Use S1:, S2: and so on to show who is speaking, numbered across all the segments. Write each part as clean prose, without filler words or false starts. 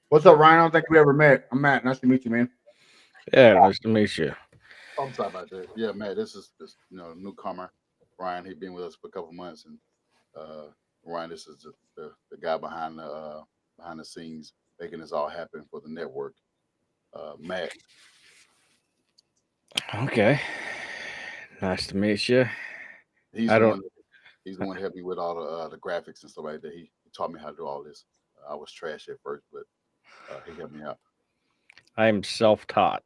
S1: What's up, Ryan? I don't think we ever met. I'm Matt. Nice to meet you, man.
S2: Yeah, nice to meet you.
S3: I'm sorry about that. Yeah, man, this newcomer, Ryan. He been with us for a couple months, and uh, Ryan, this is the guy behind the scenes making this all happen for the network. Matt,
S2: Okay. Nice to meet you.
S3: he's
S2: I
S3: the
S2: don't.
S3: one. He's the one that helped me with all the graphics and stuff like that. He taught me how to do all this. I was trash at first, but he helped me out.
S2: I am self-taught.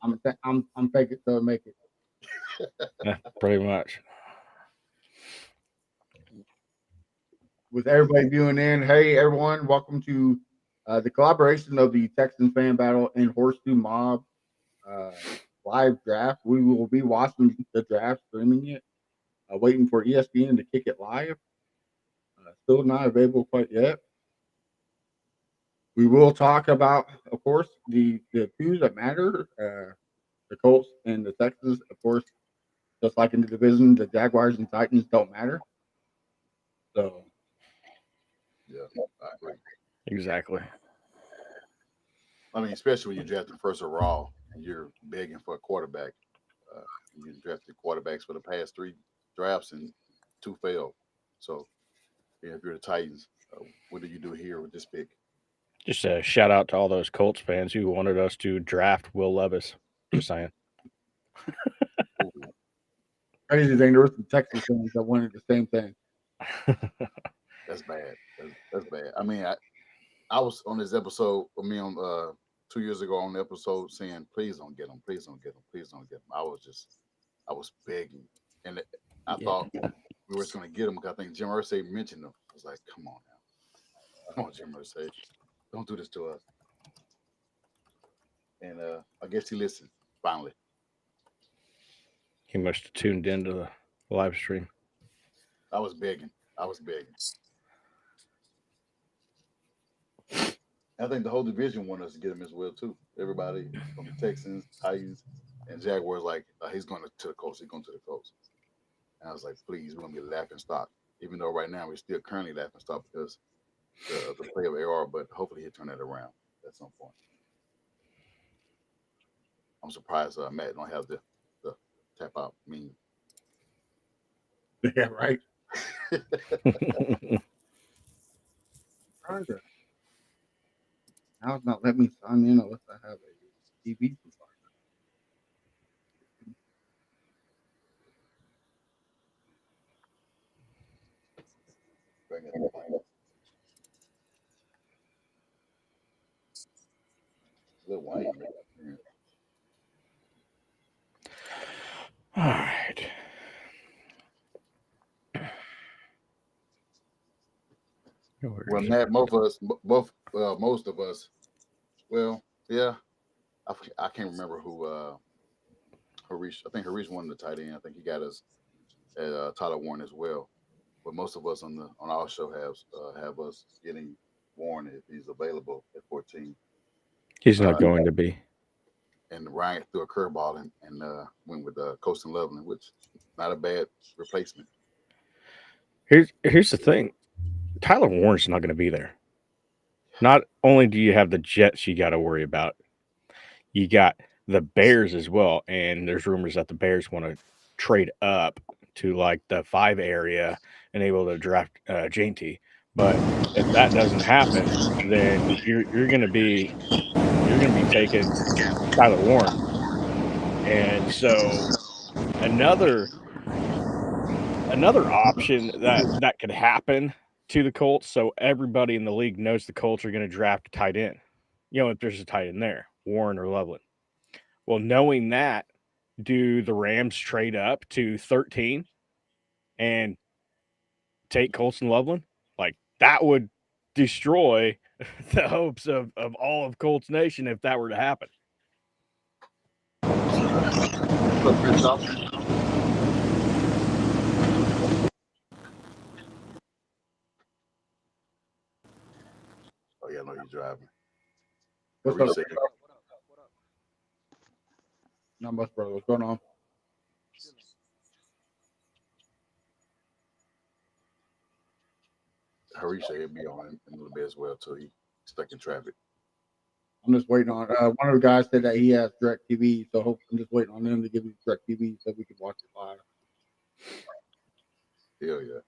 S1: I'm fake it till I make it.
S2: Pretty much.
S1: With everybody viewing in, hey everyone, welcome to the collaboration of the Texans fan battle and Horseshoe Mob uh, live draft. We will be watching the draft, streaming it, waiting for ESPN to kick it live. Still not available quite yet. We will talk about, of course, the two that matter, the Colts and the Texans. Of course, just like in the division, the Jaguars and Titans don't matter. So,
S3: Yeah, I agree.
S2: Exactly.
S3: I mean, especially when you're drafting first overall and you're begging for a quarterback. Uh, you drafted quarterbacks for the past three drafts and two failed. So, yeah, if you're the Titans, what do you do here with this pick?
S2: Just a shout out to all those Colts fans who wanted us to draft Will Levis. Just saying.
S3: Ooh,
S1: crazy thing, there were some Texas fans that wanted the same thing.
S3: that's bad. That's bad. I mean, I was on this episode. I mean, on 2 years ago on the episode saying, "Please don't get him. Please don't get him. Please don't get him." I was begging, and I
S2: Yeah.
S3: thought we were just going to get him because I think Jim Irsay mentioned him. I was like, "Come on now, come on, Jim Irsay, don't do this to us." And I guess he listened finally.
S2: He must have tuned into the live stream.
S3: I was begging. I was begging. I think the whole division wanted us to get him as well too. Everybody from the Texans, Titans, and Jaguars like he's going to the Colts. He's going to the Colts. And I was like, please, we're going to be laughing stock. Even though right now we're still currently laughing stock because the play of AR, but hopefully he'll turn that around at some point. I'm surprised Matt don't have the tap out meme.
S1: Yeah, right. Trying to now it's not letting me sign in unless I have a TV provider.
S3: Bring it up. Lil Wayne.
S2: All right.
S3: Well, Matt, most of us, most of us, well, yeah, I can't remember who Harish. I think Harish won the tight end. I think he got us at Tyler Warren as well. But most of us on our show have us getting Warren if he's available at 14.
S2: He's not
S3: Uh,
S2: going to be.
S3: and Ryan threw a curveball and went with Coastal Loveland, which not a bad replacement.
S2: Here's the thing. Tyler Warren's not going to be there. Not only do you have the Jets you got to worry about, you got the Bears as well. And there's rumors that the Bears want to trade up to like the 5 area and able to draft Jainty. But if that doesn't happen, then you're going to be taking Tyler Warren. And so another option that could happen to the Colts, so everybody in the league knows the Colts are going to draft a tight end. You know, if there's a tight end there, Warren or Loveland. Well, knowing that, do the Rams trade up to 13 and take Colson Loveland? Like that would destroy the hopes of all of Colts Nation if that were to happen.
S3: What's up, Christoph? Oh yeah, driving.
S1: What's
S3: Hareem
S1: up?
S3: said,
S1: Not much, brother. What's going on?
S3: Hareem said he'll be on in a little bit as well till he stuck in traffic.
S1: I'm just waiting on. One of the guys said that he has Direct TV, so I'm just waiting on them to give me Direct TV so we can watch it live.
S3: Hell yeah.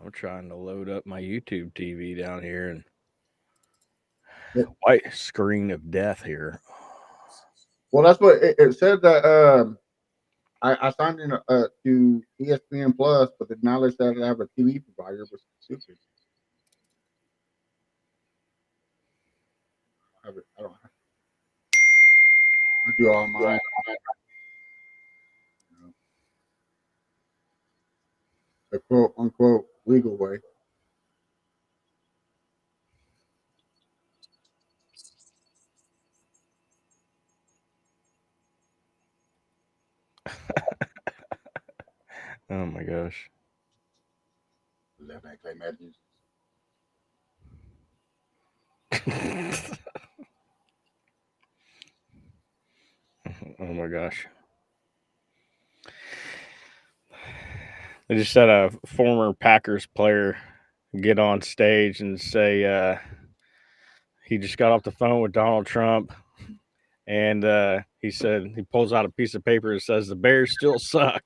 S2: I'm trying to load up my YouTube TV down here and
S1: Yep.
S2: white screen of death here.
S1: Well, that's what it said that. I signed in to ESPN Plus, but then now they said I have a TV provider, which is stupid. I don't. I do all mine. You know, the quote unquote legal way.
S2: Oh my gosh.
S3: Left hand Clay Matthews.
S2: Oh my gosh. They just had a former Packers player get on stage and say he just got off the phone with Donald Trump, and he said he pulls out a piece of paper and says the Bears still suck.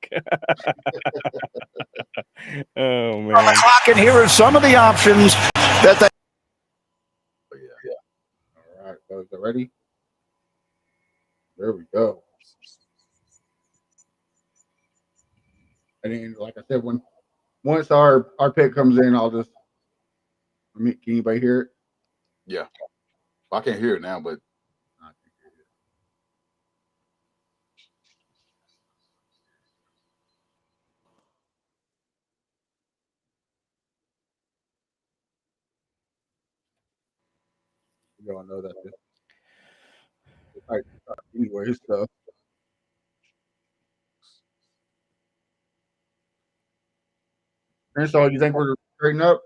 S2: Oh man!
S4: On the clock, and here are some of the options that they.
S3: But yeah.
S1: All right, folks, are ready? There we go. And then, like I said, once our pick comes in, I'll just. Can anybody hear it?
S3: Yeah. I can't hear it now, but
S1: I can hear it. You all know that. All right, anyway, so. And so, you think we're trading up?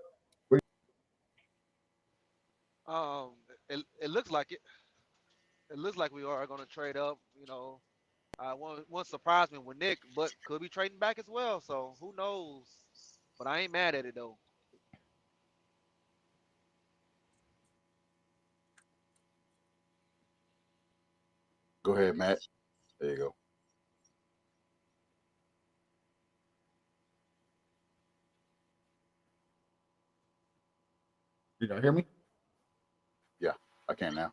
S5: It looks like it. It looks like we are going to trade up. One surprised me with Nick, but could be trading back as well. So who knows? But I ain't mad at it though.
S3: go ahead, Matt. There you go.
S1: Did y'all hear me?
S3: Yeah, I can now.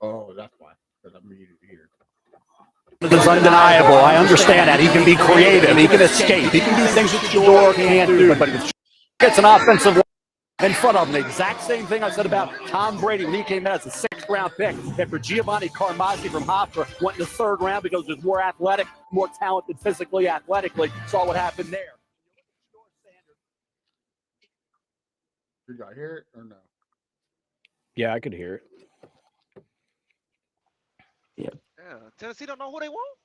S1: Oh, that's why. Because I'm muted here.
S4: Is undeniable. I understand that. He can be creative. He can escape. He can do things that Shore can't do. But it's an offensive line in front of him. The exact same thing I said about Tom Brady when he came in as a sixth-round pick. And for Giovanni Carmazzi from Hofstra, went in the third round because he was more athletic, more talented physically, athletically. Saw what happened there.
S1: Did y'all hear it or no?
S2: Yeah, I could hear it.
S5: Yeah, Tennessee don't know who they want.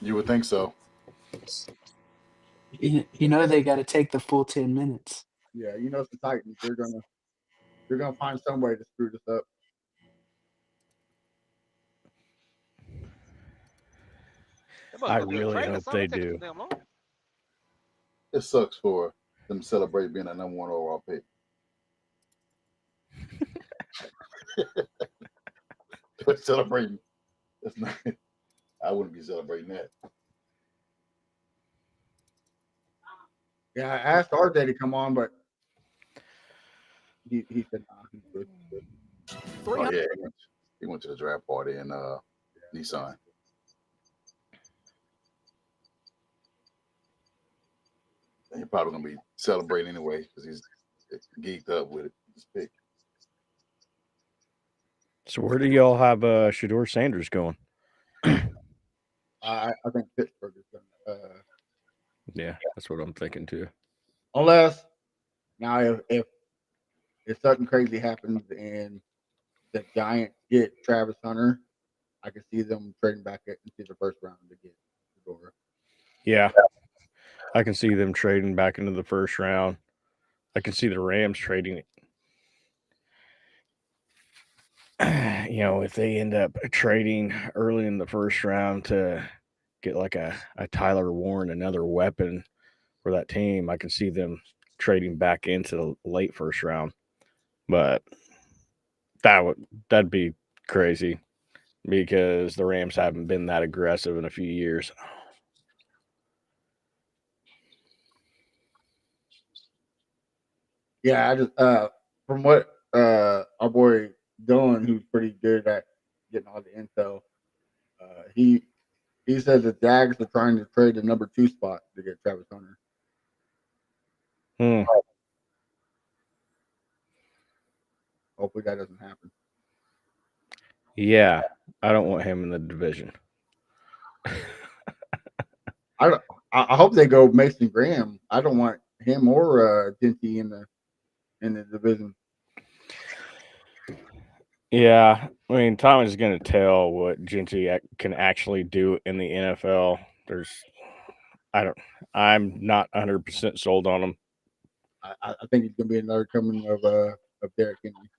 S3: You would think so.
S6: You know they got to take the full 10 minutes.
S1: Yeah, you know the Titans. They're gonna find some way to screw this up.
S2: I really hope they do.
S3: It sucks for them to celebrate being a number one overall pick. Celebrating. That's not, I wouldn't be celebrating that.
S1: Yeah, I asked RJ to come on, but he said nah, he's good.
S3: Oh yeah, he went to the draft party in Nissan. And he's probably gonna be celebrating anyway because he's geeked up with it. His pick.
S2: So where do y'all have Shador Sanders going?
S1: I think Pittsburgh is going to.
S2: Yeah, that's what I'm thinking too.
S1: Unless now, if something crazy happens and the Giants get Travis Hunter, I can see them trading back into the first round to get Shador.
S2: Yeah, I can see them trading back into the first round. I can see the Rams trading it. If they end up trading early in the first round to get like a Tyler Warren, another weapon for that team, I can see them trading back into the late first round. But that'd be crazy because the Rams haven't been that aggressive in a few years.
S1: Yeah, I just from what our boy Dylan, who's pretty good at getting all the intel, he said the Jags are trying to trade the number 2 spot to get Travis Hunter. Hopefully that doesn't happen.
S2: Yeah, I don't want him in the division.
S1: I hope they go Mason Graham. I don't want him or Genty in the division.
S2: Yeah, I mean, Tom is going to tell what Genty can actually do in the NFL. I'm not 100% sold on him.
S1: I think he's going to be another coming of Derrick Henry.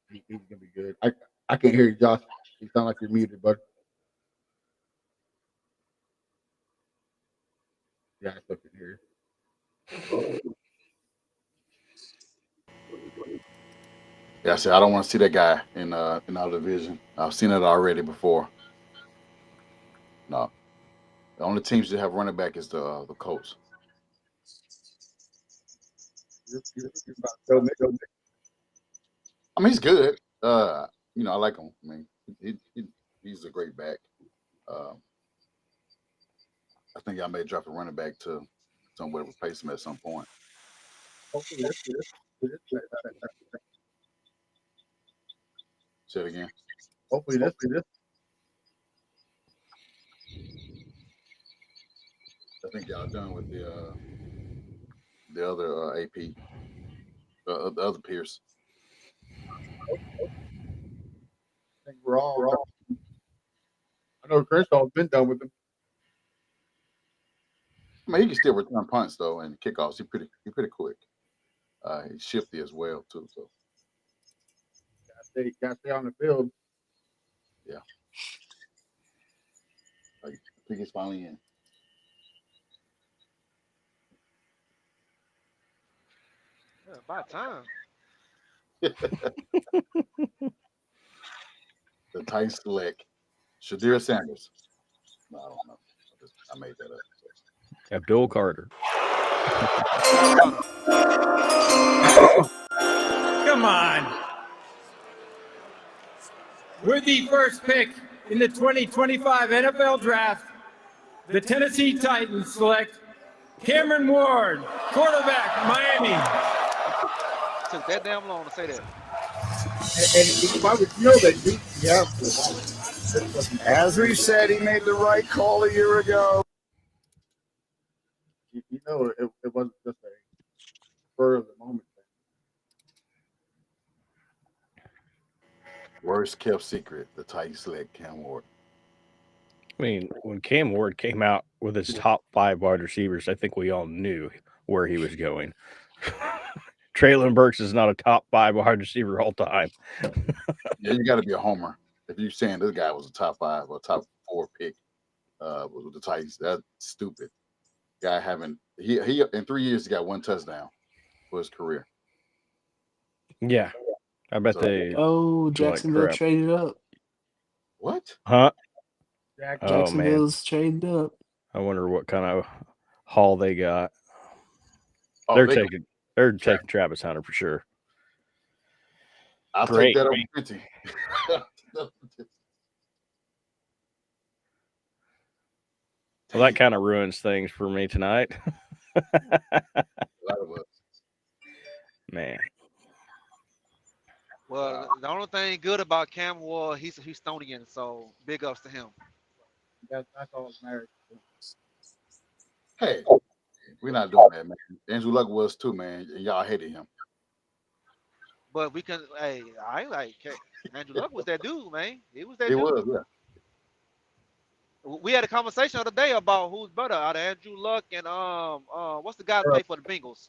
S1: He's going to be good. I can't hear you, Josh. You sound like you're muted, bud. Yeah, I still can hear you.
S3: Yeah, I said I don't want to see that guy in our division. I've seen it already before. No, the only teams that have running back is the Colts. I mean, he's good. I like him. I mean, he's a great back. I think I may drop a running back to somewhere to replace him at some point. Say it again.
S1: Hopefully this.
S3: I think y'all done with the other AP, the other Pierce.
S1: I think we're all. I know Crenshaw's been done with him.
S3: I mean, he can still return punts though and kickoffs. He's pretty quick. He's shifty as well too. So
S1: Gotta stay on the field.
S3: yeah, I think he's finally in.
S5: Yeah, about time.
S3: The Titans select Shadir Sanders. No, I don't know. I made that up. So.
S2: Abdul Carter.
S7: Come on. We're the first pick in the 2025 NFL Draft. The Tennessee Titans select Cameron Ward, quarterback, Miami.
S5: Took that damn long to say that.
S1: And why would you know that? Yeah.
S8: As we said, he made the right call a year ago.
S1: You know, it wasn't just a spur of the moment thing.
S3: Worst kept secret: the Titans select Cam Ward.
S2: I mean, when Cam Ward came out with his top 5 wide receivers, I think we all knew where he was going. Traylon Burks is not a top 5 wide receiver all time.
S3: Yeah, you got to be a homer if you're saying this guy was a top 5 or top 4 pick with the Titans. That's stupid. Guy he in 3 years he got 1 touchdown for his career.
S2: Yeah, I bet
S6: Jacksonville
S2: crap.
S6: traded up.
S3: What?
S2: Huh?
S1: Jacksonville.
S2: Oh man,
S6: Jacksonville's traded up.
S2: I wonder what kind of haul they got.
S3: Oh,
S2: they're taking Travis Hunter for sure.
S3: I'll
S2: Great.
S3: take that over 50.
S2: Well, that kind of ruins things for me tonight.
S3: A lot of us.
S2: Man.
S5: Well, the only thing good about Cam Ward, he's Houstonian, so big ups to him.
S1: That's all that matters.
S3: Hey, we're not doing that, man. Andrew Luck was too, man, and y'all hated him.
S5: But we can. Hey, I like Andrew Luck was that dude, man. He was that
S3: He
S5: dude.
S3: was, yeah.
S5: We had a conversation the other day about who's better out of Andrew Luck and what's the guy that played for the Bengals?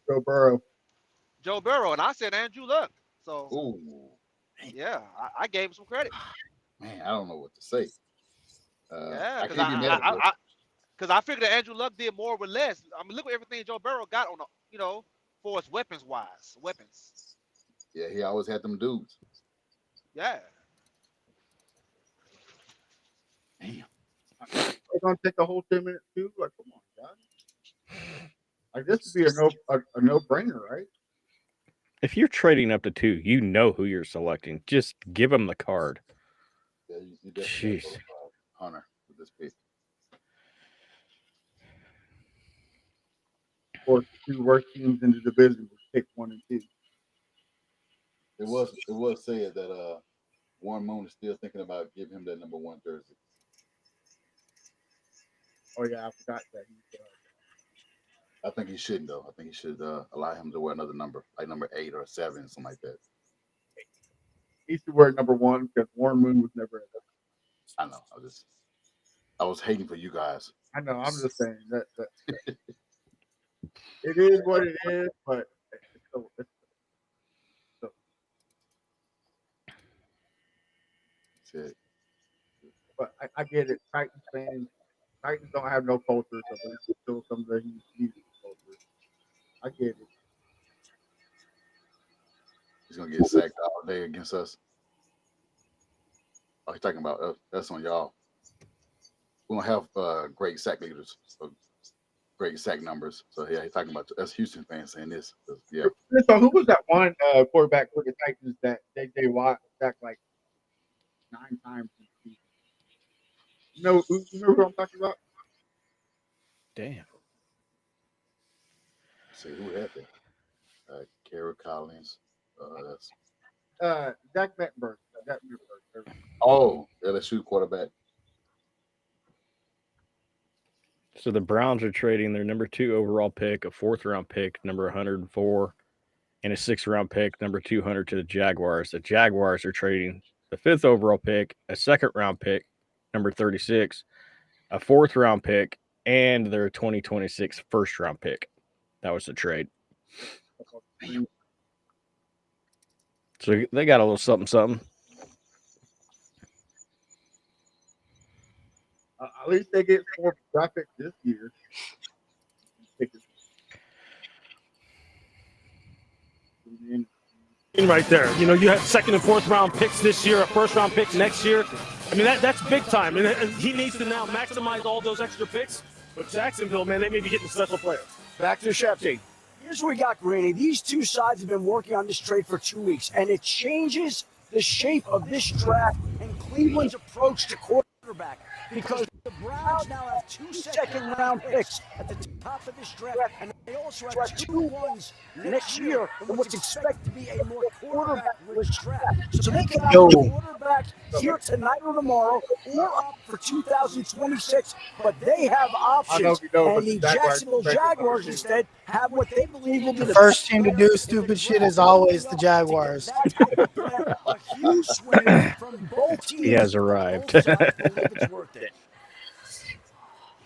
S1: Joe Burrow.
S5: Joe Burrow, and I said Andrew Luck. So
S3: Ooh,
S5: yeah, I gave him some credit.
S3: man, I don't know what to say.
S5: Yeah,
S3: I can't be mad at him.
S5: because I figured that Andrew Luck did more with less. I mean, look at everything Joe Burrow got on the, for his weapons.
S3: Yeah, he always had them dudes.
S5: Yeah.
S3: Damn.
S1: They're gonna take the whole 10 minutes too. Like, come on, guys. Like this would be a no brainer, right?
S2: If you're trading up to 2, you know who you're selecting. Just give them the card.
S3: Yeah, you definitely
S2: Jeez.
S3: Hunter with this pick.
S1: Of course, the 2 worst teams in the division would pick 1 and 2.
S3: It was said that Warren Moon is still thinking about giving him that number 1 jersey.
S1: Oh yeah, I forgot that.
S3: I think he shouldn't though. I think he should allow him to wear another number, like number 8 or 7, something like that.
S1: He should wear number 1 because Warren Moon was never at that.
S3: I know. I was hating for you guys.
S1: I know. I'm just saying that it is what it is, but it's so.
S3: That's it.
S1: But I get it. Titans fans don't have no culture, so there's still some that he's culture. I get it.
S3: He's gonna get sacked all day against us. Oh, he's talking about us. That's on y'all. We don't have great sack leaders, great sack numbers. So yeah, he's talking about us Houston fans saying this. Yeah.
S1: So who was that one quarterback for the Titans that J.J. Watt sacked like 9 times? You know who I'm talking about?
S2: Damn.
S3: See who had that? Kerry Collins. That's
S1: Jack Mettenberg.
S3: oh, LSU quarterback.
S2: So the Browns are trading their number 2 overall pick, a 4th round pick, number 104, and a 6th round pick, number 200 to the Jaguars. The Jaguars are trading the 5th overall pick, a 2nd round pick, number 36, a 4th round pick, and their 2026 1st round pick. That was the trade. So they got a little something.
S1: At least they get 4 draft picks this year.
S9: Right there. You have 2nd and 4th round picks this year, a 1st round pick next year. I mean, that's big time. And he needs to now maximize all those extra picks. But Jacksonville, man, they may be getting special players.
S4: Back to Shefty. Here's what we got, Granny. These two sides have been working on this trade for 2 weeks, and it changes the shape of this draft and Cleveland's approach to quarterback because the Browns now have 2 second-round picks at the top of this draft, and they also have 2 ones next year in what's expected to be a more quarterback-rich draft. So they can have a quarterback here tonight or tomorrow or up for 2026, but they have options. And the Jacksonville Jaguars instead have what they believe will be
S10: The first team to do stupid shit is always the Jaguars.
S4: A huge swing from both teams.
S2: He has arrived.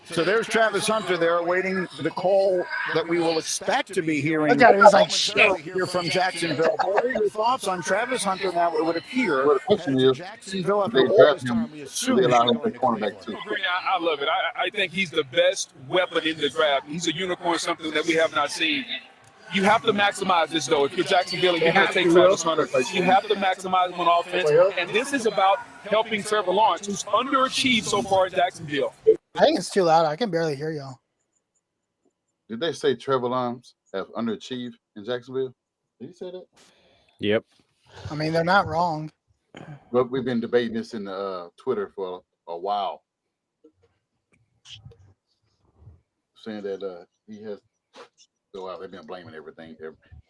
S8: So there's Travis Hunter there awaiting the call that we will expect to be hearing.
S10: Look at him, he's like, shit.
S8: Here from Jacksonville. What are your thoughts on Travis Hunter now? It would appear
S3: Well, the question is,
S8: Jacksonville
S3: if they draft him, do they allow him to play cornerback too?
S7: I love it. I think he's the best weapon in the draft. He's a unicorn, something that we have not seen. You have to maximize this, though. If you're Jacksonville and you're going to take Travis Hunter, you have to maximize him on offense. And this is about helping Trevor Lawrence, who's underachieved so far at Jacksonville.
S10: I think it's too loud. I can barely hear y'all.
S3: Did they say Trevor Lawrence have underachieved in Jacksonville? Did he say that?
S2: Yep.
S10: I mean, they're not wrong.
S3: Well, we've been debating this in Twitter for a while, saying that he has. Well, they've been blaming everything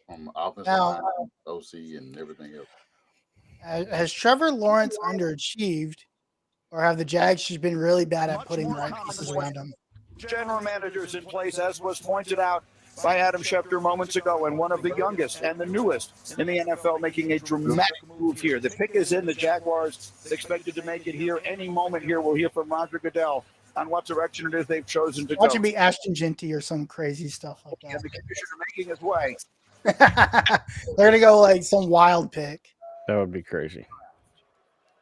S3: from offensive line, OC, and everything else.
S10: Has Trevor Lawrence underachieved, or have the Jags just been really bad at putting the right pieces around him?
S8: General managers in place, as was pointed out by Adam Schefter moments ago, and one of the youngest and the newest in the NFL making a dramatic move here. The pick is in. The Jaguars expected to make it here any moment here. We'll hear from Roger Goodell on what direction it is they've chosen to
S10: Watch
S8: go.
S10: it be Ashton Genty or some crazy stuff like
S8: And
S10: that.
S8: the commissioner making his way.
S10: They're gonna go like some wild pick.
S2: That would be crazy.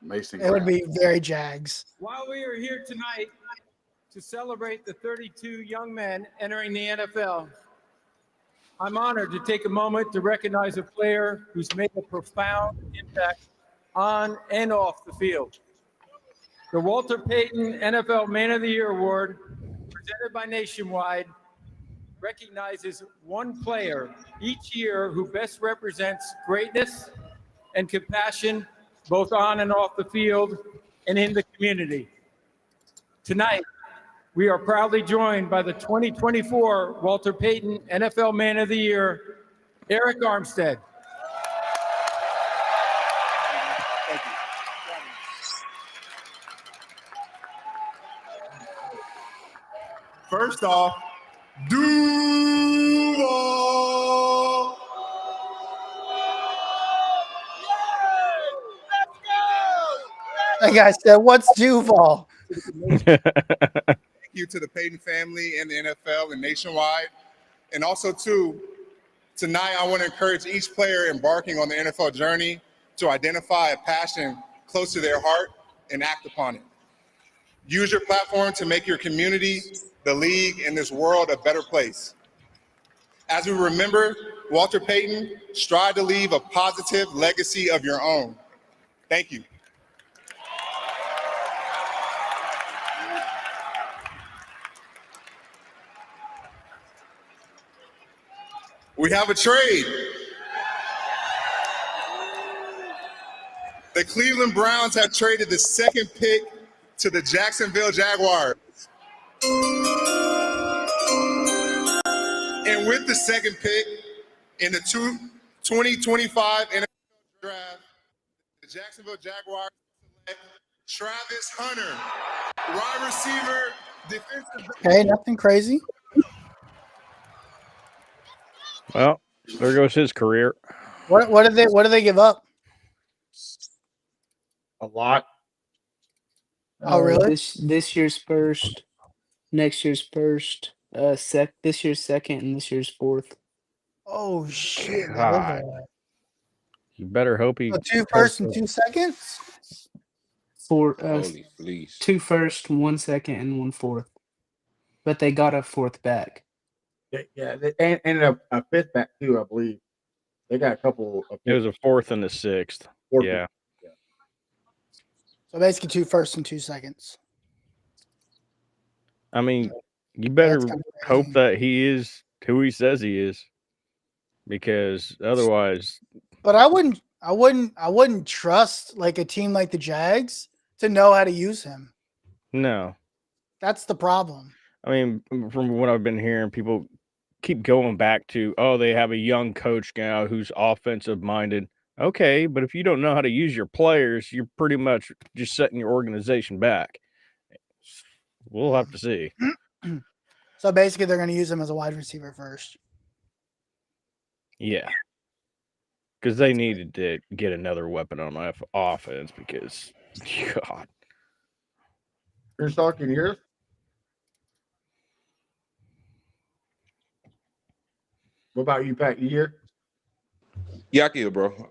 S3: Mason
S10: It would
S3: Graham.
S10: be very Jags.
S11: While we are here tonight to celebrate the 32 young men entering the NFL, I'm honored to take a moment to recognize a player who's made a profound impact on and off the field. The Walter Payton NFL Man of the Year Award, presented by Nationwide, recognizes one player each year who best represents greatness and compassion both on and off the field and in the community. Tonight, we are proudly joined by the 2024 Walter Payton NFL Man of the Year, Eric Armstead.
S12: First off, Duval.
S10: That guy said, "What's Duval?"
S12: Thank you to the Payton family and the NFL and Nationwide. And also, too, tonight I want to encourage each player embarking on the NFL journey to identify a passion close to their heart and act upon it. Use your platform to make your community, the league, and this world a better place. As we remember Walter Payton, strive to leave a positive legacy of your own. Thank you. We have a trade. The Cleveland Browns have traded the second pick to the Jacksonville Jaguars. And with the second pick in the 2025 NFL Draft, the Jacksonville Jaguars select Travis Hunter, wide receiver, defensive.
S10: Okay, nothing crazy.
S2: Well, there goes his career.
S10: What did they give up?
S1: A lot.
S10: Oh, really?
S6: This year's first, next year's first, this year's second, and this year's fourth.
S10: Oh shit!
S2: God. You better hope he.
S10: So 2 first and 2 seconds.
S6: Holy please. 2 first, 1 second, and 1 fourth. But they got a fourth back.
S1: Yeah, and a fifth back too, I believe. They got a couple.
S2: It was a fourth and a sixth. Yeah.
S10: So basically 2 first and 2 seconds.
S2: I mean, you better
S10: That's kinda
S2: hope
S10: crazy.
S2: that he is who he says he is, because otherwise,
S10: But I wouldn't trust like a team like the Jags to know how to use him.
S2: no.
S10: That's the problem.
S2: I mean, from what I've been hearing, people keep going back to, oh, they have a young coach now who's offensive minded. Okay, but if you don't know how to use your players, you're pretty much just setting your organization back. We'll have to see.
S10: So basically, they're going to use him as a wide receiver first.
S2: Yeah. Because they needed to get another weapon on offense because, God.
S1: You're talking here? What about you, Pat? You here?
S13: Yeah, I can hear, bro.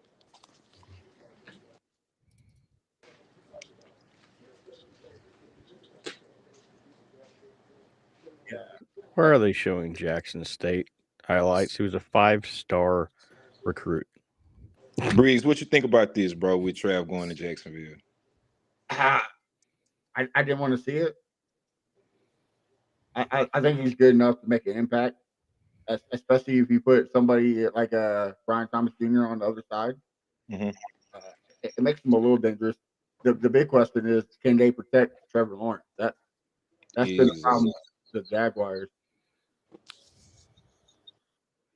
S2: Where are they showing Jackson State highlights? He was a 5-star recruit.
S13: Breeze, what you think about this, bro, with Trav going to Jacksonville?
S1: I didn't want to see it. I think he's good enough to make an impact, especially if you put somebody like Brian Thomas Jr. on the other side.
S13: Mm-hmm.
S1: It makes him a little dangerous. The big question is, can they protect Trevor Lawrence? That's been the problem with the Jaguars.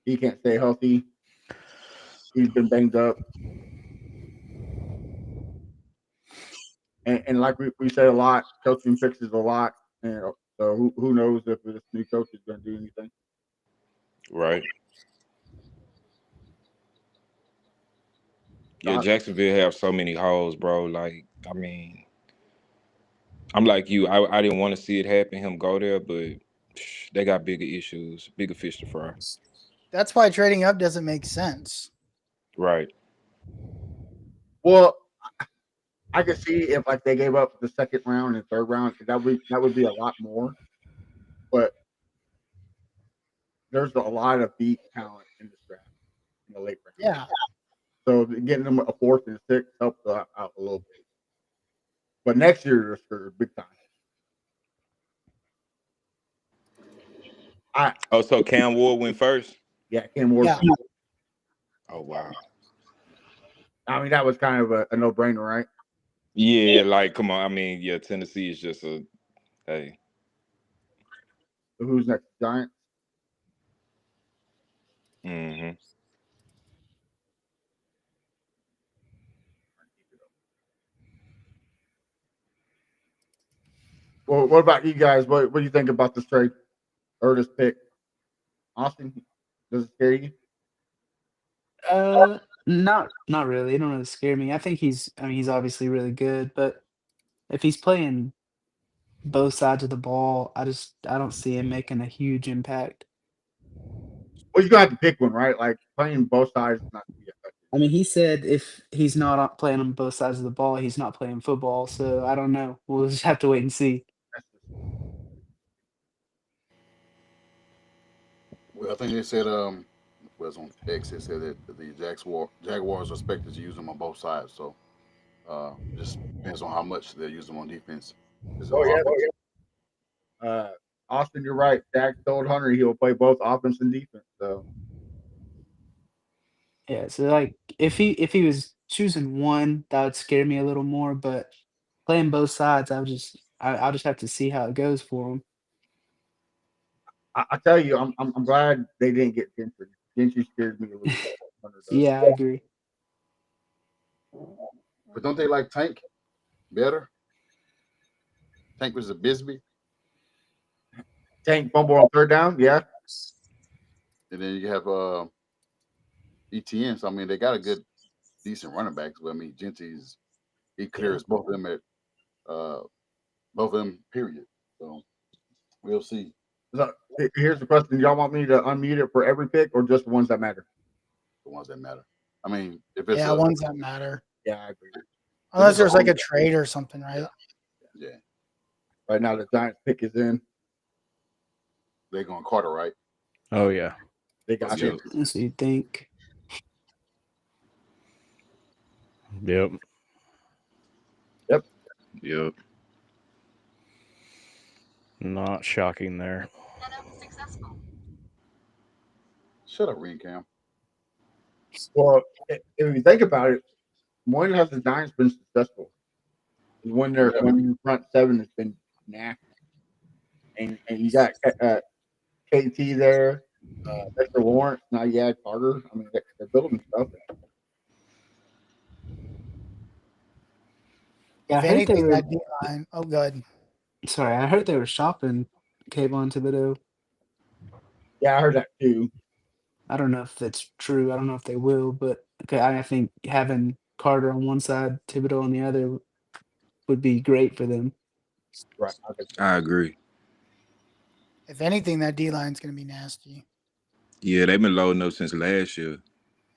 S1: He can't stay healthy. He's been banged up. And like we say a lot, coaching fixes a lot. And so who knows if this new coach is going to do anything?
S13: Right. Yeah, Jacksonville have so many holes, bro. Like, I mean, I'm like you. I didn't want to see it happen, him go there, but they got bigger issues, bigger fish to fry.
S10: That's why trading up doesn't make sense.
S13: Right.
S1: Well, I could see if like they gave up the second round and third round, that would be a lot more. But there's a lot of deep talent in this draft in the late round.
S10: Yeah.
S1: So getting them a fourth and sixth helps out a little bit. But next year they're screwed big time.
S13: So Cam Ward went first?
S1: Yeah, Cam Ward.
S10: Yeah.
S13: Oh wow.
S1: I mean, that was kind of a no-brainer, right?
S13: Yeah, like come on. I mean, yeah, Tennessee is just a hey.
S1: So who's next? Giants.
S13: Mm-hmm.
S1: Well, what about you guys? What do you think about this trade or this pick? Austin, does it scare you?
S6: Not really. It don't really scare me. I think he's obviously really good, but if he's playing both sides of the ball, I don't see him making a huge impact.
S1: Well, you got to pick one, right? Like playing both sides is not going to be effective.
S6: I mean, he said if he's not playing on both sides of the ball, he's not playing football. So I don't know. We'll just have to wait and see.
S3: Well, I think they said was on X. It said that the Jaguars are expected to use them on both sides. So just depends on how much they use them on defense.
S1: Austin, you're right. Dak told Hunter he'll play both offense and defense. So
S6: Yeah, so like if he was choosing one, that would scare me a little more. But playing both sides, I'll just have to see how it goes for him.
S1: I tell you, I'm glad they didn't get Gentry. Gentry scared me a little bit.
S6: Yeah, I agree.
S3: But don't they like Tank better? Tank was a Bisbee.
S1: Tank fumble on third down, yeah.
S3: And then you have ETN. So I mean, they got a good, decent running backs. But I mean, he clears both of them at both of them. Period. So we'll see.
S1: So here's the question: y'all want me to unmute it for every pick, or just the ones that matter?
S3: The ones that matter. I mean, if it's
S10: ones that matter.
S1: Yeah, I agree.
S10: Unless there's like a trade or something, right?
S3: Yeah.
S1: Right now, the Giants pick is in.
S3: They're going Carter, right?
S2: Oh yeah,
S1: they got you.
S6: That's what you think.
S2: Yep. Not shocking there.
S3: Shut up, Ring Cam.
S1: Well, if you think about it, when has the Giants been successful? When your front seven has been nasty, and you got KT there, Dexter Lawrence. Now you add Carter. I mean, they're building stuff.
S10: If anything, that D-line. Oh, good.
S6: Sorry, I heard they were shopping Kayvon Thibodeau.
S1: Yeah, I heard that too.
S6: I don't know if that's true. I don't know if they will, but okay, I think having Carter on one side, Thibodeau on the other would be great for them.
S1: Right.
S13: I agree.
S10: If anything, that D-line's going to be nasty.
S13: Yeah, they've been loading up since last year.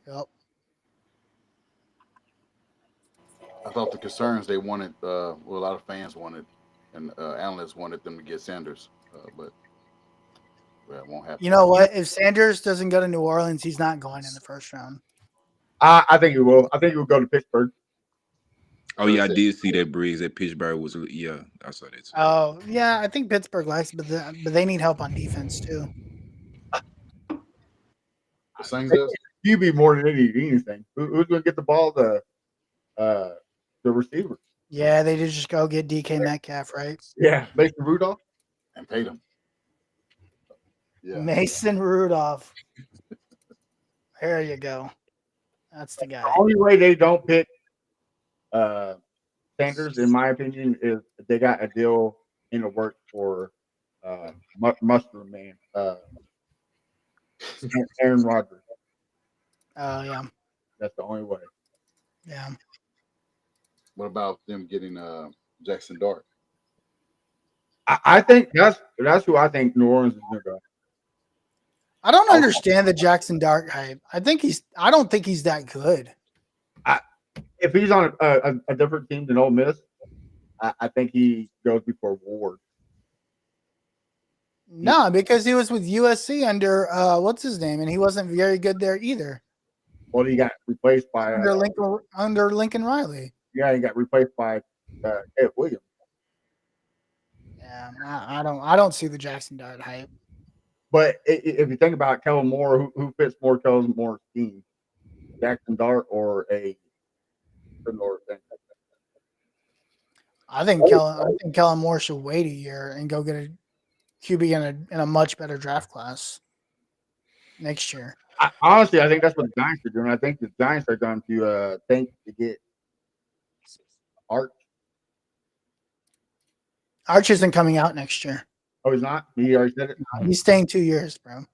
S10: Yep.
S3: I thought the concerns they wanted, a lot of fans wanted, and analysts wanted them to get Sanders, but it won't happen.
S10: You know what? If Sanders doesn't go to New Orleans, he's not going in the first round.
S1: I think he will. I think he will go to Pittsburgh.
S13: Oh yeah, I did see that Breeze. That Pittsburgh was I saw that too.
S10: Oh yeah, I think Pittsburgh likes, but they need help on defense too.
S1: QB more than anything. Who's going to get the ball? The receiver.
S10: Yeah, they did just go get DK Metcalf, right?
S1: Yeah, Mason Rudolph.
S3: And paid him.
S10: Yeah. Mason Rudolph. There you go. That's the guy.
S1: The only way they don't pick Saquon Sanders, in my opinion, is they got a deal in the works for Mushroom Man, Aaron Rodgers.
S10: Oh yeah,
S1: That's the only way.
S10: yeah.
S3: What about them getting Jackson Dart?
S1: I think that's who I think New Orleans is going to go.
S10: I don't understand the Jackson Dart hype. I don't think he's that good.
S1: If he's on a different team than Ole Miss, I think he goes before Ward.
S10: No, because he was with USC under what's his name, and he wasn't very good there either.
S1: Well, he got replaced by
S10: under Lincoln Riley.
S1: Yeah, he got replaced by Ed Williams.
S10: Yeah, I don't see the Jackson Dart hype.
S1: But if you think about Kellen Moore, who fits more Kellen Moore's scheme, Jackson Dart or a similar thing?
S10: I think Kellen Moore should wait a year and go get a QB in a much better draft class next year.
S1: Honestly, I think that's what the Giants are doing. I think the Giants are going to think to get Arch.
S10: Arch isn't coming out next year.
S1: Oh, he's not? He already said it?
S10: He's staying 2 years, bro.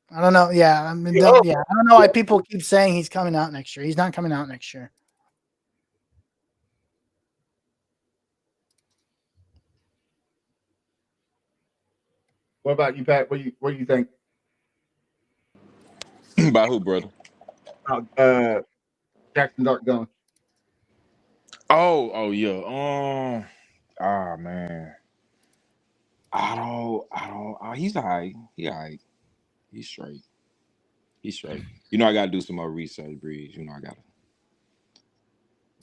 S10: I don't know. Yeah, I don't know why people keep saying he's coming out next year. He's not coming out next year.
S1: What about you, Pat? What do you think?
S13: By who, brother?
S1: Jackson Dart going.
S13: Oh yeah. Man. I don't. He's all right. He all right. He's straight. He's straight. You know, I gotta do some more research, Breeze. You know, I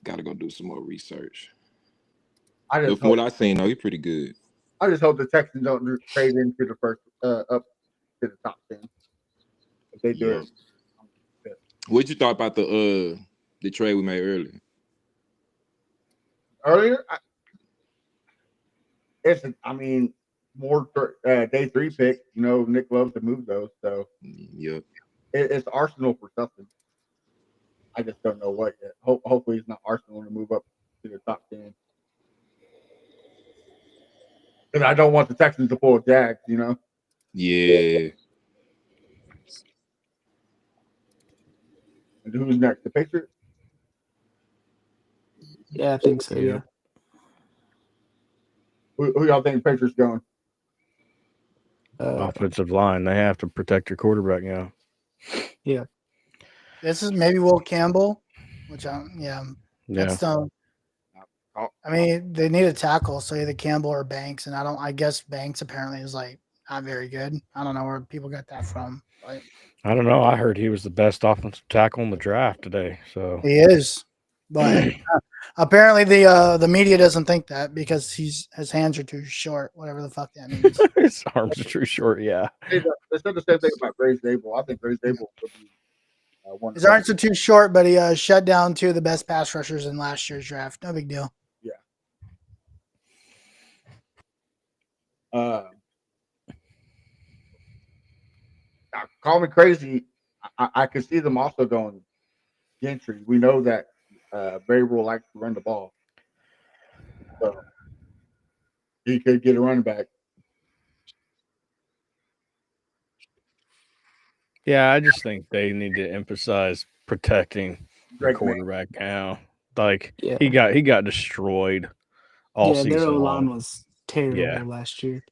S13: gotta go do some more research. From what I seen, though, he's pretty good.
S1: I just hope the Texans don't trade into the first up to the top 10. If they do it.
S13: What you thought about the trade we made earlier?
S1: More day 3 pick. You know, Nick loves to move those, so
S13: yep.
S1: It's Arsenal for something. I just don't know what yet. Hopefully, it's not Arsenal to move up to the top 10. Because I don't want the Texans to pull Jags, you know.
S13: Yeah.
S1: And who's next? The Patriots?
S6: Yeah, I think so. Yeah.
S1: Who y'all think the Patriots going?
S2: Offensive line. They have to protect your quarterback now.
S6: Yeah.
S10: This is maybe Will Campbell, which that's I mean, they need a tackle, so either Campbell or Banks, and I guess Banks apparently is like not very good. I don't know where people got that from. But
S2: I don't know. I heard he was the best offensive tackle in the draft today. So
S10: he is, but apparently the media doesn't think that because his hands are too short. Whatever the fuck that means.
S2: His arms are too short. Yeah.
S1: They said the same thing about Grace Dable. I think Grace Dable could be one.
S10: His arms are too short, but he shut down 2 of the best pass rushers in last year's draft. No big deal.
S1: Call me crazy. I could see them also going Gentry. We know that Vrabel likes to run the ball, so he could get a running back.
S2: Yeah, I just think they need to emphasize protecting the quarterback now. Like he got destroyed all season
S6: their
S2: long.
S6: O-line was terrible last year.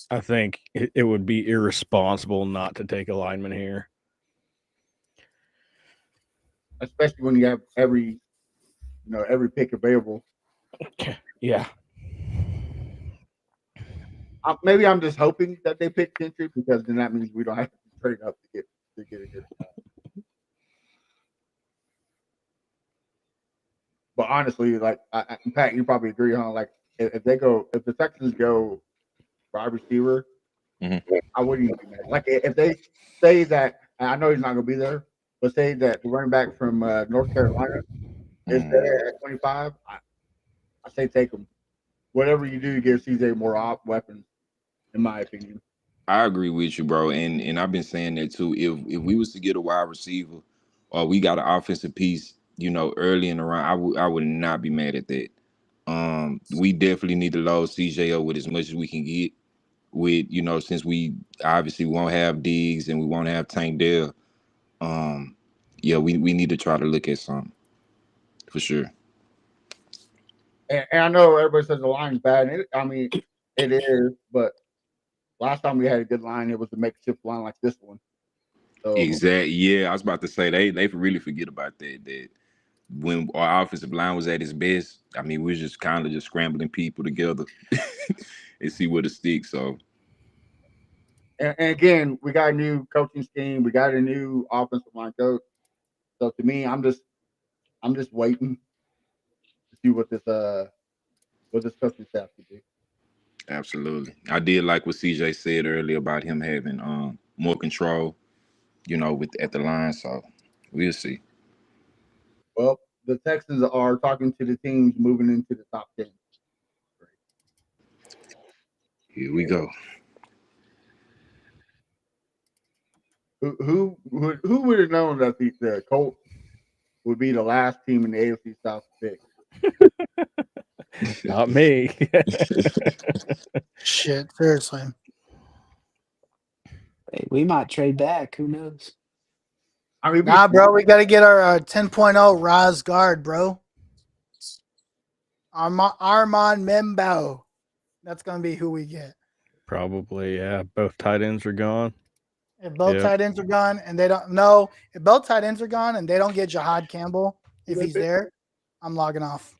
S2: I think it would be irresponsible not to take a lineman here.
S1: Especially when you have every pick available.
S2: Yeah.
S1: Maybe I'm just hoping that they pick Gentry because then that means we don't have to trade up to get a good guy. But honestly, like Pat, you probably agree, huh? Like if the Texans go wide receiver, I wouldn't even be mad. Like if they say that, I know he's not going to be there, but say that the running back from North Carolina is there at 25, I say take him. Whatever you do to give CJ more weapons, in my opinion.
S13: I agree with you, bro, and I've been saying that too. If we was to get a wide receiver or we got an offensive piece, you know, early in the round, I would not be mad at that. We definitely need to load CJ up with as much as we can get. With since we obviously won't have Diggs and we won't have Tank Dell. Yeah, we need to try to look at something for sure.
S1: And I know everybody says the line's bad. It is, but last time we had a good line, it was a makeshift line like this one. So
S13: Exactly. Yeah, I was about to say they really forget about that. That when our offensive line was at its best, we were just kind of just scrambling people together and see where to stick. So,
S1: and again, we got a new coaching scheme. We got a new offensive line coach. So to me, I'm just waiting to see what this coaching staff can do.
S13: absolutely, I did like what CJ said earlier about him having more control, with at the line. So we'll see.
S1: Well, the Texans are talking to the teams moving into the top 10.
S13: Here we go.
S1: Who would have known that the Colts would be the last team in the AFC South to pick?
S2: Not me.
S10: Shit, seriously.
S6: Hey, we might trade back. Who knows?
S10: Nah, bro, we got to get our 10.0 Raz guard, bro. Armand Membo. That's going to be who we get.
S2: Probably, yeah. Both tight ends are gone.
S10: If both tight ends are gone and they don't know, if both tight ends are gone and they don't get Jahad Campbell, if he's there, I'm logging off.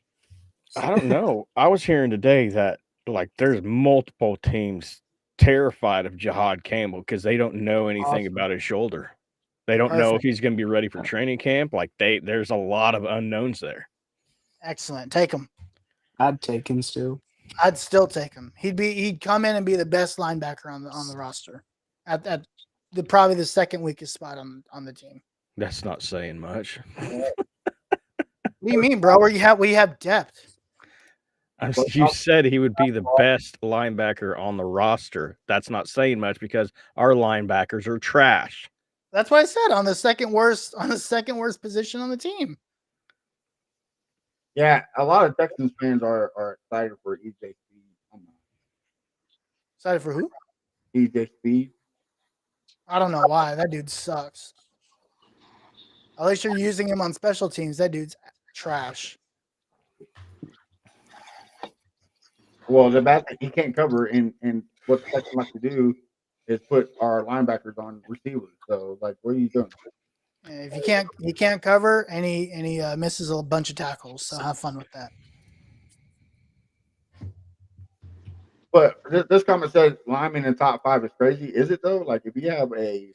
S2: I don't know. I was hearing today that there's multiple teams terrified of Jahad Campbell because they don't know anything about his shoulder. They don't know if he's going to be ready for training camp. There's a lot of unknowns there.
S10: Excellent. Take him.
S6: I'd take him still.
S10: I'd still take him. He'd come in and be the best linebacker on the roster at probably the second weakest spot on the team.
S2: That's not saying much.
S10: What do you mean, bro? We have depth.
S2: You said he would be the best linebacker on the roster. That's not saying much because our linebackers are trash.
S10: That's what I said, on the second worst position on the team.
S1: Yeah, a lot of Texans fans are excited for EJ Speed.
S10: Excited for who?
S1: EJ Speed.
S10: I don't know why. That dude sucks. At least you're using him on special teams. That dude's trash.
S1: Well, the bad thing, he can't cover, and what the Texans like to do is put our linebackers on receivers. So, what are you doing?
S10: If he can't cover, and he misses a bunch of tackles. So have fun with that.
S1: But this comment says lineman in top 5 is crazy. Is it though? If you have a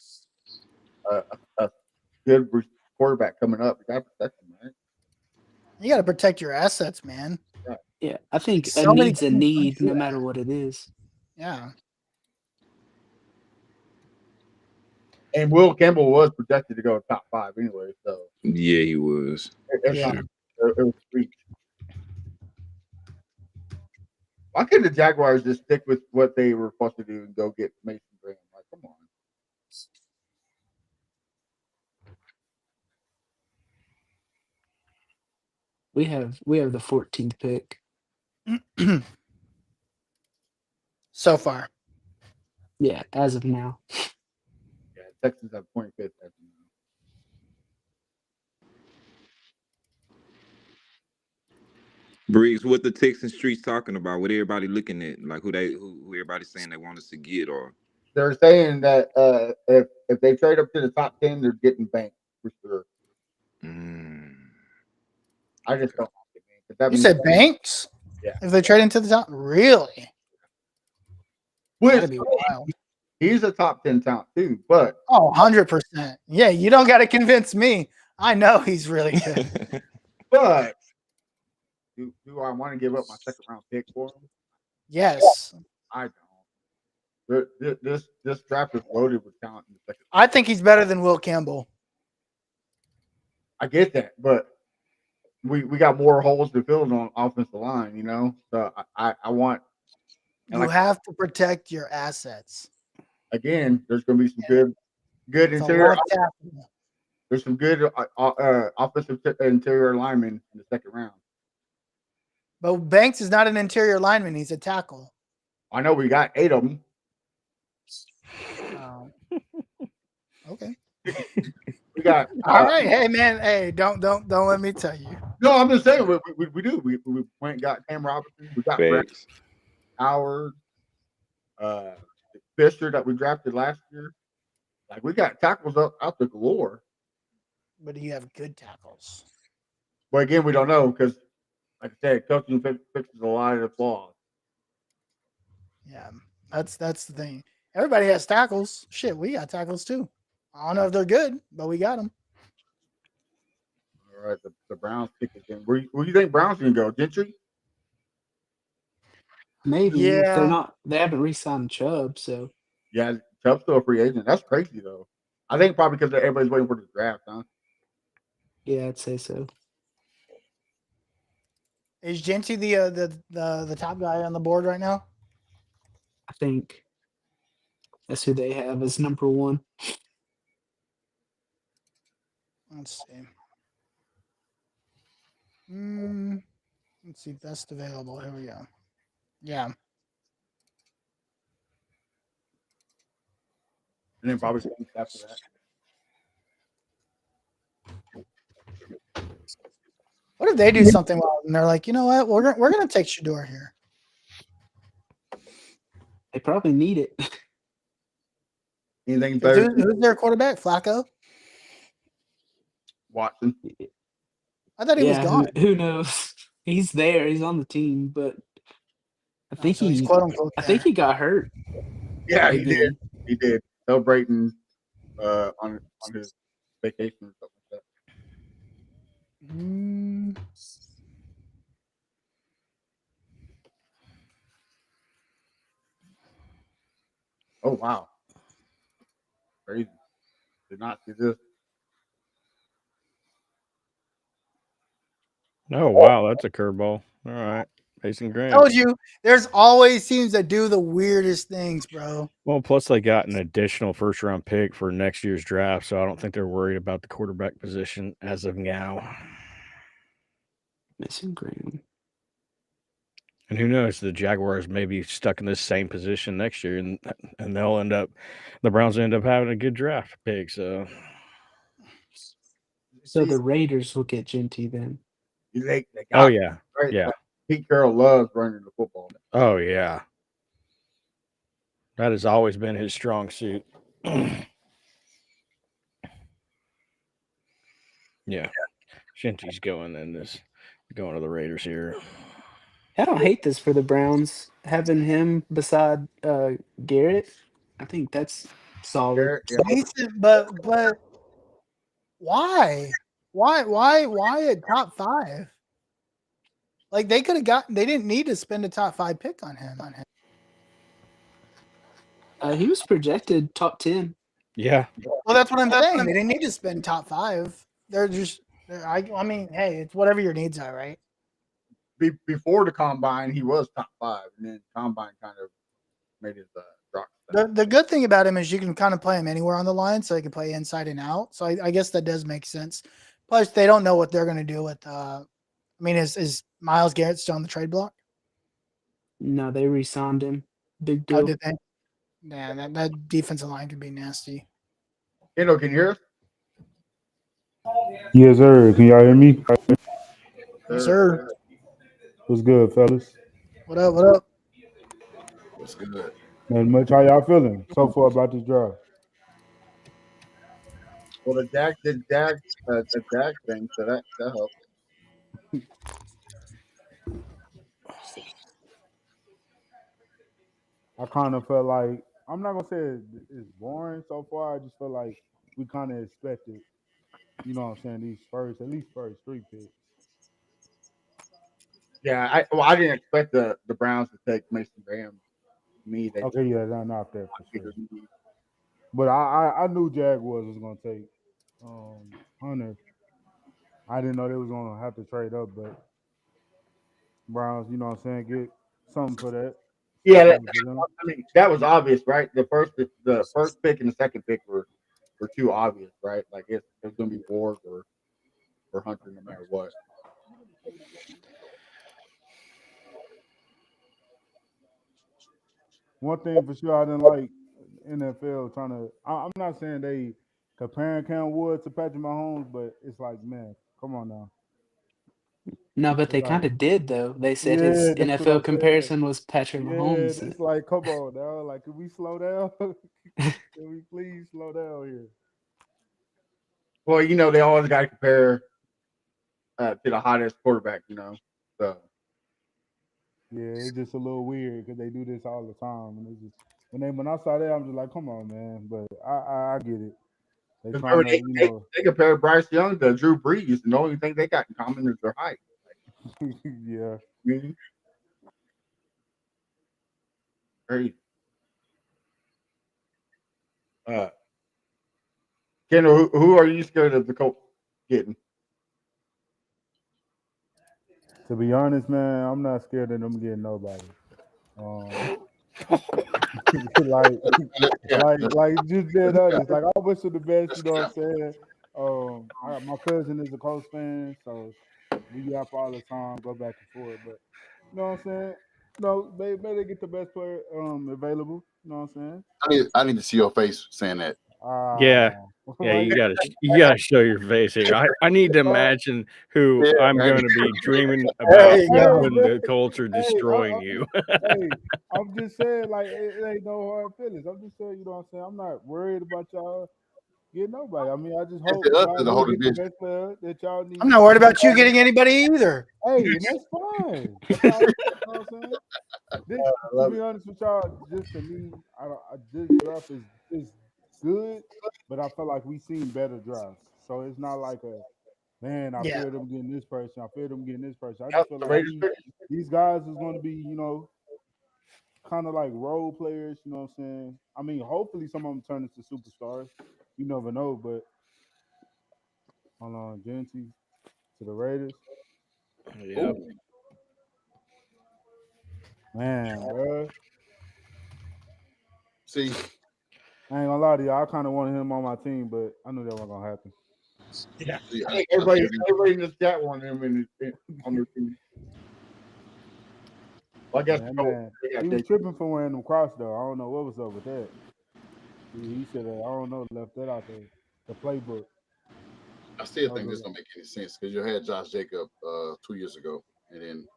S1: good quarterback coming up, you got to protect him, right?
S10: You got to protect your assets, man.
S6: Yeah, I think a need's a need, no matter what it is.
S10: Yeah.
S1: And Will Campbell was projected to go top 5 anyway. So
S13: yeah, he was.
S1: It was reach. Why couldn't the Jaguars just stick with what they were supposed to do and go get Mason Graham? Come on.
S6: We have the 14th pick.
S10: So far.
S6: Yeah, as of now.
S1: Yeah, Texans have 25th as of now.
S13: Briggs, what the Texan streets talking about? What everybody looking at? Who everybody saying they want us to get? Or
S1: they're saying that if they trade up to the top 10, they're getting banked for sure. I just don't like it, man.
S10: You said Banks?
S1: Yeah.
S10: If they trade into the top, really?
S1: That'd be wild. He's a top 10 talent too, but
S10: 100%. Yeah, you don't got to convince me. I know he's really good.
S1: But do I want to give up my second round pick for him?
S10: Yes.
S1: I don't. This draft is loaded with talent in the second.
S10: I think he's better than Will Campbell.
S1: I get that, but we got more holes to fill on offensive line, So I want.
S10: You have to protect your assets.
S1: Again, there's going to be some good interior. There's some good offensive interior linemen in the second round.
S10: But Banks is not an interior lineman; he's a tackle.
S1: I know we got 8 of them.
S10: Okay.
S1: We got
S10: all right. Hey man, hey, don't let me tell you.
S1: No, I'm just saying we do. We went and got Cam Robinson. We got Brett
S13: Facts.
S1: Howard, Fisher that we drafted last year. Like we got tackles out the galore.
S10: But do you have good tackles?
S1: But again, we don't know because, like I said, coaching fixes a lot of the flaws.
S10: Yeah, that's the thing. Everybody has tackles. Shit, we got tackles too. I don't know if they're good, but we got them.
S1: All right, the Browns pick again. Where do you think Browns gonna go? Gentry?
S6: Maybe if they're
S10: Yeah.
S6: not, they haven't re-signed Chubb, so
S1: Yeah, Chubb's still a free agent. That's crazy though. I think probably because everybody's waiting for the draft, huh?
S6: yeah, I'd say so.
S10: Is Gentry the top guy on the board right now?
S6: I think that's who they have as number one.
S10: Let's see. Let's see. Best available. Here we go. Yeah.
S1: And then probably after that.
S10: What if they do something well and they're like, you know what, we're gonna take Shador here.
S6: They probably need it.
S1: Anything better?
S10: Who's their quarterback? Flacco?
S1: Watson.
S10: I thought he was gone.
S6: Who knows? He's there. He's on the team, but I think
S10: so he's quote unquote
S6: I think he got hurt.
S1: Yeah, he
S6: again.
S1: did. He did. Celebrating on his vacation or something like that. Oh wow. Crazy. Did not see this.
S2: Oh wow, that's a curveball. All right. Mason Graham.
S10: Told you, there's always teams that do the weirdest things, bro.
S2: Well, plus they got an additional first round pick for next year's draft, so I don't think they're worried about the quarterback position as of now.
S6: Mason Graham.
S2: And who knows? The Jaguars may be stuck in this same position next year, and the Browns end up having a good draft pick. So
S6: the Raiders will get Gentry then.
S1: They
S2: oh yeah,
S1: right?
S2: yeah.
S1: Like, Pete Carroll loves running the football.
S2: Oh yeah, that has always been his strong suit. Yeah, Shinty's going to the Raiders here.
S6: I don't hate this for the Browns having him beside Garrett. I think that's solid.
S10: Decent, but why? Why at top 5? Like they could have they didn't need to spend a top 5 pick on him.
S6: He was projected top 10.
S2: Yeah.
S10: Well, that's what I'm saying. They didn't need to spend top 5. They're just, I mean, hey, it's whatever your needs are, right?
S1: Before the combine, he was top 5, and then combine kind of made his drop.
S10: The good thing about him is you can kind of play him anywhere on the line, so he can play inside and out. So I guess that does make sense. Plus, they don't know what they're going to do with. I mean, is Myles Garrett still on the trade block?
S6: No, they re-signed him. Big deal.
S10: Oh, did they? Yeah, that defensive line could be nasty.
S1: Can you hear us?
S14: Yes, sir. Can y'all hear me?
S10: Yes, sir.
S14: What's good, fellas?
S10: What up? What up?
S3: What's good?
S14: Not much. How y'all feeling so far about this draft?
S1: Well, the Dak thing, so that helps.
S14: I kind of felt like, I'm not gonna say it's boring so far. I just feel like we kind of expected, you know what I'm saying, these at least first 3 picks.
S1: Yeah, I didn't expect the Browns to take Mason Graham. They
S14: okay, yeah, they're not there for sure. But I knew Jaguars was gonna take Hunter. I didn't know they was gonna have to trade up, but Browns, you know what I'm saying, get something for that.
S1: Yeah, I mean that was obvious, right? The first pick and the second pick were too obvious, right? Like it's gonna be Borg or Hunter no matter what.
S14: one thing for sure I didn't like NFL trying to. I'm not saying they comparing Cam Woods to Patrick Mahomes, but it's like, man, come on now.
S6: No, but
S14: It's
S6: they
S14: like,
S6: kind of did though. They said his
S14: yeah, that's what
S6: NFL
S14: I'm saying.
S6: comparison was Patrick
S14: Yeah,
S6: Mahomes.
S14: it's like, come on now. Like, can we slow down? Can we please slow down here?
S1: Well, you know, they always got to compare to the hottest quarterback, you know. So
S14: Yeah, it's just a little weird because they do this all the time, and it's just when I saw that, I'm just like, come on, man. But I get it. They trying
S1: remember
S14: to,
S1: they compared Bryce Young to Drew Brees, and the only thing they got in common is their height.
S14: yeah.
S1: Mhm. Crazy. Kendall, who are you scared of the Colts getting?
S14: To be honest, man, I'm not scared of them getting nobody. like, like just being honest. Like, I wish them the best. You know what I'm saying? My cousin is a Colts fan, so we yap all the time, go back and forth. But you know what I'm saying? No, may they get the best player available. You know what I'm saying?
S3: I need to see your face saying that.
S2: Yeah. Yeah,
S14: Like,
S2: you gotta show your face here. I need to imagine who
S3: Yeah,
S2: I'm
S3: man.
S2: going to be dreaming
S10: There
S2: about
S10: you go.
S2: when the Colts are destroying you.
S14: hey, I'm just saying, like, it ain't no hard feelings. I'm just saying, you know what I'm saying? I'm not worried about y'all getting nobody. I mean, I just hope
S3: It's us
S14: y'all
S3: as a
S14: do
S3: whole
S14: get the
S3: division.
S14: best player that y'all need.
S10: I'm not worried about you getting anybody either.
S14: Hey, and that's fine. That's all, you know what I'm saying? This,
S1: I
S14: to
S1: love
S14: be
S1: it.
S14: honest with y'all, just to me, this draft is good, but I feel like we seen better drafts. So it's not like man, I
S10: Yeah.
S14: fear them getting this person. I fear them getting this person. I
S1: Yep,
S14: just feel
S1: the
S14: like
S1: Raiders.
S14: these guys is going to be, kind of like role players. You know what I'm saying? I mean, hopefully some of them turn into superstars. You never know, but hold on, Genty to the Raiders.
S2: Yeah.
S14: Man, bro.
S3: See,
S14: I ain't gonna lie to you. I kind of wanted him on my team, but I knew that wasn't gonna happen.
S1: Yeah.
S3: see,
S1: I think everybody in this chat wanted him on their team. Well, I guess
S14: Yeah,
S1: the Colts,
S14: man.
S1: they got
S14: He was
S1: Jake.
S14: tripping for wearing them Crocs though. I don't know what was up with that. He should have, I don't know, left that out the playbook.
S3: I still
S14: I
S3: think
S14: was
S3: this don't make any sense because you had Josh Jacob 2 years ago, and then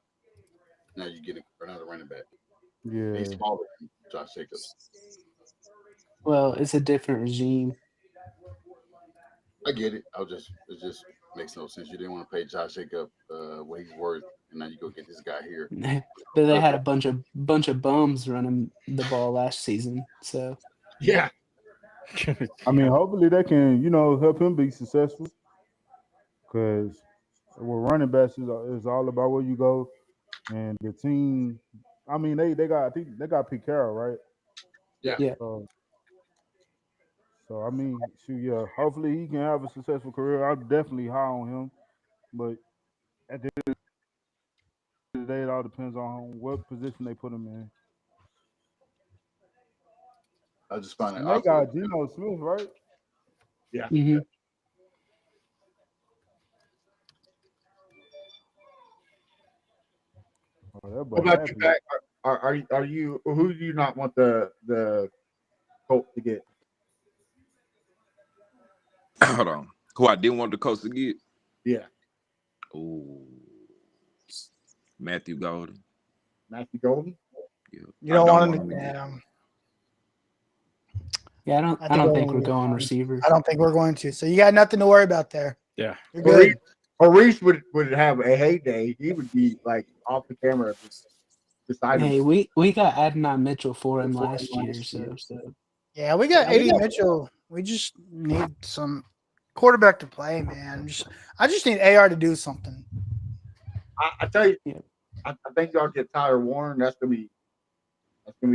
S3: now you get another running back. And he's
S14: yeah.
S3: smaller than Josh Jacobs.
S6: Well, it's a different regime.
S3: I get it. It just makes no sense. You didn't want to pay Josh Jacob what he's worth, and now you go get this guy here.
S6: But they had a bunch of bums running the ball last season. So
S1: Yeah.
S14: I mean, hopefully they can, help him be successful. Because with running backs is all about where you go, and the team. I mean, I think they got Pete Carroll, right?
S1: Yeah.
S6: yeah.
S14: So I mean, shoot, yeah. Hopefully he can have a successful career. I'm definitely high on him, but at the end of the day, it all depends on what position they put him in.
S3: I just find it
S14: And they
S3: awkward.
S14: got Geno Smith, right?
S1: Yeah.
S6: hmm
S14: Oh, that
S1: What
S14: boy
S1: about you,
S14: happy.
S1: Pat? Are you who do you not want the Colts to get?
S13: Hold on. Who I didn't want the Colts to get?
S1: Yeah.
S13: Oh, Matthew Golden.
S1: Matthew Golden?
S13: Yeah.
S10: You
S13: I
S10: don't
S13: don't
S10: want
S13: want
S10: him
S13: him
S10: to.
S13: to get.
S6: Yeah,
S10: I
S6: I
S10: think
S6: don't think we're going receiver.
S10: I don't think we're going to. So you got nothing to worry about there.
S2: Yeah.
S10: You're good.
S1: Maurice would have a heyday. He would be like off the camera beside him.
S6: Hey, we got Adonai Mitchell for him last year, so
S10: Yeah, we got AD Mitchell. We just need some quarterback to play, man. I just need AR to do something.
S1: I tell you,
S6: yeah.
S1: I think y'all get Tyler Warren. That's gonna be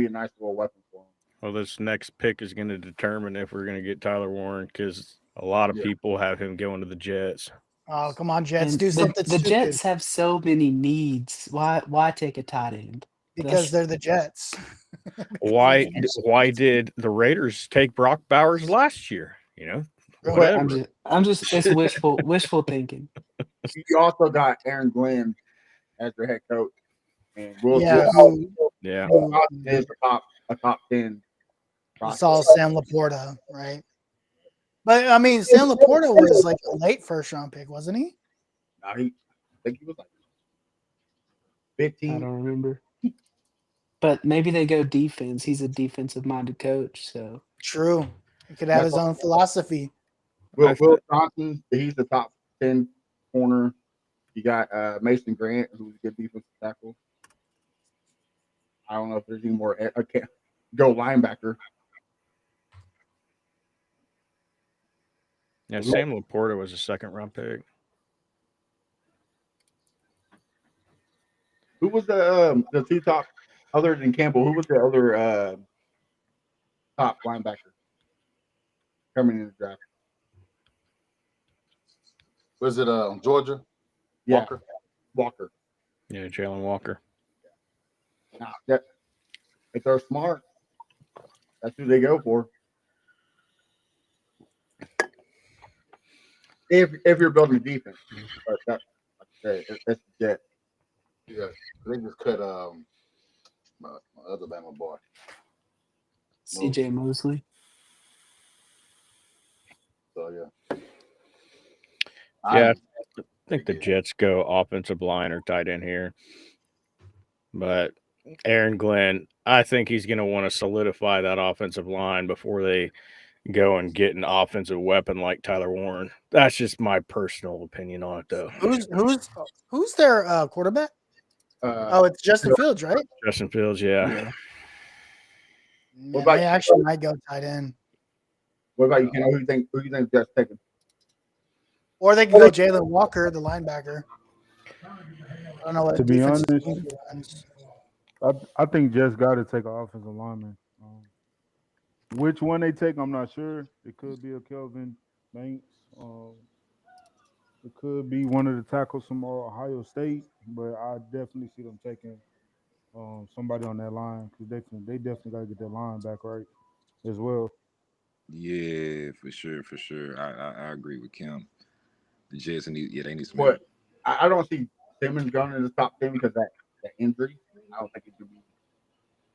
S1: a nice little weapon for him.
S2: Well, this next pick is going to determine if we're going to get Tyler Warren because a lot of people have him going to the Jets.
S10: Oh, come on, Jets,
S6: And
S10: do something
S6: the
S10: stupid.
S6: Jets have so many needs. Why take a tight end?
S10: Because they're the Jets.
S2: Why did the Raiders take Brock Bowers last year? Whatever.
S6: I'm just it's wishful thinking.
S1: You also got Aaron Glenn as their head coach, and
S10: Yeah,
S1: is the top a top 10
S10: We
S1: prospect.
S10: saw Sam Laporta, right? But I mean, Sam Laporta was like a late first round pick, wasn't he?
S1: No, I think he was like
S6: I
S1: 15.
S6: don't remember. But maybe they go defense. He's a defensive minded coach, so
S10: True. He could have his own philosophy.
S1: Will Johnson, he's the top 10 corner. You got Mason Grant, who's a good defensive tackle. I don't know if there's any more. I can't go linebacker.
S2: Yeah, Sam Laporta was a second-round pick.
S1: Who was the two top other than Campbell? Who was the other top linebacker coming in the draft?
S3: Was it Georgia?
S1: Yeah, Walker.
S2: Yeah, Jalen Walker.
S1: Now, if they're smart, that's who they go for. If you're building defense, but that's Jet.
S3: Yeah, they just cut my other Bama boy,
S6: CJ Mosley.
S3: So
S2: yeah, I think the Jets go offensive line or tight end here, but Aaron Glenn, I think he's going to want to solidify that offensive line before they go and get an offensive weapon like Tyler Warren. That's just my personal opinion on it, though.
S10: Who's their quarterback? It's Justin Fields, right?
S2: Justin Fields, yeah.
S10: What about they actually might go tight end.
S1: What about you? Who you think Jets taking?
S10: Or they can go Jalen Walker, the linebacker. I don't know what.
S14: To be honest, I think Jets got to take an offensive lineman. Which one they take, I'm not sure. It could be a Kelvin Banks. It could be one of the tackles from Ohio State, but I definitely see them taking somebody on that line because they definitely got to get their line back right as well.
S13: Yeah, for sure. I agree with Kim. The Jets they need some.
S1: What? I don't see Simmons going in the top 10 because that injury. I don't think it could be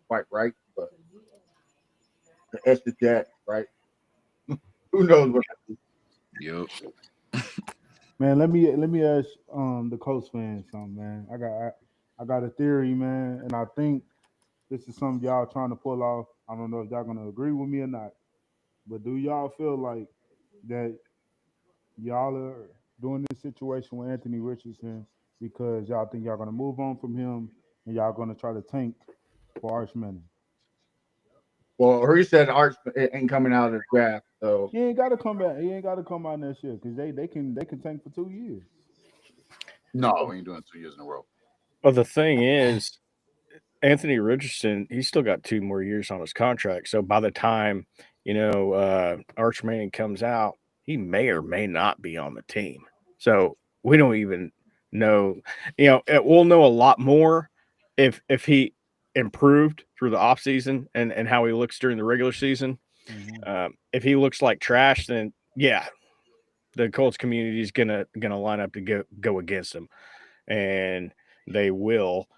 S1: quite right, but it's the Jets, right? Who knows what happens?
S13: Yep.
S14: Man, let me ask the Colts fans something, man. I got a theory, man, and I think this is something y'all trying to pull off. I don't know if y'all gonna agree with me or not, but do y'all feel like that y'all are doing this situation with Anthony Richardson because y'all think y'all gonna move on from him and y'all gonna try to tank for Arch Manning?
S1: Well, he said Arch ain't coming out of the draft, so
S14: he ain't got to come back. He ain't got to come out next year because they can tank for 2 years.
S3: No, we ain't doing 2 years in a row.
S2: Well, the thing is, Anthony Richardson, he's still got 2 more years on his contract. So by the time, Arch Manning comes out, he may or may not be on the team. So we don't even know. We'll know a lot more if he improved through the offseason and how he looks during the regular season. Mm-hmm. If he looks like trash, then yeah, the Colts community is gonna line up to go against him, and they will.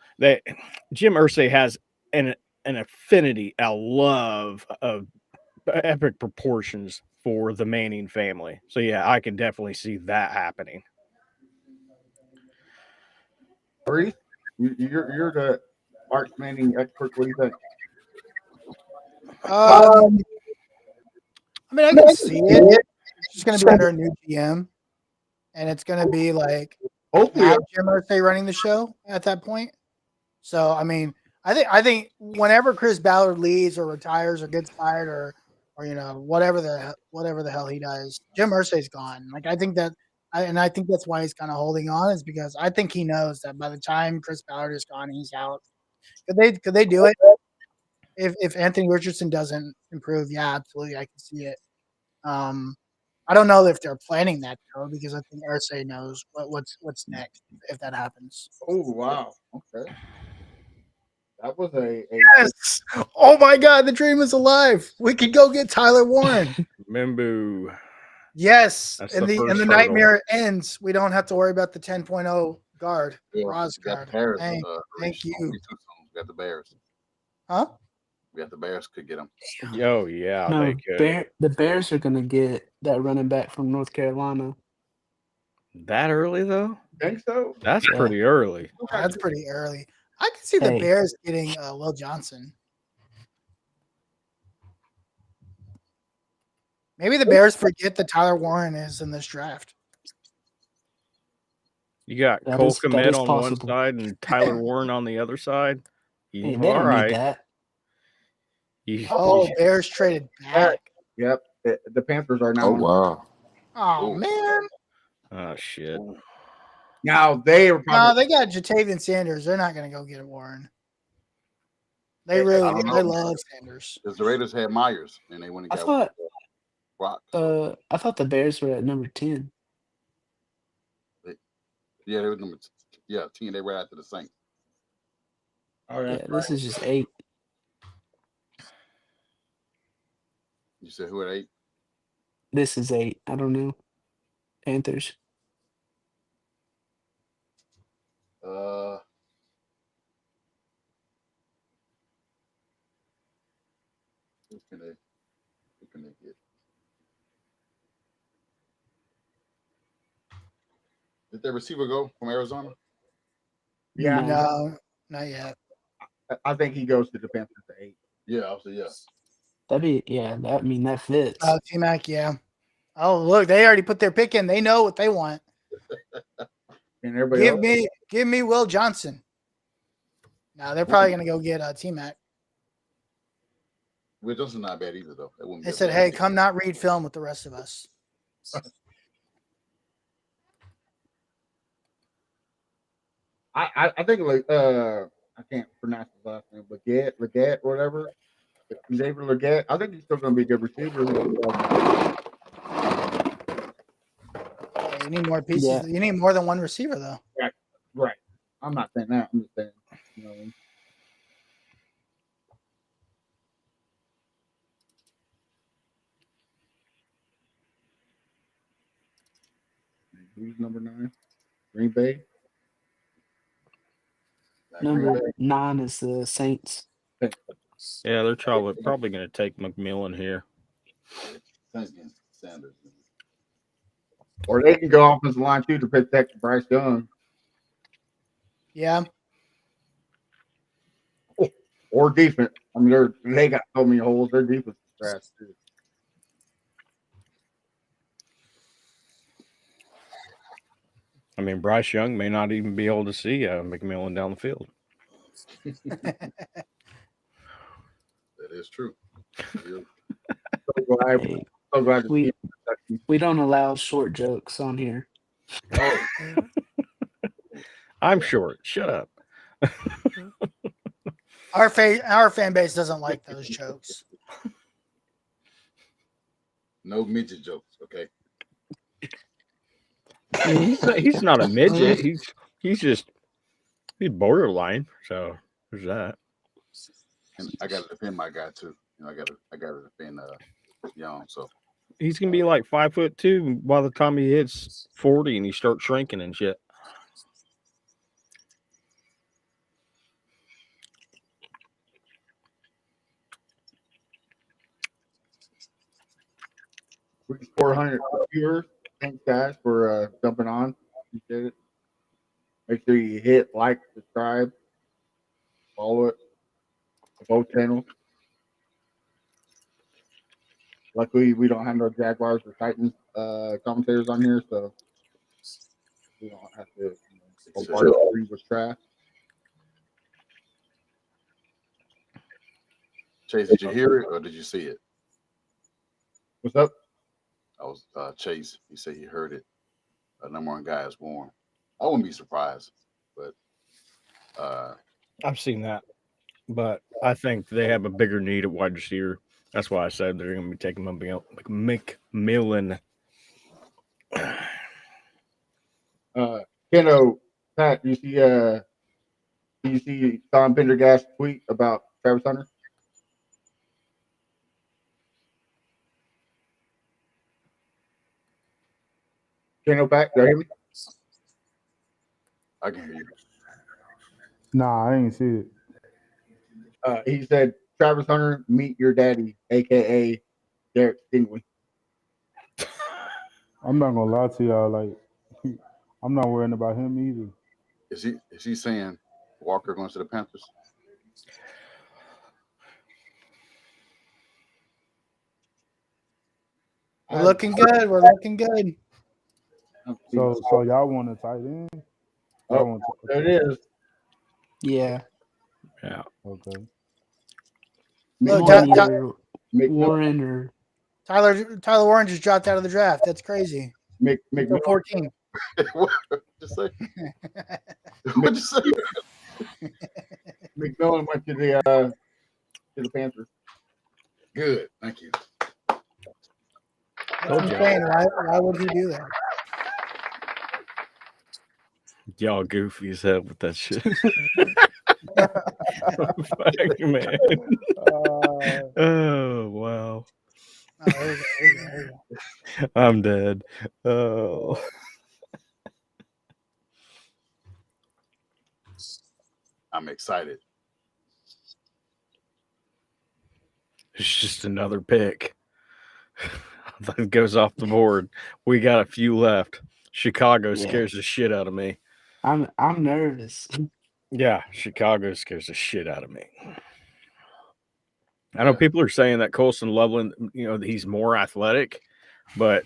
S2: Jim Irsay has an affinity, a love of epic proportions for the Manning family. So yeah, I can definitely see that happening.
S1: Reese, you're the Arch Manning expert. What do you think?
S10: I mean, I can see it. It's just going to be under a new GM, and it's going to be like Jim Irsay running the show at that point. So, I mean, I think whenever Chris Ballard leaves or retires or gets fired or whatever the hell he does, Jim Irsay's gone. Like I think that's why he's kind of holding on is because I think he knows that by the time Chris Ballard is gone, he's out. Could they do it? If Anthony Richardson doesn't improve, yeah, absolutely, I can see it. I don't know if they're planning that though, because I think Irsay knows what's next if that happens.
S1: Oh wow, okay, that was a
S10: yes. Oh my God, the dream is alive. We could go get Tyler Warren.
S2: Membu.
S10: Yes,
S2: that's
S10: and the nightmare ends. We don't have to worry about the 10.0 guard, Roz guard.
S3: Bears,
S10: thank you.
S3: Got the Bears.
S10: Huh?
S3: Yeah, the Bears could get him.
S2: Oh yeah,
S6: No,
S2: they could.
S6: the Bears are gonna get that running back from North Carolina.
S2: That early though?
S1: Think so?
S2: That's
S6: Yeah.
S2: pretty early.
S10: That's pretty early. I can see the
S6: Hey.
S10: Bears getting Will Johnson. Maybe the Bears forget that Tyler Warren is in this draft.
S2: You got
S6: That
S2: Cole
S6: is
S2: Kmet on one
S6: possible.
S2: side and Tyler Warren on the other side.
S6: Hey,
S2: Yeah,
S6: they
S2: all
S6: don't
S2: right.
S6: need that.
S10: Oh, Bears traded back.
S1: Yep. The Panthers are now.
S13: Oh wow.
S10: Oh man.
S2: Oh shit.
S1: Now they are
S10: No,
S1: probably
S10: they got Jatavian Sanders. They're not going to go get Warren. They
S1: Hey,
S10: really
S3: I don't
S10: they
S3: know.
S10: love Sanders.
S3: Because the Raiders had Myers, and they went and
S6: I
S3: got
S6: thought
S3: Brock.
S6: I thought the Bears were at number 10.
S3: Yeah, they were number 10. They were after the Saints.
S1: Oh,
S6: Yeah, this is just 8.
S3: You said who at 8?
S6: This is 8. I don't know. Panthers.
S3: Who can they get? Did their receiver go from Arizona?
S1: Yeah.
S10: No, not yet.
S1: I think he goes to the Panthers to 8.
S3: Yeah, I said yeah.
S6: That'd be that fits.
S10: T-Mac, yeah. Oh, look, they already put their pick in. They know what they want.
S1: And everybody
S10: Give me Will Johnson. Now they're probably going to go get T-Mac.
S3: Will Johnson's not bad either, though.
S10: They said, "Hey, come not read film with the rest of us."
S1: I think like I can't pronounce his last name, Leggett, whatever. Xavier Leggett. I think he's still going to be a good receiver.
S10: You need more pieces.
S6: Yeah.
S10: You need more than one receiver, though.
S1: Right. I'm not saying that. I'm just saying, you know what I mean? Who's number 9? Green Bay.
S6: Number 9 is the Saints.
S2: Yeah, they're probably going to take McMillan here.
S3: Sanders.
S1: Or they can go offensive line too to protect Bryce Young.
S10: Yeah.
S1: Or defense. I mean, they got so many holes. Their defense is trash too.
S2: I mean, Bryce Young may not even be able to see McMillan down the field.
S3: That is true.
S1: So glad
S6: we don't allow short jokes on here.
S3: Oh.
S2: I'm short. Shut up.
S10: Our fan base doesn't like those jokes.
S3: No midget jokes, okay?
S2: I mean, he's not a midget. He's borderline. So there's that.
S3: And I got to defend my guy too. You know, I got to defend Young. So
S2: He's gonna be like 5'2" by the time he hits 40 and he starts shrinking and shit.
S1: Reach 400 viewers. Thanks, guys, for jumping on. Appreciate it. Make sure you hit like, subscribe, follow it, both channels. Luckily, we don't have no Jaguars or Titans commentators on here, so we don't have to bombard the screen with trash.
S3: Chase, did you hear it or did you see it?
S1: What's up?
S3: I was Chase. He said he heard it. Number 1 guy is Warren. I wouldn't be surprised, but
S2: I've seen that, but I think they have a bigger need at wide receiver. That's why I said they're going to be taking McMillan.
S1: Keno, Pat, do you see Tom Pendergast's tweet about Travis Hunter? Keno, Pat, do you hear me?
S3: I can hear you.
S14: Nah, I ain't see it.
S1: He said Travis Hunter, meet your daddy, aka Derek Stingley.
S14: I'm not gonna lie to y'all. Like, I'm not worrying about him either.
S3: Is he saying Walker going to the Panthers?
S10: We're looking good. We're looking good.
S14: So y'all want a tight end?
S1: Oh, there it is.
S6: Yeah.
S2: Yeah.
S14: Okay.
S10: Look,
S6: Warren or
S10: Tyler Warren just dropped out of the draft. That's crazy.
S1: McMillan.
S10: 14.
S3: What'd you say? What'd you say?
S1: McMillan went to the Panthers.
S3: Good, thank you.
S10: That's insane. Why would he do that?
S2: Y'all goofy as hell with that shit. Fuck, man. Oh, wow.
S10: Oh, there you go.
S2: I'm dead. Oh.
S3: I'm excited.
S2: It's just another pick that goes off the board. We got a few left. Chicago scares the shit out of me.
S6: I'm nervous.
S2: Yeah, Chicago scares the shit out of me. I know people are saying that Colson Loveland, he's more athletic, but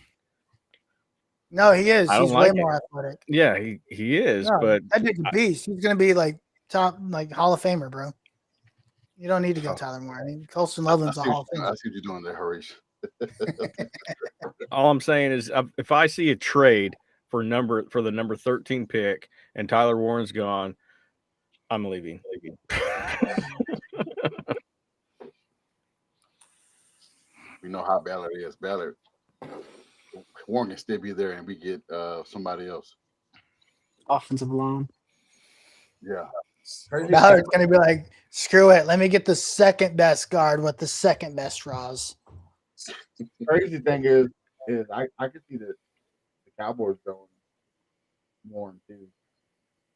S10: No, he is.
S2: I don't
S10: He's
S2: like
S10: way
S2: it.
S10: more athletic.
S2: Yeah, he is,
S10: No,
S2: but
S10: that dude's a beast. He's gonna be like top, like Hall of Famer, bro. You don't need to go Tyler Moore. I mean, Colson Loveland's a Hall of Famer.
S3: I see what you're doing there, Harish.
S2: all I'm saying is if I see a trade for the number 13 pick and Tyler Warren's gone, I'm leaving.
S3: We know how Ballard is. Ballard, Warren can still be there, and we get somebody else.
S6: Offensive line.
S3: Yeah.
S10: Ballard's gonna be like, screw it. Let me get the second best guard with the second best draws.
S1: Crazy thing is I could see the Cowboys going Warren too.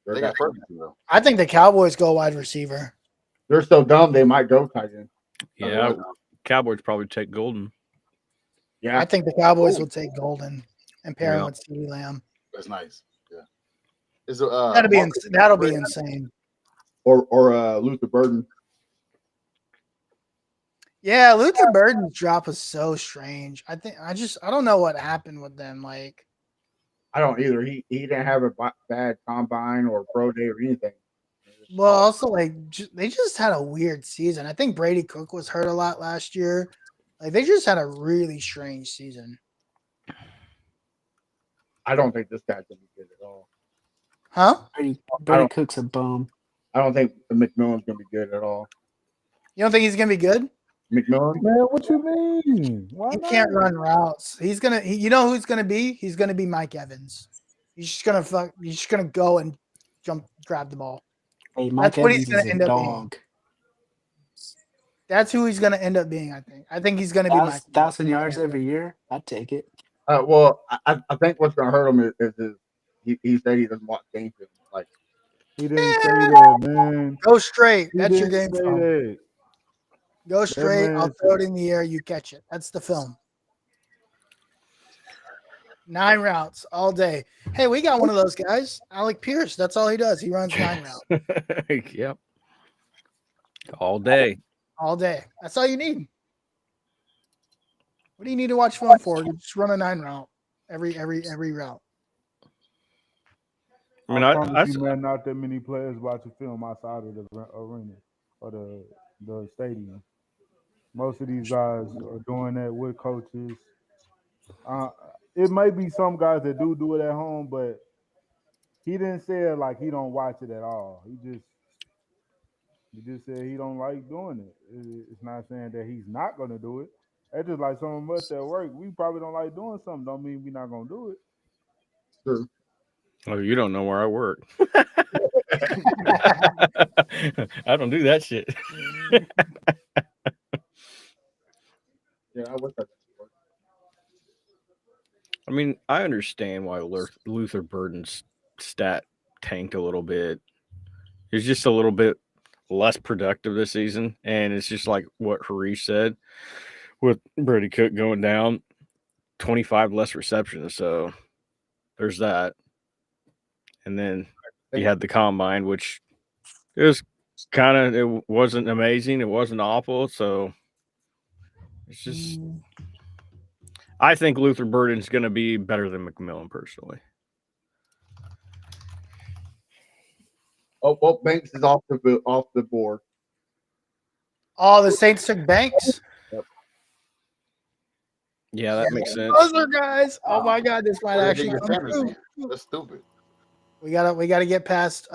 S3: They got Ferguson though.
S10: I think the Cowboys go wide receiver.
S1: They're so dumb they might go tight end.
S2: Yeah, Cowboys probably take Golden.
S1: Yeah,
S10: I think the Cowboys will take Golden and pair him with CeeDee Lamb.
S3: That's nice. Yeah.
S10: That'll be insane.
S1: Or Luther Burden.
S10: Yeah, Luther Burden's drop was so strange. I don't know what happened with them. Like,
S1: I don't either. He didn't have a bad combine or pro day or anything.
S10: well, also like they just had a weird season. I think Brady Cook was hurt a lot last year. Like they just had a really strange season.
S1: I don't think this guy's gonna be good at all.
S10: Huh?
S6: Brady Cook's a bum.
S1: I don't think McMillan's gonna be good at all.
S10: You don't think he's gonna be good?
S1: McMillan?
S14: Man, what you mean?
S10: He can't run routes. He's gonna. You know who he's gonna be? He's gonna be Mike Evans. He's just gonna go and grab the ball.
S6: Hey, Mike
S10: That's what
S6: Evans
S10: he's gonna
S6: is a
S10: end up
S6: dog.
S10: being. That's who he's gonna end up being. I think he's gonna be Mike.
S6: 1,000 yards every year. I'd take it.
S1: Well, I think what's gonna hurt him is he said he doesn't watch game film. Like
S14: he didn't say that, man.
S10: Go straight. That's your
S14: didn't
S10: game
S14: say
S10: film.
S14: that.
S10: Go straight.
S14: man
S10: I'll throw it in the air. You catch it. That's the film. 9 routes all day. Hey, we got one of those guys. Alec Pierce. That's all he does. He runs 9 routes.
S2: Yep. All day.
S10: All day. That's all you need. What do you need to watch film for? Just run a 9 route every route.
S2: I mean,
S14: I you, man, not that many players watching film outside of the arena or the stadium. Most of these guys are doing that with coaches. It may be some guys that do it at home, but he didn't say it like he don't watch it at all. He just said he don't like doing it. It's not saying that he's not going to do it. It's just like some of us at work, we probably don't like doing something. Don't mean we're not going to do it.
S1: Sure.
S2: Oh, you don't know where I work. I don't do that shit.
S1: Yeah, I wish I could.
S2: I mean, I understand why Luther Burden's stat tanked a little bit. He's just a little bit less productive this season, and it's just like what Harish said with Brady Cook going down, 25 less receptions. So there's that. And then you had the combine, which it was it wasn't amazing. It wasn't awful. So it's just, I think Luther Burden's going to be better than McMillan personally.
S1: Oh, well, Banks is off the board.
S10: Oh, the Saints took Banks.
S1: Yep.
S2: Yeah, that makes sense.
S10: Other guys. Oh my God, this might actually come true.
S3: That's stupid.
S10: We gotta get past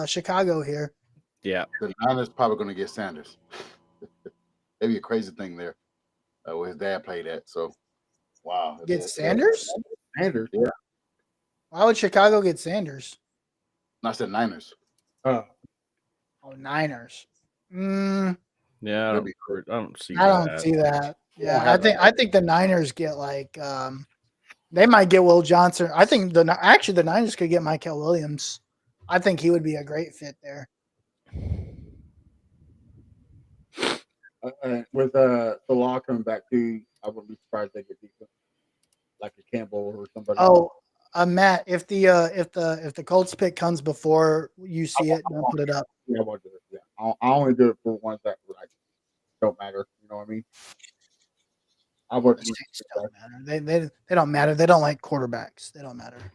S10: Chicago here.
S2: Yeah.
S3: The Niners probably going to get Sanders. Maybe a crazy thing there where his dad played at. So, wow.
S10: Get Sanders?
S1: Sanders.
S3: Yeah.
S10: Why would Chicago get Sanders?
S3: I said Niners.
S10: Oh, Niners.
S2: Yeah, I don't see that.
S10: I don't see that. Yeah, I think the Niners get they might get Will Johnson. I think the Niners could get Michael Williams. I think he would be a great fit there.
S1: With Salah coming back too, I wouldn't be surprised they get decent, like a Campbell or somebody.
S10: Oh, Matt, if the Colts pick comes before you see it, don't put it up.
S1: Yeah, I won't do it. Yeah, I only do it for ones that don't matter. You know what I mean? I wouldn't.
S10: Don't matter. They don't matter. They don't like quarterbacks. They don't matter.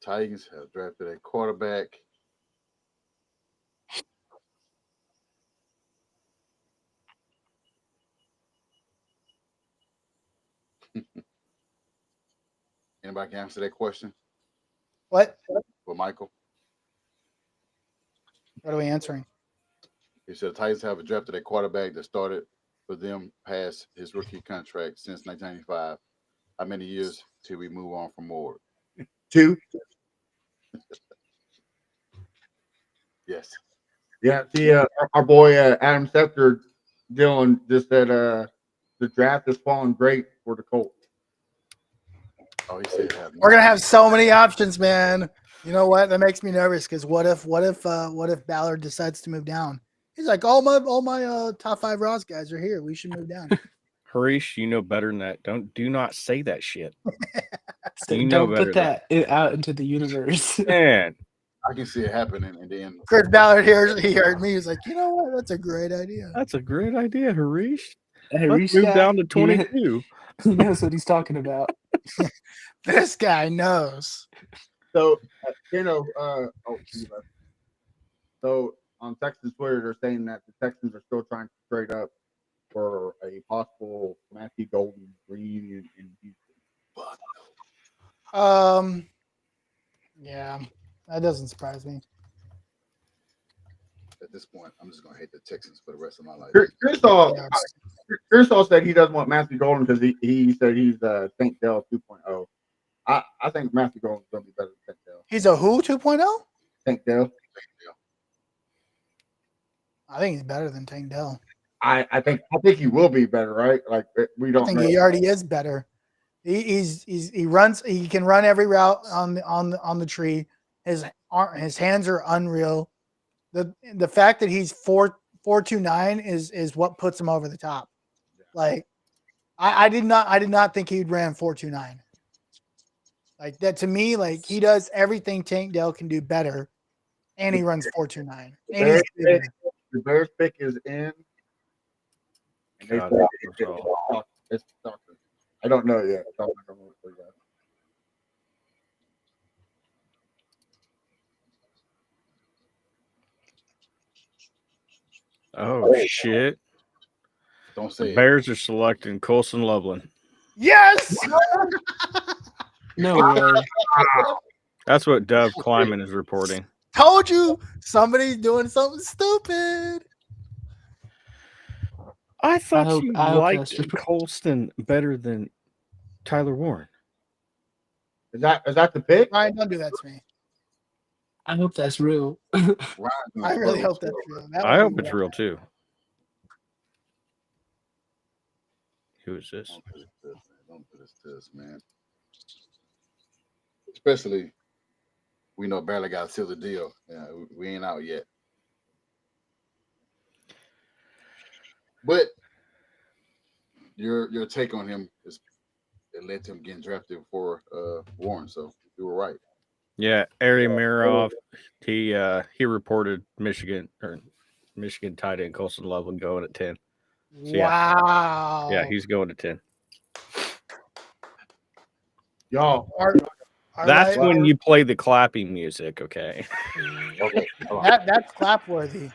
S3: Titans have drafted a quarterback. Anybody can answer that question?
S10: What?
S3: For Michael?
S10: What are we answering?
S3: He said the Titans have drafted a quarterback that started for them past his rookie contract since 1995. How many years till we move on from Ward?
S1: 2.
S3: Yes.
S1: Yeah. See, our boy Adam Schefter, Dylan just said the draft has fallen great for the Colts.
S3: Oh, he said
S10: we're gonna have so many options, man. You know what? That makes me nervous because what if Ballard decides to move down? He's like, all my top 5 Ross guys are here. We should move down.
S2: Harish, you know better than that. Do not say that shit.
S6: Don't put that out into the universe.
S2: Man,
S3: I can see it happening, and then
S10: Chris Ballard he heard me. He's like, you know what? That's a great idea.
S2: That's a great idea, Harish.
S6: Harish
S2: Let's move down to 22.
S6: He knows what he's talking about.
S10: This guy knows.
S1: So so on Texans Twitter, they're saying that the Texans are still trying to trade up for a possible Matthew Golden reunion in Houston.
S10: Yeah, that doesn't surprise me.
S3: at this point, I'm just gonna hate the Texans for the rest of my life.
S1: Kearsall said he doesn't want Matthew Golden because he said he's Tank Dell 2.0. I think Matthew Golden's gonna be better than Tank Dell.
S10: He's a who 2.0?
S1: Tank Dell.
S10: I think he's better than Tank Dell.
S1: I think he will be better, right? Like we don't.
S10: I think he already is better. He runs. He can run every route on the tree. His hands are unreal. The fact that he's 4.29 is what puts him over the top. Like I did not think he'd ran 4.29. Like that to me, like he does everything Tank Dell can do better, and he runs 4.29. And
S1: the Bears pick is in. And they it's I don't know yet.
S2: Oh shit!
S3: Don't say
S2: the Bears are selecting Colson Loveland.
S10: Yes.
S6: No way.
S2: That's what Dove Kleiman is reporting.
S10: Told you somebody's doing something stupid.
S2: I thought you liked Colston better than Tyler Warren.
S1: Is that the pick?
S10: Ryan, don't do that to me.
S6: I hope that's real.
S10: I really hope that's real.
S2: I hope it's real too. Who is this?
S3: Don't put this to us, man. Especially we know barely got to seal the deal. Yeah, we ain't out yet. But your take on him is it led to him getting drafted for Warren. So you were right.
S2: Yeah, Ari Miroff, he reported Michigan tight end Colson Loveland going at 10. So,
S10: Wow.
S2: Yeah, he's going to 10.
S1: Y'all,
S2: that's when you play the clapping music, okay?
S3: Okay.
S10: That's clap worthy.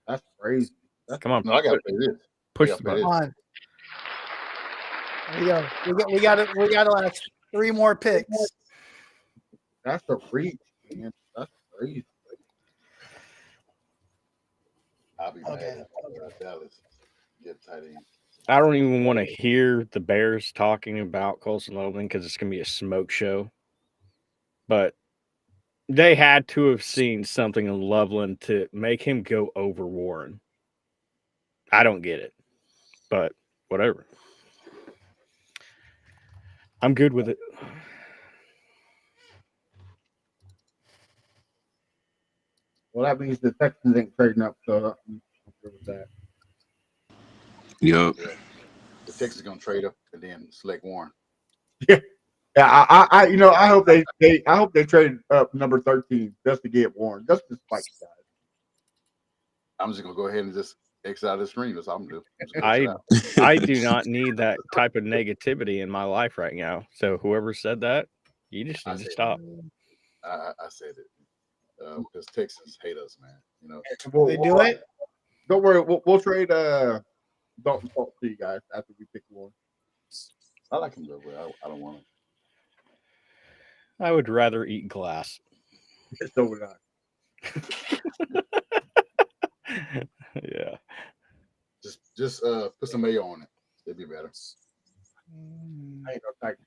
S1: That's crazy.
S2: Come on.
S3: No, I got to play this.
S2: Push the button.
S10: Come on. There we go. We got to last 3 more picks.
S1: That's a reach, man. That's crazy.
S3: I'll be mad if Dallas get tight end.
S2: I don't even want to hear the Bears talking about Colson Loveland because it's going to be a smoke show. But they had to have seen something in Loveland to make him go over Warren. I don't get it, but whatever. I'm good with it.
S1: Well, that means the Texans ain't trading up, so I'm good with that.
S13: Yep.
S3: Yeah. The Texans gonna trade up and then select Warren.
S1: Yeah, I I hope they trade up number 13 just to get Warren, just to spike guys.
S3: I'm just gonna go ahead and just X out of the screen. That's all I'm gonna do.
S2: I do not need that type of negativity in my life right now. So whoever said that, you just need to stop.
S3: I said it because Texans hate us, man. You know
S10: They do it.
S1: Don't worry, we'll trade Dalton Schultz to you guys after we pick Warren.
S3: I like him though, but I don't want him.
S2: I would rather eat glass.
S1: So would I.
S2: Yeah.
S3: Just put some mayo on it. It'd be better.
S1: I ain't no Titan.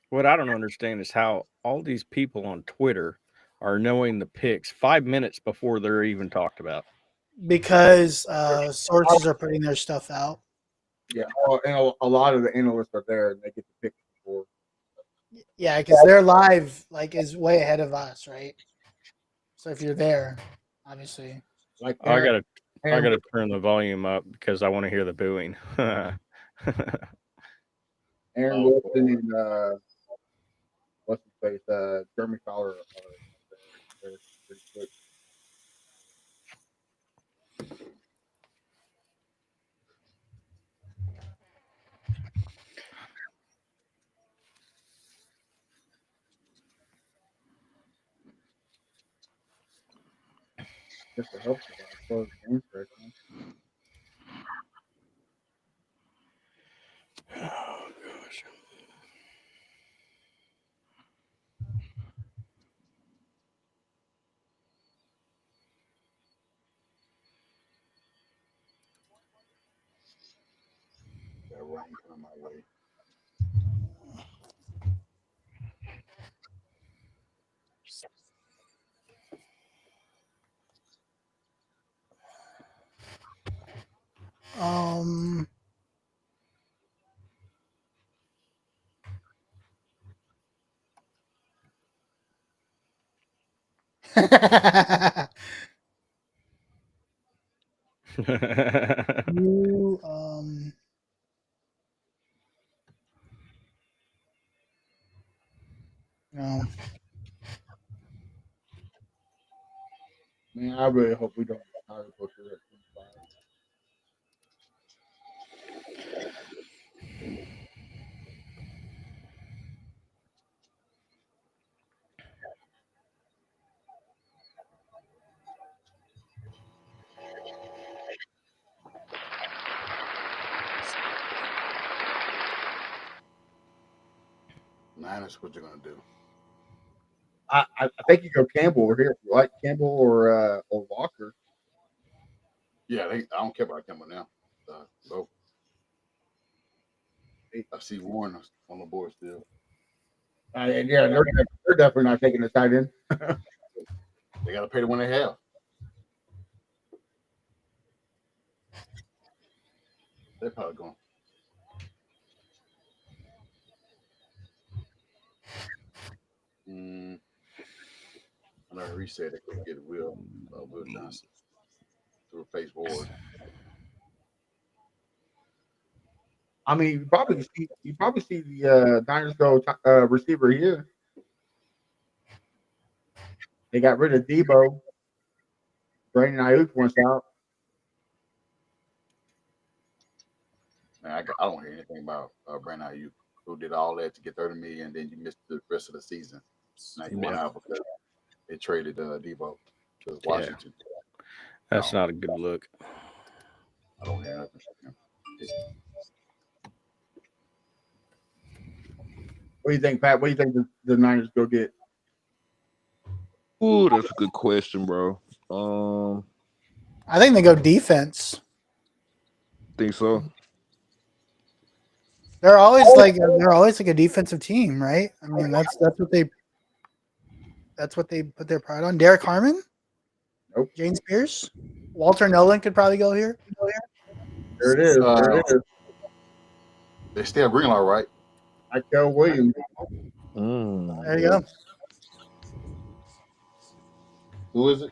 S2: What I don't understand is how all these people on Twitter are knowing the picks 5 minutes before they're even talked about.
S10: Because sources are putting their stuff out.
S1: Yeah, and a lot of the analysts are there and they get the pick before.
S10: Yeah, because their live is way ahead of us, right? So if you're there, obviously.
S1: Like
S2: I gotta turn the volume up because I want to hear the booing.
S1: Aaron Wilson and what's his face? Jeremy Fowler are there pretty quick. Just to help you guys close the game right now.
S2: Oh gosh.
S3: That rain coming my way.
S10: You no.
S1: Man, I really hope we don't hire Booker at 25.
S3: Niners, what you gonna do?
S1: I think you go Campbell over here. You like Campbell or Walker?
S3: Yeah, I don't care about Campbell now. Both. I see Warren on the board still.
S1: Yeah, they're definitely not taking the tight end.
S3: They got to pay the one they have. They're probably going. I know Reese said they could get Will Johnson to replace Ward.
S1: I mean, you probably see the Niners go receiver here. They got rid of Debo. Brandon Ayuk wants out.
S3: Man, I don't hear anything about Brandon Ayuk, who did all that to get $30 million, and then you missed the rest of the season. Now you want out because they traded Debo to Washington.
S2: That's not a good look.
S3: I don't hear nothing from him.
S1: What do you think, Pat? What do you think the Niners go get?
S13: Ooh, that's a good question, bro.
S10: I think they go defense.
S13: Think so?
S10: They're always like a defensive team, right? I mean, that's what they put their pride on. Derek Harmon,
S1: Nope.
S10: James Pierce, Walter Nolan could probably go here.
S1: There it is. There it is.
S3: They still have Greenlaw, right?
S1: Michael Williams.
S10: There you go.
S3: Who is it?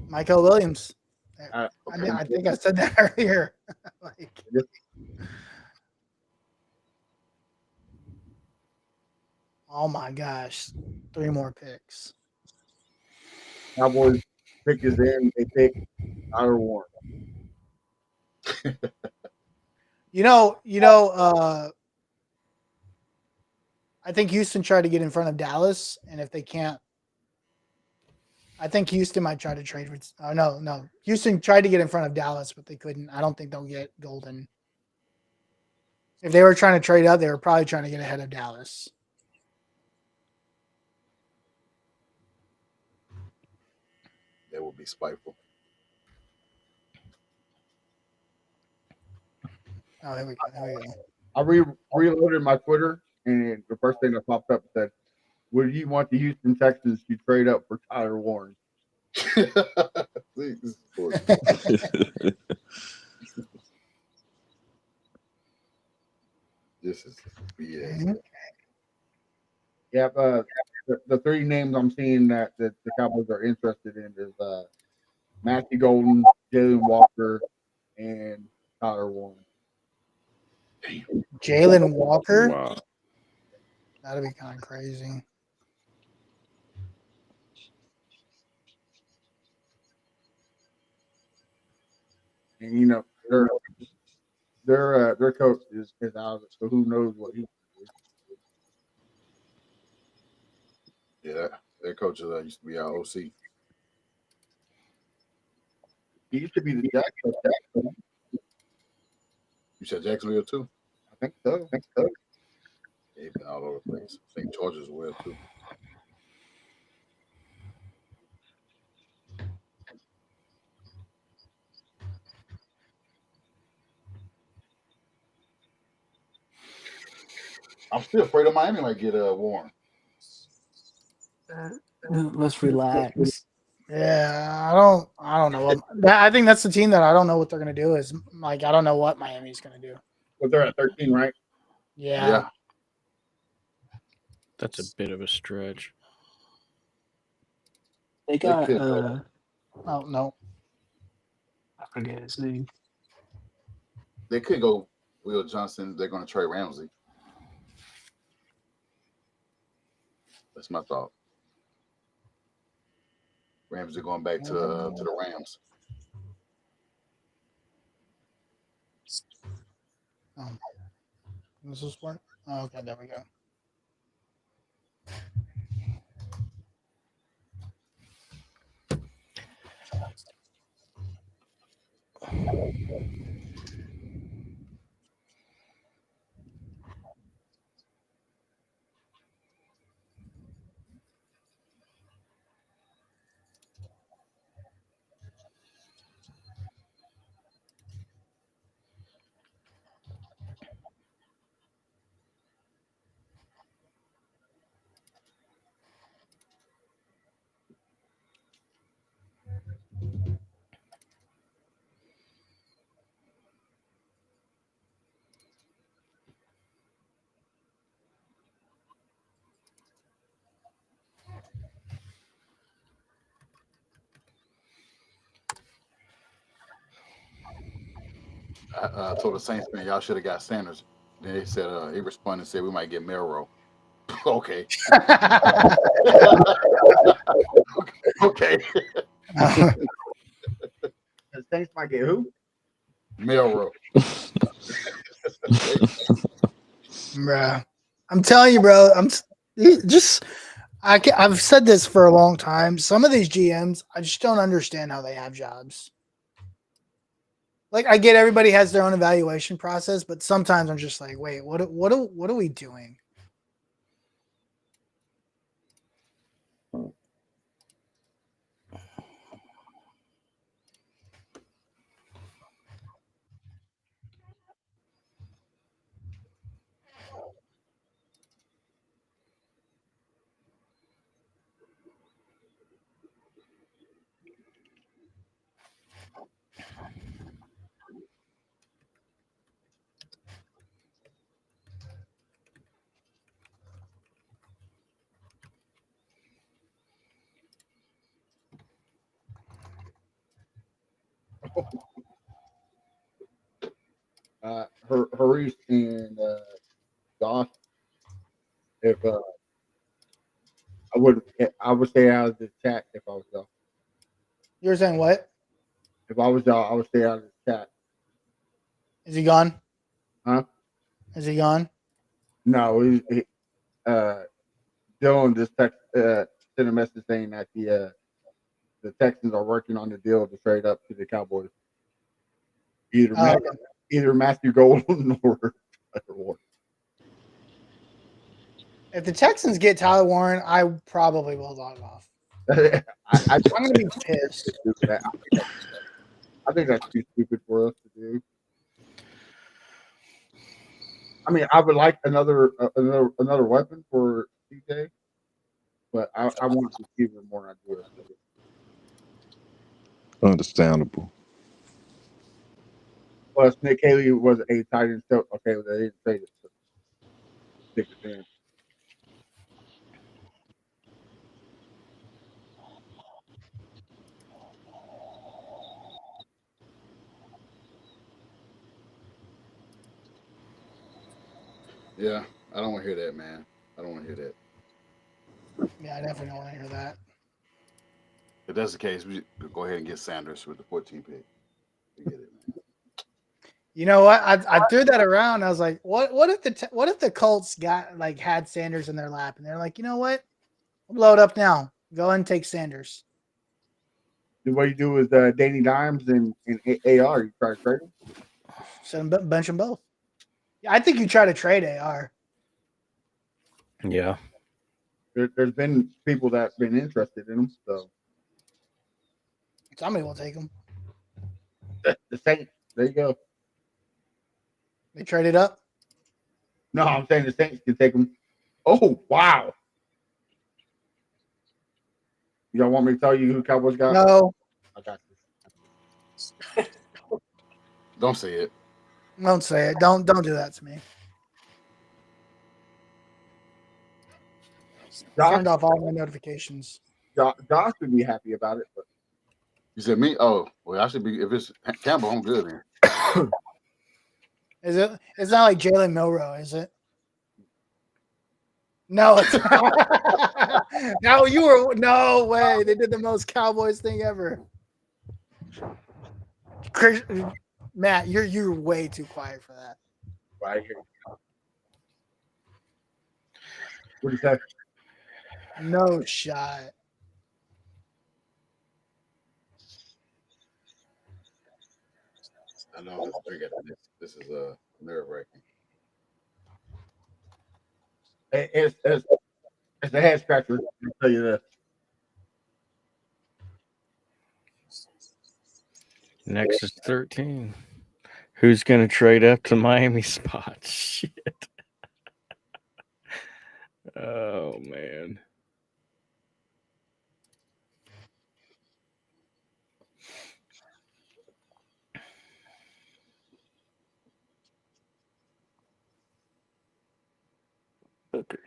S10: Michael Williams.
S1: Okay.
S10: I think I said that earlier. Oh my gosh, 3 more picks.
S1: Cowboys pick is in. They pick Tyler Warren.
S10: I think Houston tried to get in front of Dallas, and if they can't, I think Houston might try to trade with. No. Houston tried to get in front of Dallas, but they couldn't. I don't think they'll get Golden. If they were trying to trade up, they were probably trying to get ahead of Dallas.
S3: That would be spiteful.
S10: Oh, there we go.
S1: I reloaded my Twitter, and the first thing that popped up said, "Would you want the Houston Texans to trade up for Tyler Warren?"
S3: This is BS.
S1: Yep. The 3 names I'm seeing that the Cowboys are interested in is Matthew Golden, Jalen Walker, and Tyler Warren.
S10: Jalen Walker?
S13: Wow.
S10: That'd be kind of crazy.
S1: And their coach is out, so who knows what he.
S3: Yeah, their coach used to be our OC.
S1: He used to be the Jacksonville.
S3: You said Jacksonville too?
S1: I think so.
S3: They've been all over the place. I think Chargers as well too. I'm still afraid of Miami might get Warren.
S6: Let's relax.
S10: Yeah, I don't know. I think that's the team that I don't know what they're going to do. Is like I don't know what Miami's going to do.
S1: But they're at 13, right?
S10: Yeah.
S2: That's a bit of a stretch.
S6: They got
S10: oh no,
S6: I forget his name.
S3: They could go Will Johnson. They're going to trade Ramsey. That's my thought. Ramsey going back to the Rams.
S10: Does this work? Oh, okay, there we go.
S3: told the Saints fan, y'all should have got Sanders. Then they said, he responded and said, we might get Melro. Okay. Okay.
S1: The Saints might get who?
S3: Melro.
S10: Bruh. I'm telling you, bro. I've said this for a long time. Some of these GMs, I just don't understand how they have jobs. Like, I get everybody has their own evaluation process, but sometimes I'm just like, wait, what are we doing?
S1: Harish and Josh. If I would stay out of the chat if I was y'all.
S10: You were saying what?
S1: If I was y'all, I would stay out of the chat.
S10: Is he gone?
S1: Huh?
S10: Is he gone?
S1: No, Dylan just sent a message saying that the Texans are working on the deal to trade up to the Cowboys. Either Matthew Golden or Ward.
S10: If the Texans get Tyler Warren, I probably will log off.
S1: I'm
S10: going to be pissed.
S1: I think that's too stupid for us to do. I mean, I would like another weapon for CJ, but I want to give him more ideas.
S13: Understandable.
S1: Plus, Nick Haley was a tight end. So okay, they didn't trade it. So stick it in.
S3: Yeah, I don't want to hear that, man. I don't want to hear that.
S10: Yeah, I definitely don't want to hear that.
S3: If that's the case, we go ahead and get Sanders with the 14th pick. We get it, man.
S10: You know what? I threw that around. I was like, what if the Colts had Sanders in their lap and they're like, you know what? We'll blow it up now. Go ahead and take Sanders.
S1: What you do with Danny Dimes and AR, you try to trade them?
S10: So bench them both. Yeah, I think you try to trade AR.
S2: Yeah.
S1: There's been people that's been interested in them, so
S10: somebody will take them.
S1: The Saints, there you go.
S10: They traded up.
S1: No, I'm saying the Saints can take them. Oh wow! You don't want me to tell you who Cowboys got?
S10: No.
S1: I got
S3: you. Don't say it.
S10: Don't say it. Don't do that to me. Turned off all my notifications.
S1: Josh would be happy about it, but
S3: you said me? Oh, well, I should be. If it's Campbell, I'm good then.
S10: Is it? It's not like Jalen Milroe, is it? No, it's not. No, you were no way. They did the most Cowboys thing ever. Matt, you're way too quiet for that.
S1: Right here. What do you say?
S10: No shot.
S3: I know. This is nerve wracking.
S1: It's a head scratcher. I'll tell you that.
S2: Next is 13. Who's going to trade up to Miami spot? Shit. Oh, man. Booker.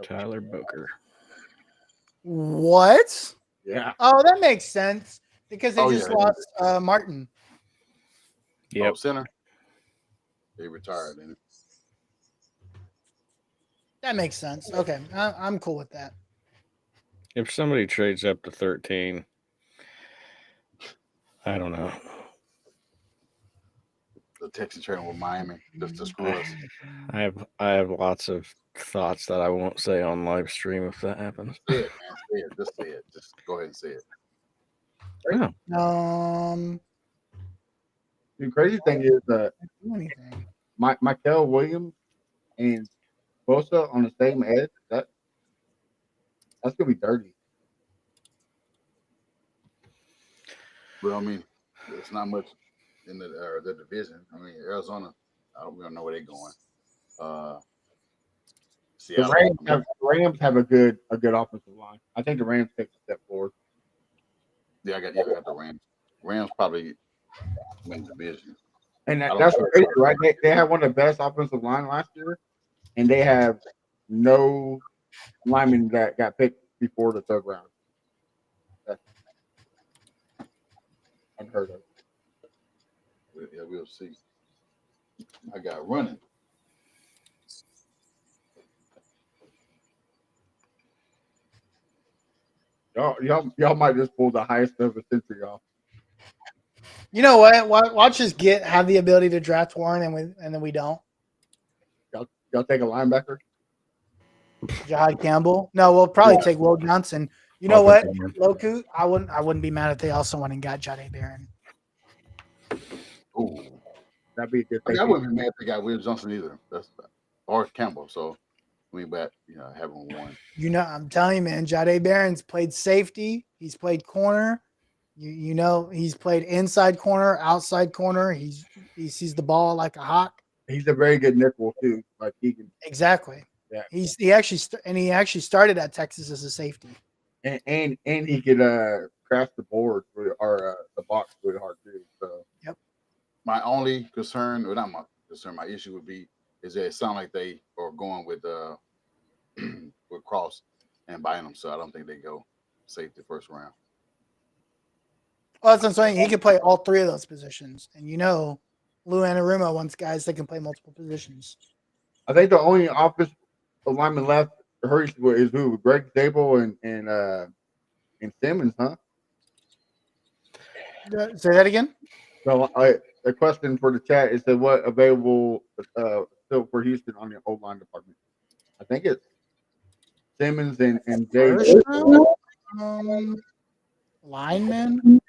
S2: Tyler Booker.
S10: What?
S1: Yeah.
S10: Oh, that makes sense because they just lost Martin.
S2: Yep.
S3: Oh, center. He retired. Didn't
S10: That makes sense. Okay, I'm cool with that.
S2: If somebody trades up to 13, I don't know.
S3: The Texans trading with Miami just to screw us.
S2: I have lots of thoughts that I won't say on live stream if that happens.
S3: Say it, man. Say it. Just say it. Just go ahead and say it.
S2: Oh.
S1: The crazy thing is that
S10: Do anything.
S1: Michael Williams and Bosa on the same edge. That's gonna be dirty.
S3: But I mean, it's not much in the division. I mean, Arizona, we don't know where they're going.
S1: The
S3: Seattle,
S1: Rams have a good offensive line. I think the Rams take a step forward.
S3: Yeah, I got the Rams. Rams probably win the division.
S1: And that's crazy, right? They had one of the best offensive line last year, and they have no linemen that got picked before the third round. That's unheard of.
S3: Yeah, we'll see. I got running.
S1: Y'all might just pull the highest of the century off.
S10: You know what? Watch us have the ability to draft Warren, and then we don't.
S1: Y'all take a linebacker?
S10: Jahad Campbell? No, we'll probably take Will Johnson. You know what, Loku? I wouldn't be mad if they also went and got Jahdae Barron.
S3: Ooh,
S1: that'd be a good
S3: thing. I wouldn't be mad if they got Will Johnson either. Or Campbell. So we back, having one.
S10: I'm telling you, man, Jahdae Barron's played safety. He's played corner. He's played inside corner, outside corner. He sees the ball like a hawk.
S1: He's a very good nickel too. Like he can
S10: exactly.
S1: Yeah.
S10: He actually started at Texas as a safety.
S1: And he could crash the board or the box really hard too. So
S10: yep.
S3: My only concern, or not my concern, my issue would be is that it sounds like they are going with with Cross and buying them. So I don't think they go safety first round.
S10: Well, that's what I'm saying. He could play all three of those positions. And Lou Anarumo wants guys that can play multiple positions.
S1: I think the only offensive lineman left is who? Greg Zabel and Simmons, huh?
S10: Say that again.
S1: So a question for the chat is that what available still for Houston on the O-line department? I think it's Simmons and Zabel.
S10: Lineman,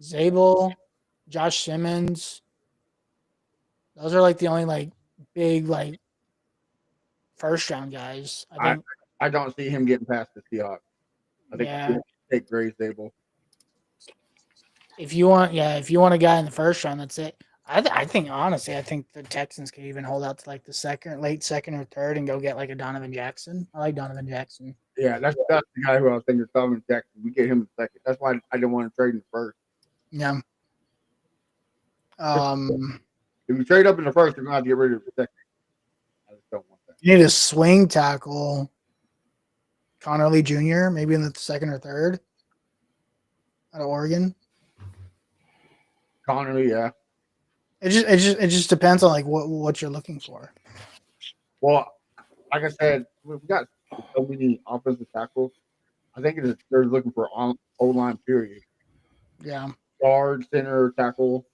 S10: Zabel, Josh Simmons. Those are like the only big first round guys.
S1: I don't see him getting past the Seahawks. I think he'll take Greg Zabel.
S10: If you want a guy in the first round, that's it. I think honestly, I think the Texans could even hold out to the late second or third and go get a Donovan Jackson. I like Donovan Jackson.
S1: Yeah, that's the guy who I was thinking of, Donovan Jackson. We get him in second. That's why I didn't want to trade in the first.
S10: Yeah.
S1: If you trade up in the first, you're gonna have to get rid of the second. I just don't want that.
S10: You need a swing tackle. Connor Lee Jr. maybe in the second or third. Out of Oregon.
S1: Connolly, yeah.
S10: It just depends on what you're looking for.
S1: Well, like I said, we've got so many offensive tackles. I think they're looking for O-line period.
S10: Yeah.
S1: Guard, center, tackle.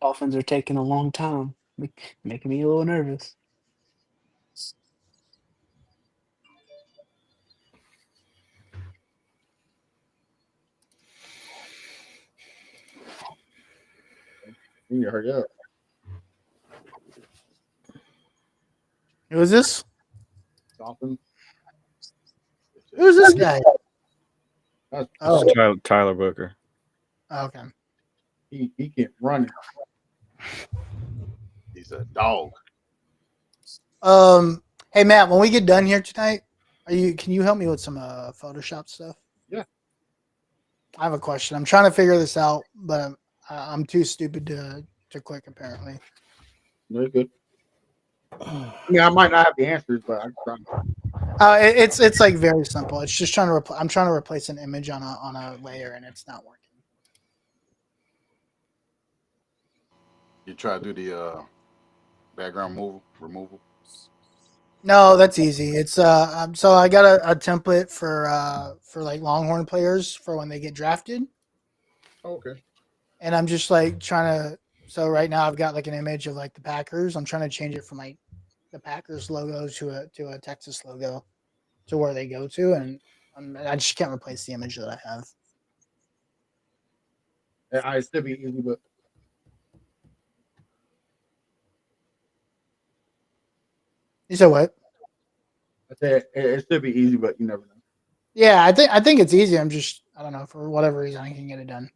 S6: Dolphins are taking a long time, making me a little nervous.
S1: You need to hurry up.
S10: Who is this?
S1: Dolphins.
S10: Who's this guy?
S2: Tyler Booker.
S10: Oh, okay.
S1: He can't run.
S3: He's a dog.
S10: Hey Matt, when we get done here tonight, can you help me with some Photoshop stuff?
S1: Yeah.
S10: I have a question. I'm trying to figure this out, but I'm too stupid to click apparently.
S1: Very good. I mean, I might not have the answers, but I'm trying.
S10: It's like very simple. It's just trying to I'm trying to replace an image on a layer, and it's not working.
S3: You try to do the background removal.
S10: No, that's easy. It's so I got a template for like Longhorn players for when they get drafted,
S3: Oh, okay.
S10: and I'm just like trying to. So right now I've got like an image of like the Packers. I'm trying to change it from like the Packers logo to a Texas logo to where they go to, and I just can't replace the image that I have.
S1: It should be easy, but
S10: You said what?
S1: I said it should be easy, but you never know.
S10: Yeah, I think it's easy. I'm just I don't know, for whatever reason I can get it done.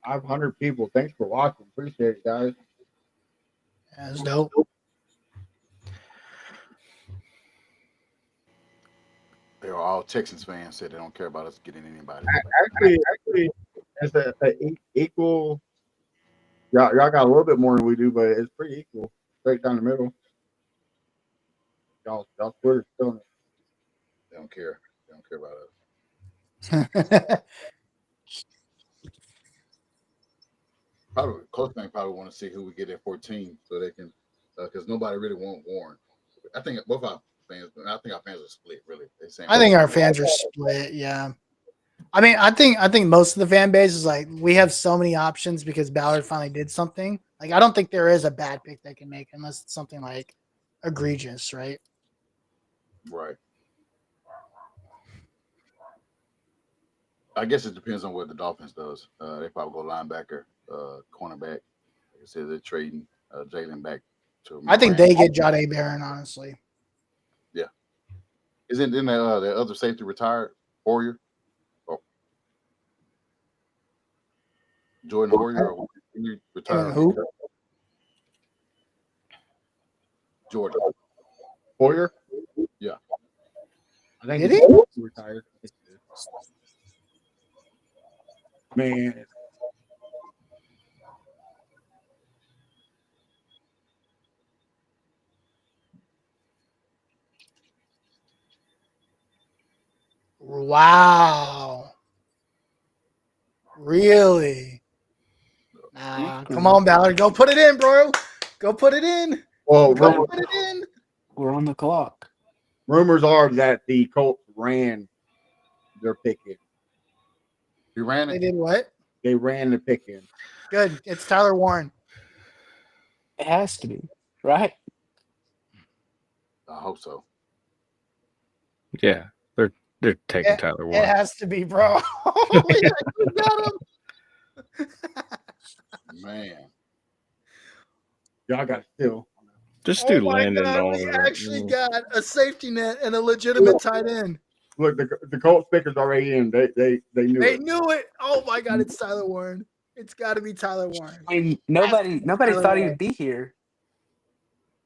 S1: I have 100 people. Thanks for watching. Appreciate it, guys.
S10: That's dope.
S3: They're all Texans fans. Said they don't care about us getting anybody.
S1: Actually, it's a equal. Y'all got a little bit more than we do, but it's pretty equal, straight down the middle. Y'all Twitter's killing it.
S3: They don't care. They don't care about us. Probably Colts fans probably want to see who we get at 14, so they can, because nobody really want Warren. I think both our fans. I think our fans are split. Really, they're saying.
S10: I think our fans are split. Yeah. I mean, I think most of the fan base is like, we have so many options because Ballard finally did something. Like, I don't think there is a bad pick they can make unless it's something like egregious, right?
S3: Right. I guess it depends on what the Dolphins does. They probably go linebacker, cornerback. Like I said, they're trading Jalen back to.
S10: I think they get Jahdae Barron, honestly.
S3: Yeah. Isn't then the other safety retired? Hoyer? Oh. Jordan Hoyer? Or he retired?
S10: Who?
S3: Jordan.
S1: Hoyer?
S3: Yeah.
S1: I think
S10: Did
S1: he retired. Man.
S10: Wow. Really? Nah, come on, Ballard. Go put it in, bro. Go put it in.
S1: Well,
S10: Go put it in.
S6: We're on the clock.
S1: Rumors are that the Colts ran their pick in.
S3: You ran
S10: They
S3: it?
S10: did what?
S1: They ran the pick in.
S10: Good. It's Tyler Warren.
S6: It has to be, right?
S3: I hope so.
S2: Yeah, they're taking Tyler
S10: It
S2: Warren.
S10: has to be, bro. Oh, yeah, you got him.
S3: Man.
S1: Y'all got to steal.
S2: Just do
S10: Oh my
S2: Landon
S10: God, we
S2: over.
S10: actually got a safety net and a legitimate tight end.
S1: Look, the Colts picker's already in. They knew
S10: They
S1: it.
S10: knew it. Oh my God, it's Tyler Warren. It's got to be Tyler Warren.
S6: I mean, nobody thought he would be here.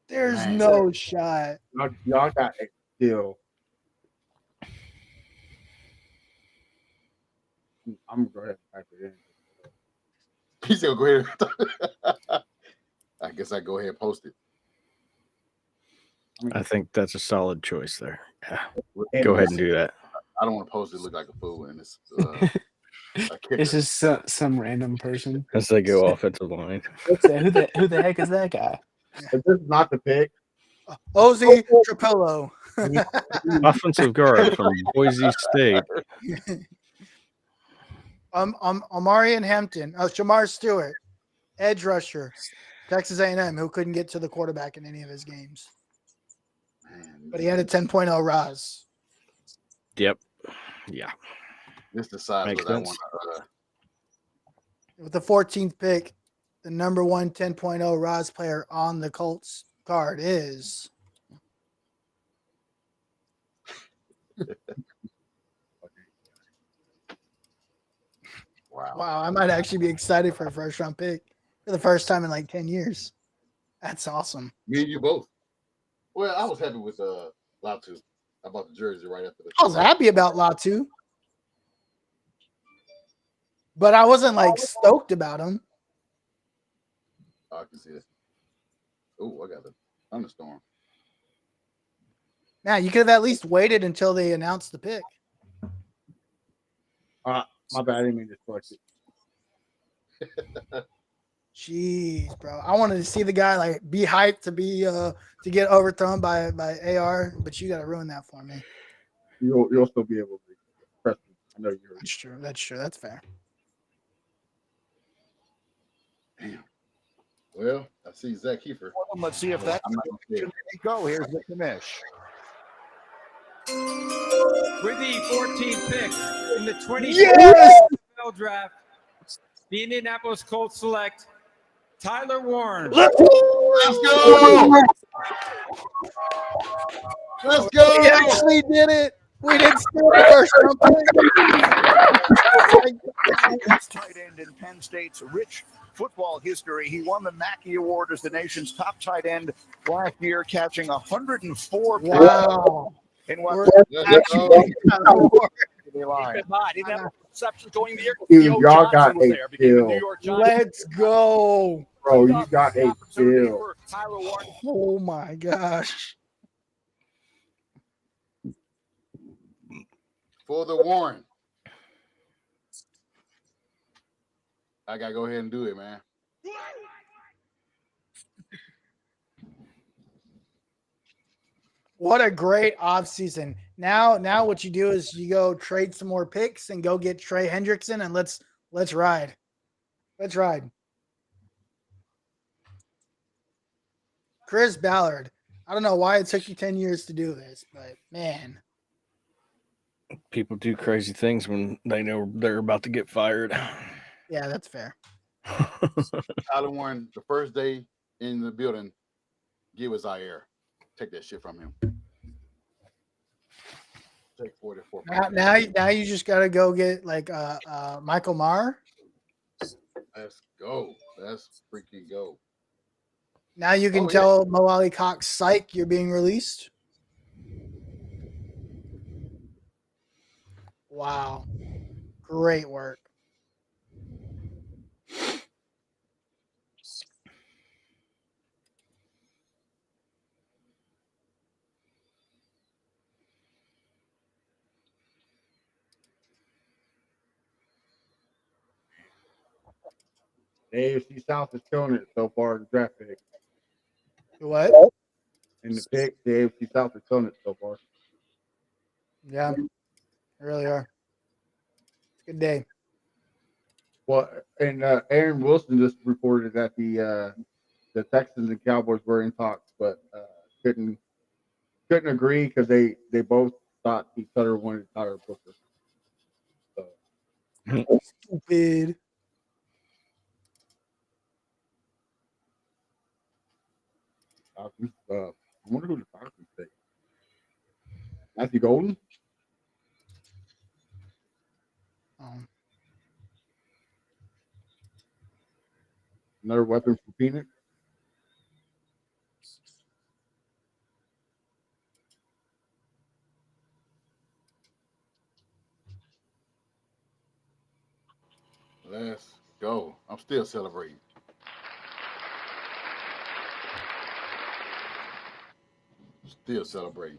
S10: There's
S3: Man.
S10: no shot.
S1: Y'all got to steal. I'm gonna go ahead and type it in.
S3: He said, "Go ahead." I guess I go ahead and post it.
S2: I think that's a solid choice there. Yeah. Go ahead and do that.
S3: I don't want to post it look like a fool, and it's
S6: It's just some random person.
S2: As they go offensive line.
S6: What's that? Who the heck is that guy?
S1: If this is not the pick.
S10: Ozzy Trapello.
S2: Offensive guard from Boise State.
S10: Omarion Hampton. Shamar Stewart, edge rusher, Texas A&M, who couldn't get to the quarterback in any of his games. But he had a 10.0 RAS.
S2: Yep. Yeah.
S3: This decides
S2: Makes
S3: whether I
S2: sense.
S3: want to.
S10: With the 14th pick, the number 1 10.0 Roz player on the Colts card is. Wow, I might actually be excited for a first round pick for the first time in like 10 years. That's awesome.
S3: Me and you both. Well, I was happy with Latu. I bought the jersey right after the.
S10: I was happy about Latu, but I wasn't like stoked about him.
S3: I can see it. Oh, I got the thunderstorm.
S10: Now you could have at least waited until they announced the pick.
S1: My bad. I didn't mean to select it.
S10: Jeez, bro. I wanted to see the guy like be hyped to be to get overthrown by AR, but you got to ruin that for me.
S1: You'll still be able to press me. I know you're.
S10: That's true. That's true. That's fair.
S3: Damn. Well, I see Zach Kiefer.
S8: Let's see if that's the go. Here's the commish.
S11: With the 14th pick in the 20 NFL draft, the Indianapolis Colts select Tyler Warren.
S3: Let's go! Let's go!
S10: We actually did it. We didn't steal the first round pick.
S8: Tight end in Penn State's rich football history. He won the Mackey Award as the nation's top tight end last year, catching 104
S10: Wow.
S8: in what
S1: Dude, y'all got a kill.
S10: Let's go.
S1: Bro, you got a kill.
S10: Oh my gosh.
S3: For the Warren. I gotta go ahead and do it, man.
S10: What a great offseason. Now what you do is you go trade some more picks and go get Trey Hendrickson and let's ride. Let's ride. Chris Ballard. I don't know why it took you 10 years to do this, but man.
S2: People do crazy things when they know they're about to get fired.
S10: Yeah, that's fair.
S3: Tyler Warren, the first day in the building, give us Zaire. Take that shit from him. Take 44.
S10: Now you just gotta go get like Michael Maher.
S3: Let's go. Let's freaking go.
S10: Now you can tell Mo Ali Cox, psych, you're being released. Wow. Great work.
S1: The AFC South is killing it so far in the draft pick.
S10: What?
S1: In the pick, the AFC South is killing it so far.
S10: Yeah, they really are. It's a good day.
S1: Well, and Aaron Wilson just reported that the Texans and Cowboys were in talks, but couldn't agree because they both thought each other wanted Tyler Booker. So.
S10: Stupid.
S1: I wonder who the Falcons take. Matthew Golden? Another weapon for Phoenix?
S3: Let's go. I'm still celebrating. Still celebrating.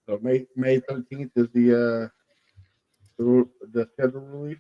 S1: So May 13th is the schedule release.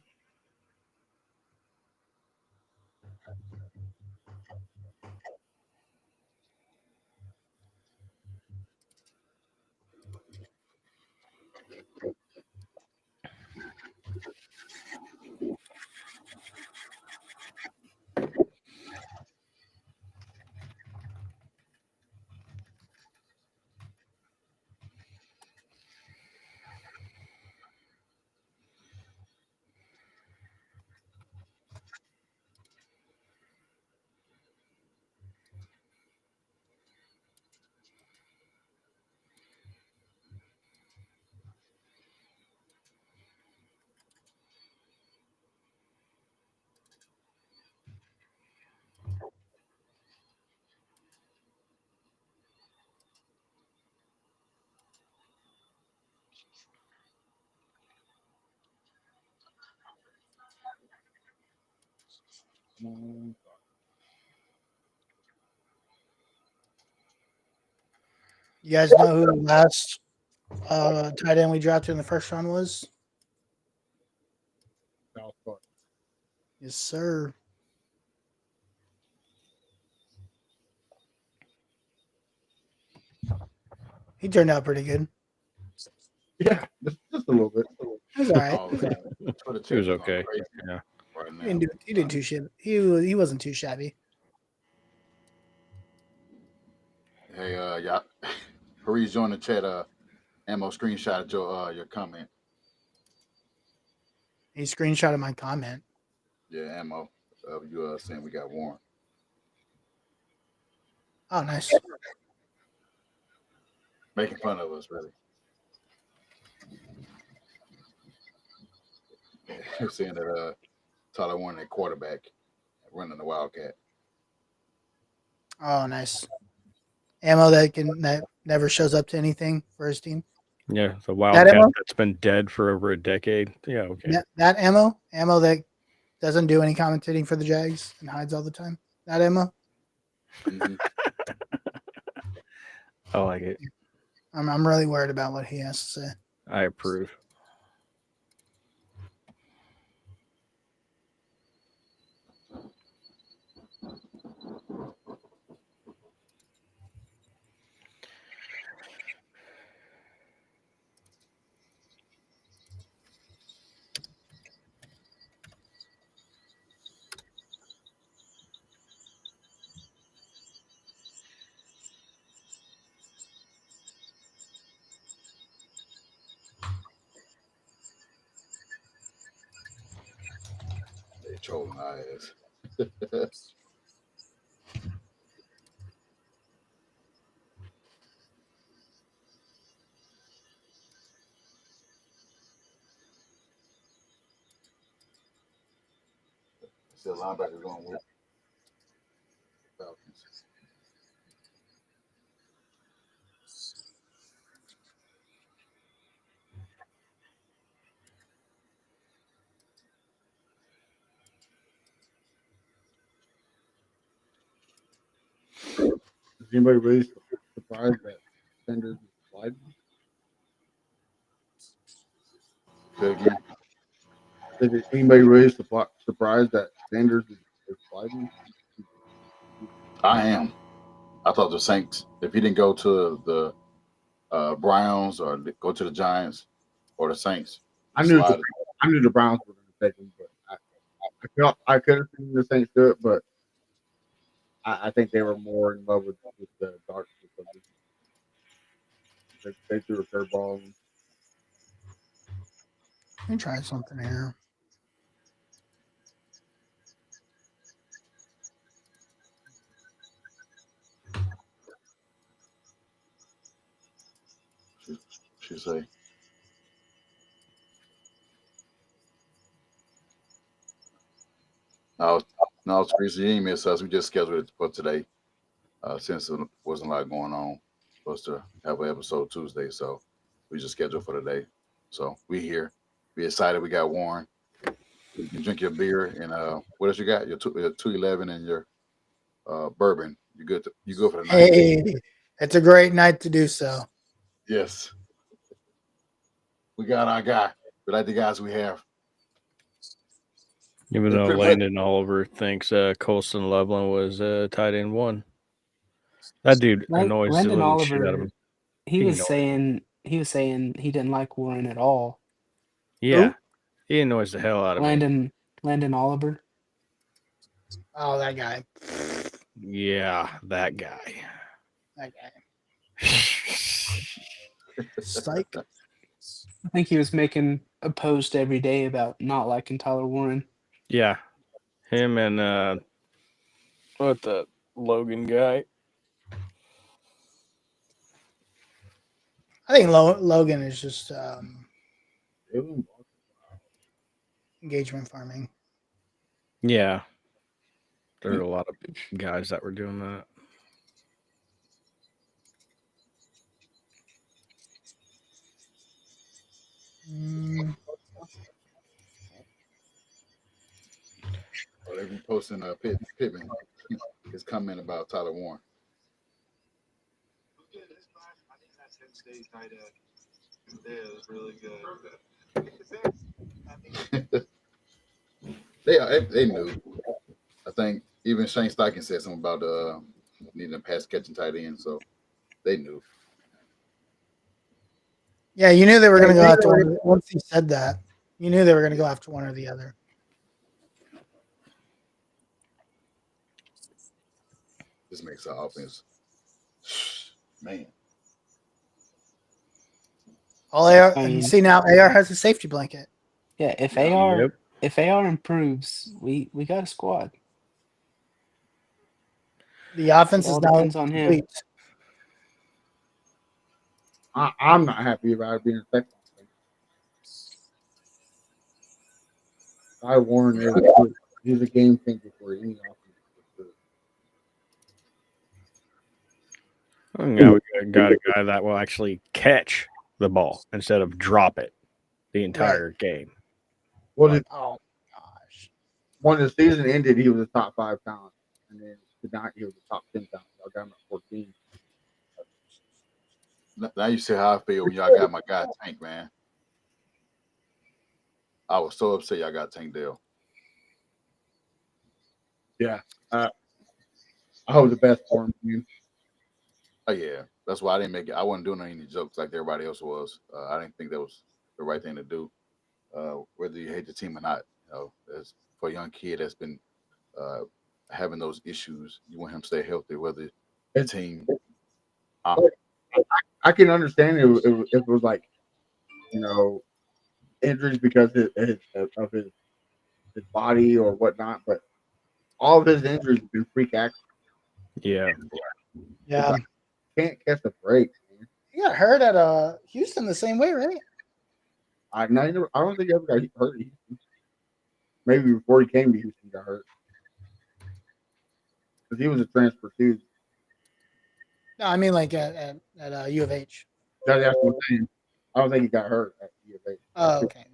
S10: You guys know who the last tight end we drafted in the first round was? Yes, sir. He turned out pretty good.
S1: Yeah, just a little bit.
S10: He was all right.
S3: Oh,
S2: He was okay. Yeah.
S3: Right
S10: He
S3: now.
S10: didn't too shabby. He wasn't too shabby.
S3: Hey, y'all. Hurry's join the chat. Ammo screenshot your comment.
S10: He screenshotted my comment.
S3: Yeah, Ammo. You saying we got Warren.
S10: Oh, nice.
S3: Making fun of us, really. You're saying that Tyler Warren at quarterback running the Wildcat.
S10: Oh, nice. Ammo that never shows up to anything for his team.
S2: Yeah, the
S10: That
S2: Wildcat
S10: ammo?
S2: that's been dead for over a decade. Yeah, okay.
S10: That ammo that doesn't do any commentating for the Jags and hides all the time. That ammo.
S3: Mm-hmm.
S2: I like it.
S10: I'm really worried about what he has to say.
S2: I approve.
S3: They trolling our ass. Still linebacker going with Falcons.
S1: Is anybody really surprised that Sanders is sliding?
S3: Say it again.
S1: Is anybody really surprised that Sanders is sliding?
S3: I am. I thought the Saints, if he didn't go to the Browns or go to the Giants or the Saints,
S1: I knew
S3: slide.
S1: the Browns were going to take him, but I felt I could have seen the Saints do it, but I think they were more in love with the dark. They threw a curveball.
S10: Let me try something here.
S3: She say. No, it's Teresa, you ain't miss us. We just scheduled it for today. Since there wasn't a lot going on, supposed to have an episode Tuesday, so we just scheduled for today. So we here. We excited. We got Warren. You can drink your beer and what else you got? Your 211 and your bourbon. You good? You good for the night?
S10: Hey, it's a great night to do so.
S3: Yes. We got our guy. We like the guys we have.
S2: Even
S3: It's
S2: though
S3: pretty much-
S2: Landon Oliver thinks Colston Loveland was tight end 1. That dude annoys the
S6: Landon
S2: living shit out of
S6: Oliver,
S2: him.
S6: he
S2: He
S6: was
S2: annoys
S6: saying he didn't like Warren at all.
S2: Yeah. He annoys the hell out of me.
S6: Landon Oliver.
S10: Oh, that guy.
S2: Yeah, that guy.
S10: That guy. Psych.
S6: I think he was making a post every day about not liking Tyler Warren.
S2: Yeah. Him and what the Logan guy.
S10: I think Logan is just engagement farming.
S2: Yeah. There are a lot of guys that were doing that.
S3: Or they be posting Pittman his comment about Tyler Warren. They knew. I think even Shane Steichen said something about needing a pass catching tight end, so they knew.
S10: Yeah, you knew they were going to go after one. Once he said that, you knew they were going to go after one or the other.
S3: This makes our offense, man.
S10: All AR,
S6: I
S10: and you
S6: mean-
S10: see now AR has a safety blanket.
S6: Yeah, if
S2: Yep.
S6: AR improves, we got a squad.
S10: The offense
S6: It all
S10: is now
S6: depends on him.
S10: complete.
S1: I'm not happy about it being a Texans. Ty Warren he's a game changer for any offense.
S2: Now we got a guy that will actually catch the ball instead of drop it the entire game.
S1: Well,
S10: oh
S3: gosh!
S1: When the season ended, he was a top 5 talent, and then tonight he was a top 10 talent. I got him at 14.
S3: Now you see how I feel when y'all got my guy Tank, man. I was so upset y'all got Tank Dell.
S1: Yeah. I hope the best for him, man.
S3: Oh yeah, that's why I didn't make it. I wasn't doing any jokes like everybody else was. I didn't think that was the right thing to do. Whether you hate the team or not, as for a young kid that's been having those issues, you want him to stay healthy. Whether the team,
S1: I can understand if it was like, injuries because of his body or whatnot, but all of his injuries have been freak accidents.
S2: Yeah.
S10: Yeah.
S1: Can't catch a break, man.
S10: He got hurt at Houston the same way, right?
S1: I don't think he ever got hurt at Houston. Maybe before he came to Houston, he got hurt. Because he was a transfer too.
S10: No, I mean like at U of H.
S1: That's what I'm saying. I don't think he got hurt at U of H.
S10: Oh, okay.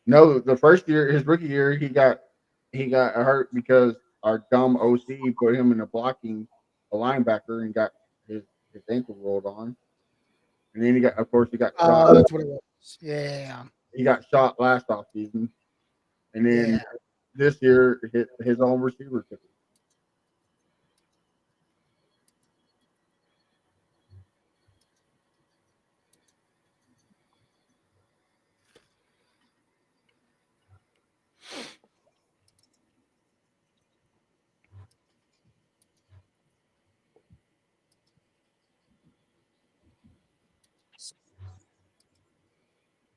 S1: No, the first year, his rookie year, he got hurt because our dumb OC put him in a linebacker and got his ankle rolled on. And then he got shot.
S10: Oh, that's what it was. Yeah.
S1: He got shot last offseason. And then this year, his own receiver took it.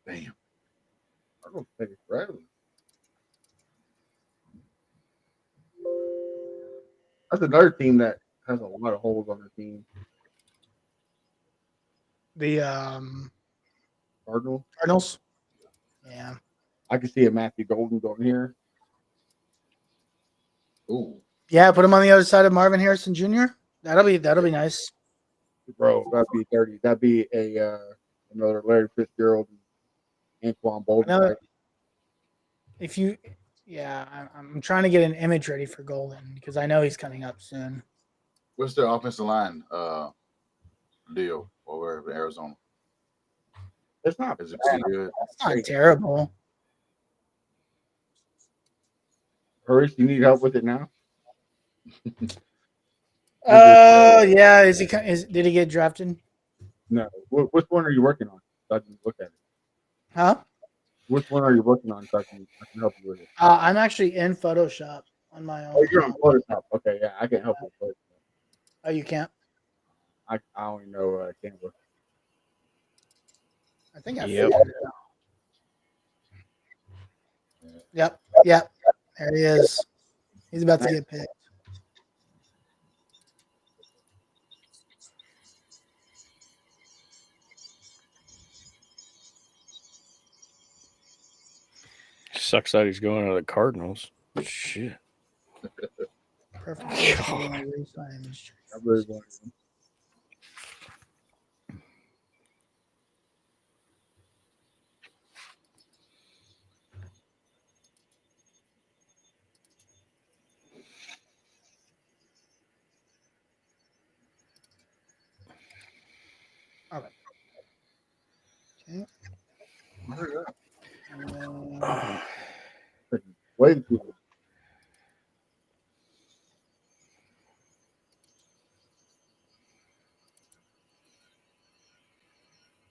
S3: Damn.
S1: I'm going to take it forever. That's another team that has a lot of holes on their team.
S10: The Cardinals. Yeah.
S1: I can see a Matthew Golden going here.
S3: Ooh.
S10: Yeah, put him on the other side of Marvin Harrison Jr. That'll be nice.
S1: Bro, that'd be 30. That'd be another Larry Fitzgerald and Anquan Bolden.
S10: If you, I'm trying to get an image ready for Golden because I know he's coming up soon.
S3: What's their offensive line deal over in Arizona?
S1: It's not
S3: Is it
S1: bad.
S3: pretty good?
S10: It's not terrible.
S1: Hurst, you need help with it now?
S10: Yeah. Did he get drafted?
S1: No. Which one are you working on? So I can look at it.
S10: Huh?
S1: Which one are you working on so I can help you with it?
S10: I'm actually in Photoshop on my own.
S1: Oh, you're on Photoshop. Okay, yeah, I can help you with Photoshop.
S10: Oh, you can't?
S1: I only know Canva.
S10: I think I
S2: Yep.
S10: figured it out. Yep. There he is. He's about to get picked.
S2: Sucks that he's going to the Cardinals. Shit.
S10: Perfect place to re-sign his
S1: I really wanted him.
S10: Okay.
S1: Way too long.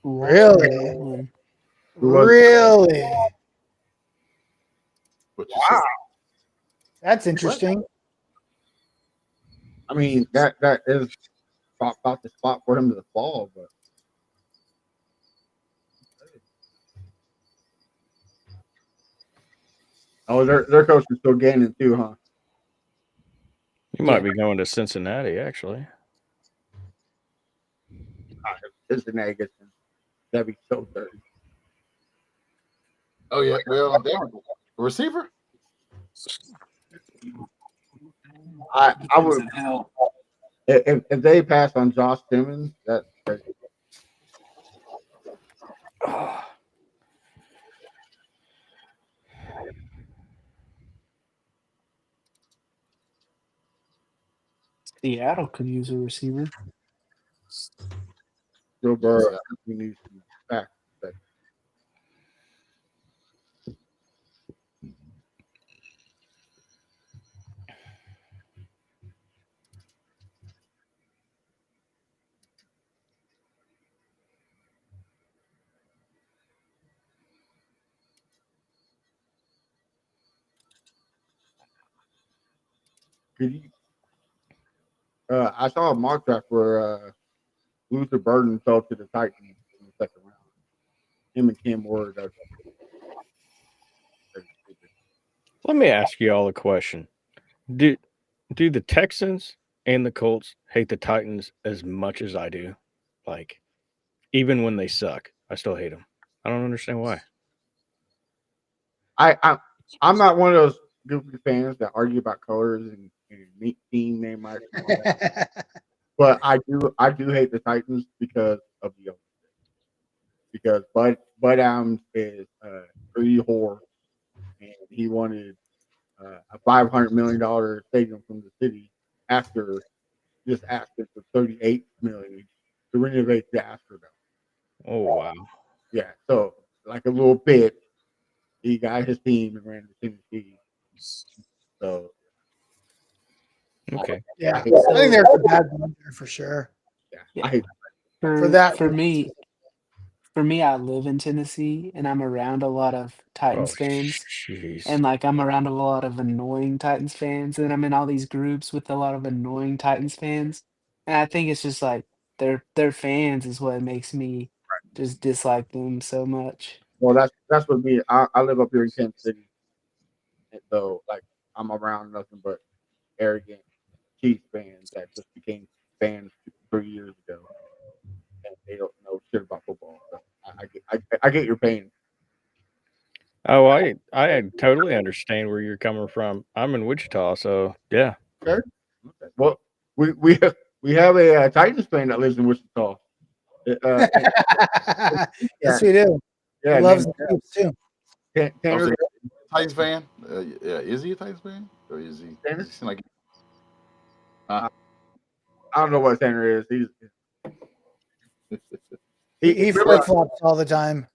S10: Really?
S1: Who was it?
S10: Really?
S3: What you
S1: Wow.
S10: That's interesting.
S1: I mean, that is about the spot for him to fall, but oh, their coach is still gaining too, huh?
S2: He might be going to Cincinnati, actually.
S1: Cincinnati gets him. That'd be so dirty.
S3: Oh yeah, well, receiver.
S1: I would if they pass on Josh Simmons, that's crazy.
S6: Seattle could use a receiver.
S1: Joe Burrow needs to be back. Could you? I saw a mock draft where Luther Burden fell to the Titans in the second round. Him and Cam Ward.
S2: Let me ask you all a question. Do the Texans and the Colts hate the Titans as much as I do? Like, even when they suck, I still hate them. I don't understand why.
S1: I'm not one of those goofy fans that argue about colors and team name rights. But I do hate the Titans because of the ownership. Because Bud Adams is pretty whore, and he wanted a $500 million stadium from the city after just asking for $38 million to renovate the Astrodome.
S2: Oh wow!
S1: Yeah, so like a little bitch, he got his team and ran to Tennessee. So
S2: okay,
S10: Yeah, I think there's a bad one there for sure.
S1: Yeah, I hate
S6: For me, I live in Tennessee and I'm around a lot of Titans fans.
S2: jeez.
S6: And like I'm around a lot of annoying Titans fans, and I'm in all these groups with a lot of annoying Titans fans. And I think it's just like their fans is what makes me just dislike them so much.
S1: Well, that's what me. I live up here in Kansas City, and so like I'm around nothing but arrogant Chiefs fans that just became fans 3 years ago, and they don't know shit about football. So I get your pain.
S2: Oh, I totally understand where you're coming from. I'm in Wichita, so yeah.
S1: Okay. Well, we have a Titans fan that lives in Wichita.
S10: Yes, we do.
S1: Yeah,
S10: He loves
S1: named
S10: the Chiefs too.
S1: Tanner.
S3: Titans fan? Yeah, is he a Titans fan? Or is he? Does he seem like?
S1: I don't know what Tanner is. He's
S10: He flip flops all the time.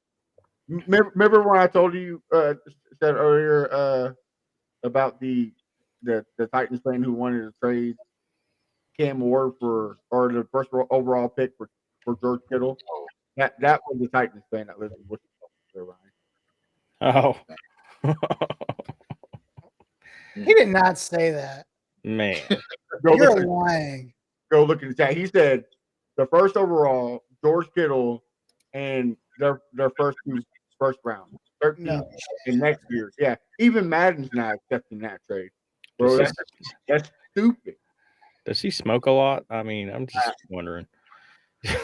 S1: Remember when I told you said earlier about the Titans fan who wanted to trade Cam Ward or the first overall pick for George Kittle? That was the Titans fan that lives in Wichita, Ryan.
S2: Oh.
S10: He did not say that.
S2: Man.
S10: You're lying.
S1: Go look in the chat. He said the first overall, George Kittle, and their first round, 13 and next year. Yeah, even Madden's not accepting that trade, bro. That's stupid.
S2: Does he smoke a lot? I mean, I'm just wondering.
S1: It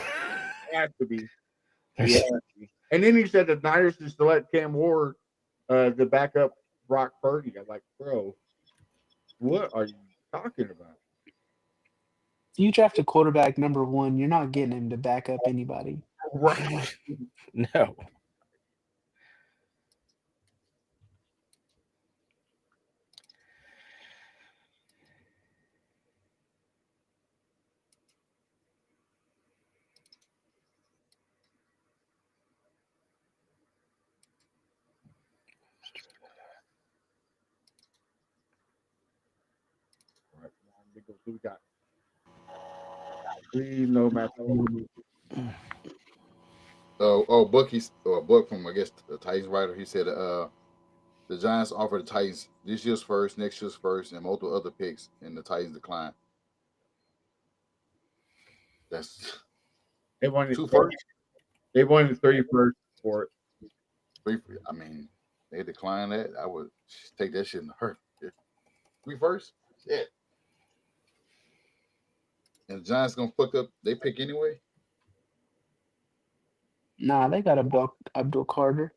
S1: has to be. Yeah. And then he said the Niners just select Cam Ward, the backup Brock Purdy. I'm like, bro, what are you talking about?
S6: If you draft a quarterback number 1, you're not getting him to back up anybody.
S1: Right.
S2: No.
S1: We got. Please no match.
S3: Book from I guess the Titans writer. He said the Giants offered the Titans this year's first, next year's first, and multiple other picks, and the Titans declined. That's
S1: They wanted
S3: 2 first.
S1: They wanted 31st for it.
S3: I mean, they declined that. I would take that shit in a hurt. 3 first? Yeah. And the Giants gonna fuck up they pick anyway?
S6: Nah, they got Abdul Carter.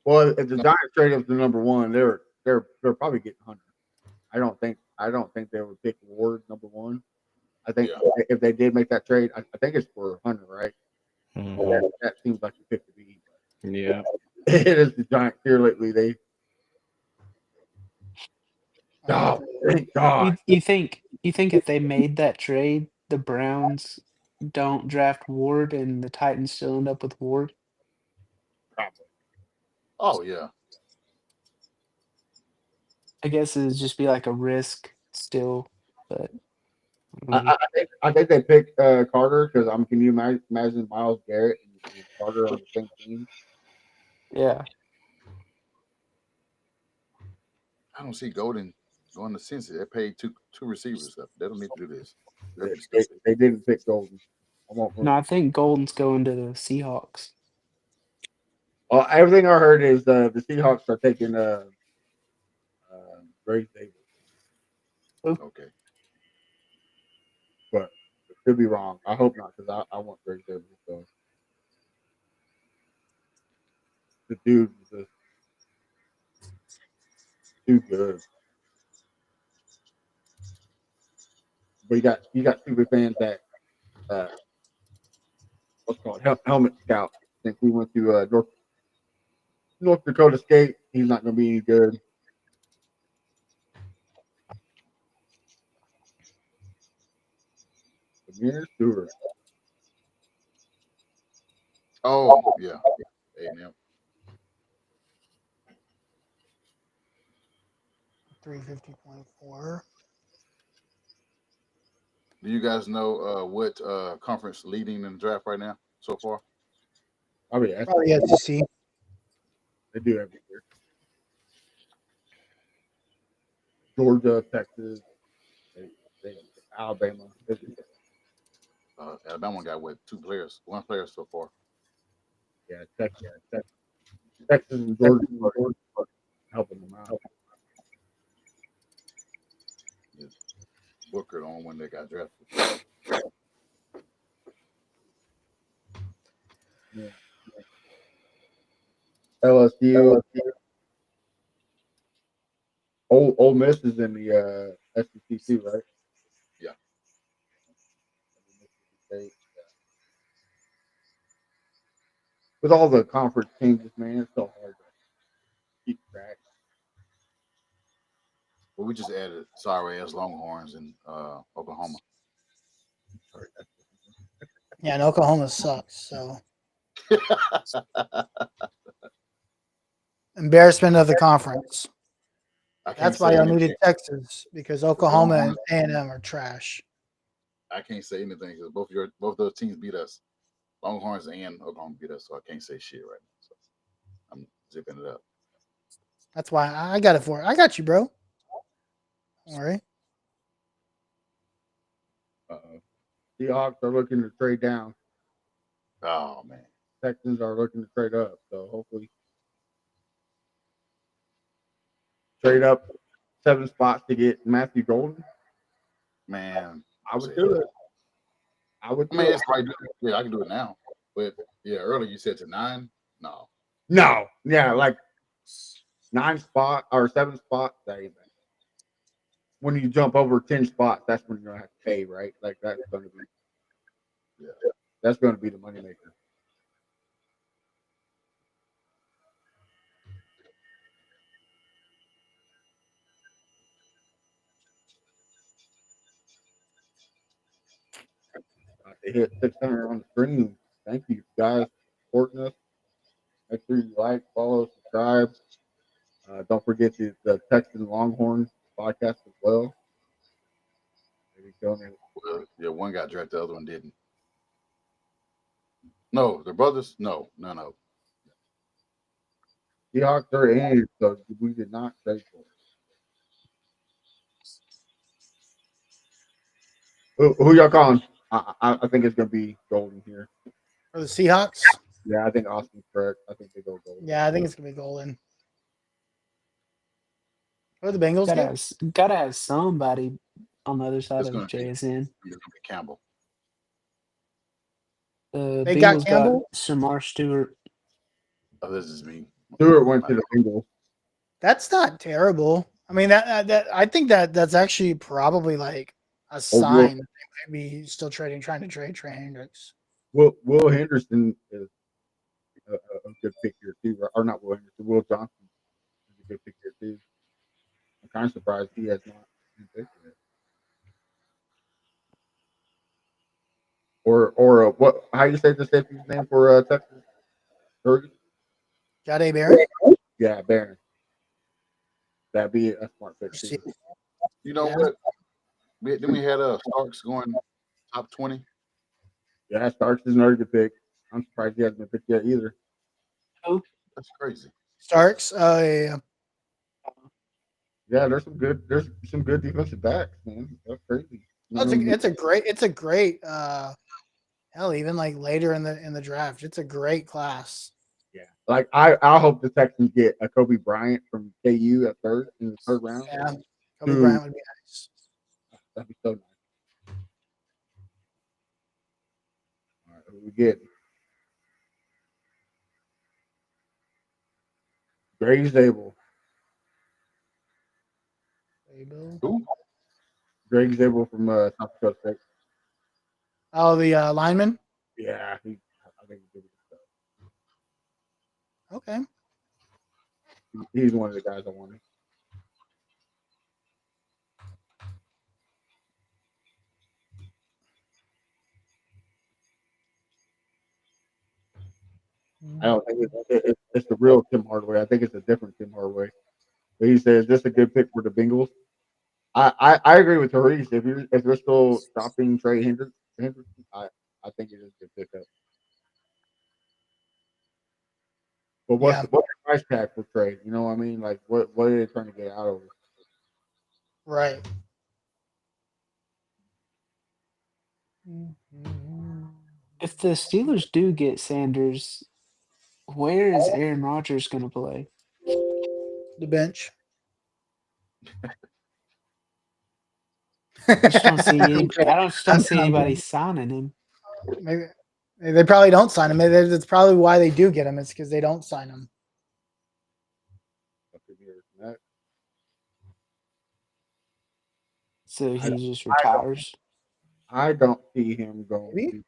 S1: Well, if the Giants trade up to number 1, they're probably getting Hunter. I don't think they would pick Ward number 1. I think if they did make that trade, I think it's for Hunter, right?
S2: Mm-hmm.
S1: That seems like the pick to be.
S2: Yeah.
S1: It is the Giants here lately. They. Oh, thank God.
S6: You think if they made that trade, the Browns don't draft Ward and the Titans still end up with Ward?
S1: Probably.
S3: Oh yeah.
S6: I guess it'd just be like a risk still, but
S1: I think they picked Carter because can you imagine Myles Garrett and Carter on the same team?
S6: Yeah.
S3: I don't see Golden going to Cincy. They paid two receivers up. They don't need to do this.
S1: They didn't pick Golden.
S6: No, I think Golden's going to the Seahawks.
S1: Well, everything I heard is the Seahawks are taking Grace Davis.
S3: Okay.
S1: But it could be wrong. I hope not because I want Grace Davis. So the dude is just too good. But you got super fans that what's called helmet scout. I think we went to North Dakota State. He's not going to be any good. Amir Stewart.
S3: Oh yeah. A&M.
S10: 350.4.
S3: Do you guys know what conference leading in the draft right now so far?
S10: Probably SEC.
S1: They do every year. Georgia, Texas, Alabama.
S3: Alabama got one player so far.
S1: Yeah, Texas and Georgia are helping them out.
S3: Booker, the only one that got drafted.
S1: Yeah. LSU. Ole Miss is in the SEC too, right?
S3: Yeah.
S1: With all the conference changes, man, it's so hard to keep track.
S3: Well, we just added sorry ass Longhorns in Oklahoma.
S10: Yeah, and Oklahoma sucks. So embarrassment of the conference.
S3: I can't
S10: That's
S3: say
S10: why y'all
S3: anything.
S10: needed Texas because Oklahoma and A&M are trash.
S3: I can't say anything because both those teams beat us. Longhorns and Oklahoma beat us, so I can't say shit right now. So I'm zipping it up.
S10: That's why I got it for. I got you, bro. All right.
S1: Seahawks are looking to trade down.
S3: Oh man.
S1: Texans are looking to trade up. So hopefully trade up 7 spots to get Matthew Golden.
S3: Man,
S1: I would do it. I would.
S3: I mean, it's right. Yeah, I can do it now. But yeah, earlier you said to 9. No.
S1: No. Yeah, like 9 spot or 7 spots. That ain't bad. When you jump over 10 spots, that's when you're gonna have to pay, right? Like that's gonna be. Yeah. That's gonna be the moneymaker. They hit 600 on the screen. Thank you guys for supporting us. Make sure you like, follow, subscribe. Don't forget the Texan Longhorn podcast as well.
S3: Well, yeah, one got drafted, the other one didn't. No, they're brothers. No.
S1: Seahawks are in, so we did not trade for it. Who y'all calling? I think it's gonna be Golden here.
S10: For the Seahawks?
S1: Yeah, I think Austin's correct. I think they go Golden.
S10: Yeah, I think it's gonna be Golden. What are the Bengals get?
S6: Gotta have somebody on the other side
S3: It's
S6: of
S3: gonna be
S6: JSN.
S3: Campbell.
S10: They got
S6: Bengals got
S10: Campbell?
S6: Shamar Stewart.
S3: Oh, this is me.
S1: Stewart went to the Bengals.
S10: That's not terrible. I mean, that I think that's actually probably like a sign that they might be still trying to trade Trey Hendricks.
S1: Will Henderson is a good pick here too, or not Will Henderson. Will Johnson is a good pick here too. I'm kind of surprised he has not been picked yet. Or what? How you say the safety's name for Texas?
S10: Jade Barron?
S1: Yeah, Barron. That'd be a smart pick too.
S3: You know what? Then we had Starks going top 20.
S1: Yeah, Starks is another good pick. I'm surprised he hasn't been picked yet either.
S6: Who?
S3: That's crazy.
S10: Starks? Yeah.
S1: Yeah, there's some good defensive backs, man. That's crazy.
S10: It's a great hell, even like later in the draft. It's a great class.
S1: Yeah. Like I hope the Texans get a Kobe Bryant from KU at in the third round.
S10: Yeah. Kobe Bryant would be nice.
S1: That'd be so nice. All right, who we get? Greg Zabel.
S3: Who?
S1: Greg Zabel from South Dakota State.
S10: Oh, the lineman?
S1: Yeah, I think he's good.
S10: Okay.
S1: He's one of the guys I wanted. I don't think it's the real Tim Hardaway. I think it's a different Tim Hardaway. But he says this is a good pick for the Bengals. I agree with Therese. If you're still stopping Trey Hendricks, I think it is a good pickup. But what's the price tag for Trey? You know what I mean? Like what are they trying to get out of it?
S10: Right.
S6: If the Steelers do get Sanders, where is Aaron Rodgers going to play?
S10: The bench.
S6: I just don't see anybody signing him.
S10: Maybe they probably don't sign him. Maybe that's probably why they do get him. It's because they don't sign him.
S6: So he just retires.
S1: I don't see him going.
S10: Maybe?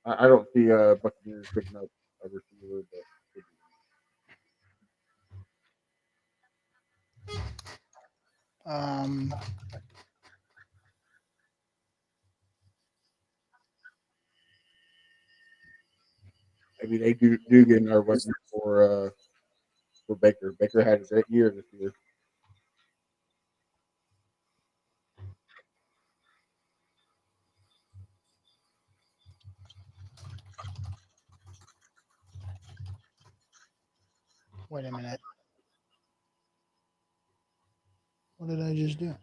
S1: I don't see Buccaneers picking up a receiver, maybe they do get another weapon for Baker. Baker had a great year this year.
S10: Wait a minute. What did I just do?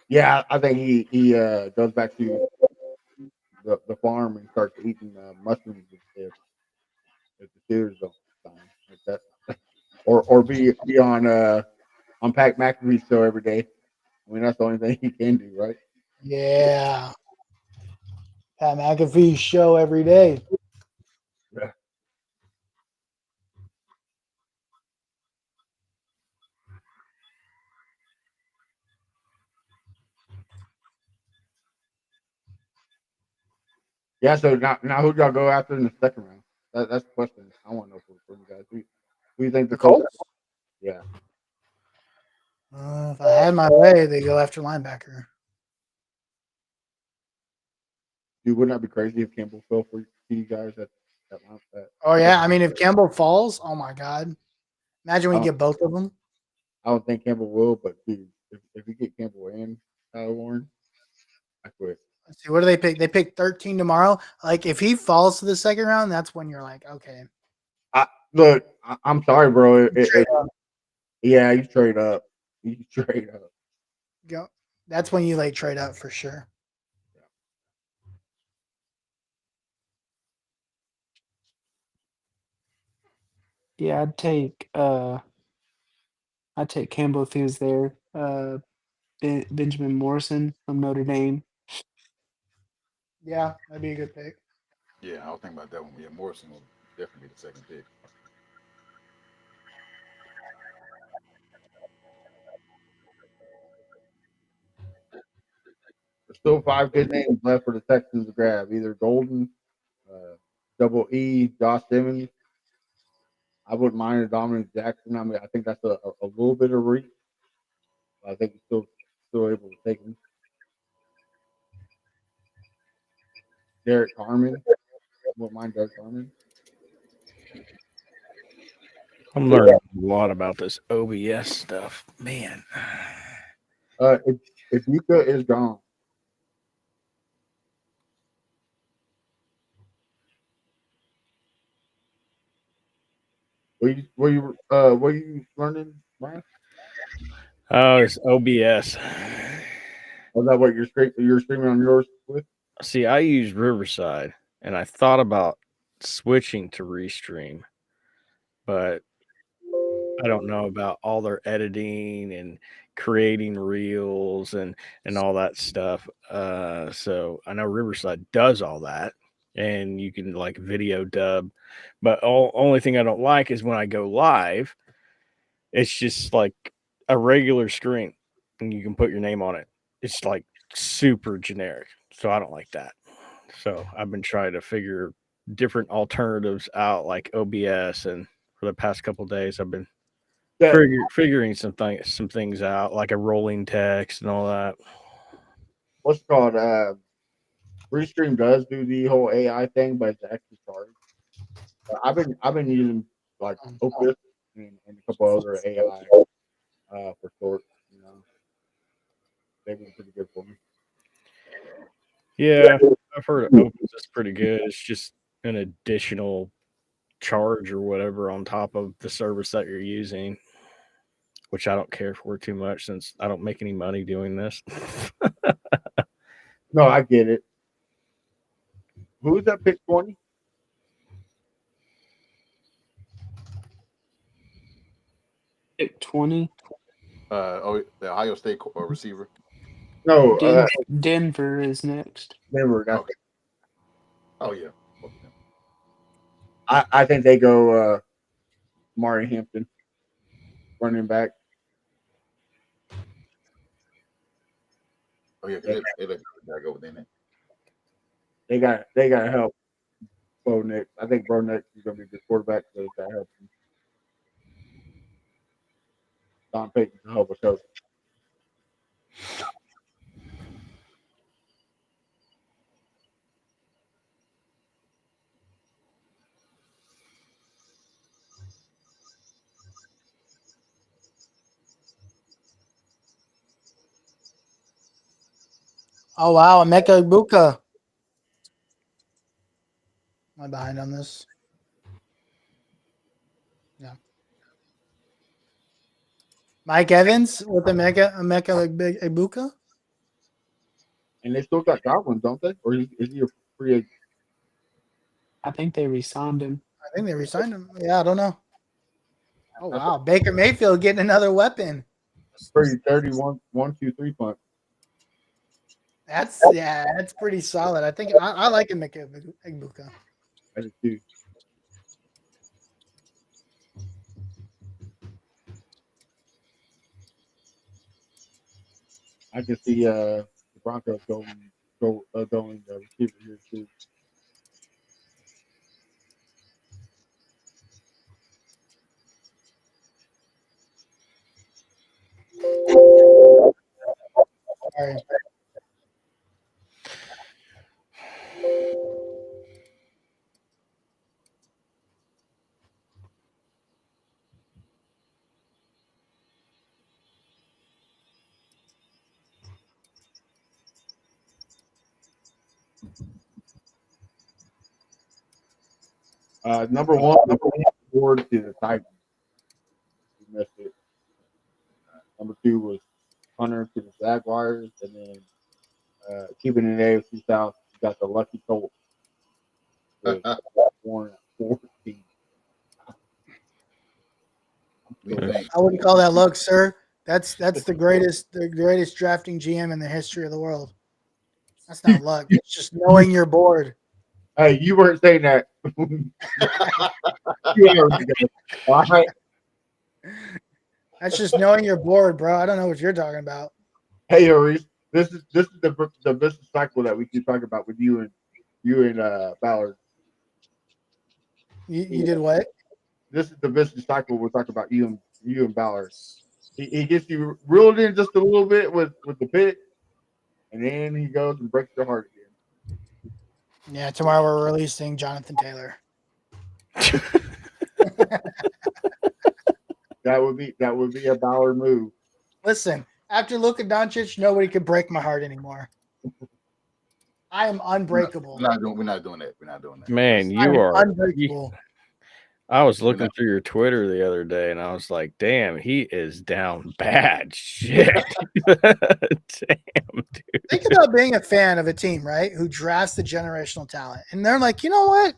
S1: Yeah, I think he goes back to the farm and starts eating mushrooms if the Steelers don't sign like that, or be on Pat McAfee's show every day. I mean, that's the only thing he can do, right?
S10: Yeah. Pat McAfee's show every day.
S1: Yeah. Yeah. So now who y'all go after in the second round? That's the question I want to know from you guys. Who you think
S10: The
S1: the Colts?
S10: Colts?
S1: Yeah.
S10: If I had my way, they go after linebacker.
S1: Dude, wouldn't that be crazy if Campbell fell for you guys at
S10: Oh yeah, I mean, if Campbell falls, oh my god! Imagine we
S1: I
S10: get both of them.
S1: don't think Campbell will, but dude, if you get Campbell and Tyler Warren, I quit.
S10: Let's see, what do they pick? They pick 13 tomorrow. Like, if he falls to the second round, that's when you're like, okay.
S1: Look, I'm sorry, bro.
S10: Trade up.
S1: Yeah, you trade up. You trade up.
S10: Go. That's when you like trade up for sure.
S6: Yeah, I'd take Campbell if he was there. Benjamin Morrison from Notre Dame.
S10: Yeah, that'd be a good pick.
S3: Yeah, I was thinking about that one. Yeah, Morrison will definitely be the second pick.
S1: There's still 5 good names left for the Texans to grab. Either Golden, Double E, Josh Simmons. I wouldn't mind a Dominic Jackson. I mean, I think that's a little bit of reach. I think he's still able to take him. Derek Carmen. Wouldn't mind Derek Carmen.
S2: I'm learning a lot about this OBS stuff, man.
S1: If Yuka is gone, what you learning, Brian?
S2: Oh, it's OBS.
S1: Was that what you're streaming on yours with?
S2: See, I use Riverside, and I thought about switching to Restream, but I don't know about all their editing and creating reels and all that stuff. So I know Riverside does all that, and you can like video dub. But only thing I don't like is when I go live, it's just like a regular screen, and you can put your name on it. It's like super generic, so I don't like that. So I've been trying to figure different alternatives out, like OBS, and for the past couple of days, I've been figuring some things out, like a rolling text and all that.
S1: What's it called? Restream does do the whole AI thing, but it's actually charged. I've been using like Opus and a couple other AI for short. You know, they've been pretty good for me.
S2: Yeah, I've heard Opus is pretty good. It's just an additional charge or whatever on top of the service that you're using, which I don't care for too much since I don't make any money doing this.
S1: No, I get it. Who's that pick 20?
S6: Pick 20.
S3: The Ohio State receiver.
S1: No,
S6: Denver is next.
S1: Denver. That's
S3: Okay. Oh yeah. Both of them.
S1: I think they go Mari Hampton, running back.
S3: Oh yeah, because they let that go within it.
S1: They got to help Bo Nix. I think Bo Nix is going to be a good quarterback, so that helps him. Don Payton's a hell of a coach.
S10: Oh wow, Emeka Ibuka. Am I behind on this? Yeah. Mike Evans with Emeka Ibuka.
S1: And they still got Godwin, don't they? Or is he a free agent?
S6: I think they re-signed him.
S10: I think they resigned him. Yeah, I don't know. Oh
S1: That's
S10: wow, Baker Mayfield getting another weapon.
S1: pretty 31, 1, 2, 3 punt.
S10: That's pretty solid. I think I like Emeka Ibuka.
S1: I just do. I can see the Broncos going receiver here too.
S10: Sorry.
S1: Number one award to the Titans. We missed it. Number 2 was Hunter to the Jaguars, and then keeping in the AFC South, you got the lucky Colts with 1-14.
S10: I wouldn't call that luck, sir. That's the greatest drafting GM in the history of the world. That's not luck. It's just knowing you're bored.
S1: Hey, you weren't saying that. All right.
S10: That's just knowing you're bored, bro. I don't know what you're talking about.
S1: Hey, Maurice, this is the business cycle that we keep talking about with you and Ballard.
S10: You did what?
S1: This is the business cycle we're talking about you and Ballard. He gets you reeled in just a little bit with the pick, and then he goes and breaks your heart again.
S10: Yeah, tomorrow we're releasing Jonathan Taylor.
S1: That would be a Ballard move.
S10: Listen, after Luka Doncic, nobody could break my heart anymore. I am unbreakable.
S3: We're not doing that. We're not doing that.
S2: Man,
S10: I
S2: you
S10: am
S2: are
S10: unbreakable.
S2: I was looking through your Twitter the other day, and I was like, "Damn, he is down bad shit." Damn, dude.
S10: Think about being a fan of a team, right, who drafts the generational talent, and they're like, you know what?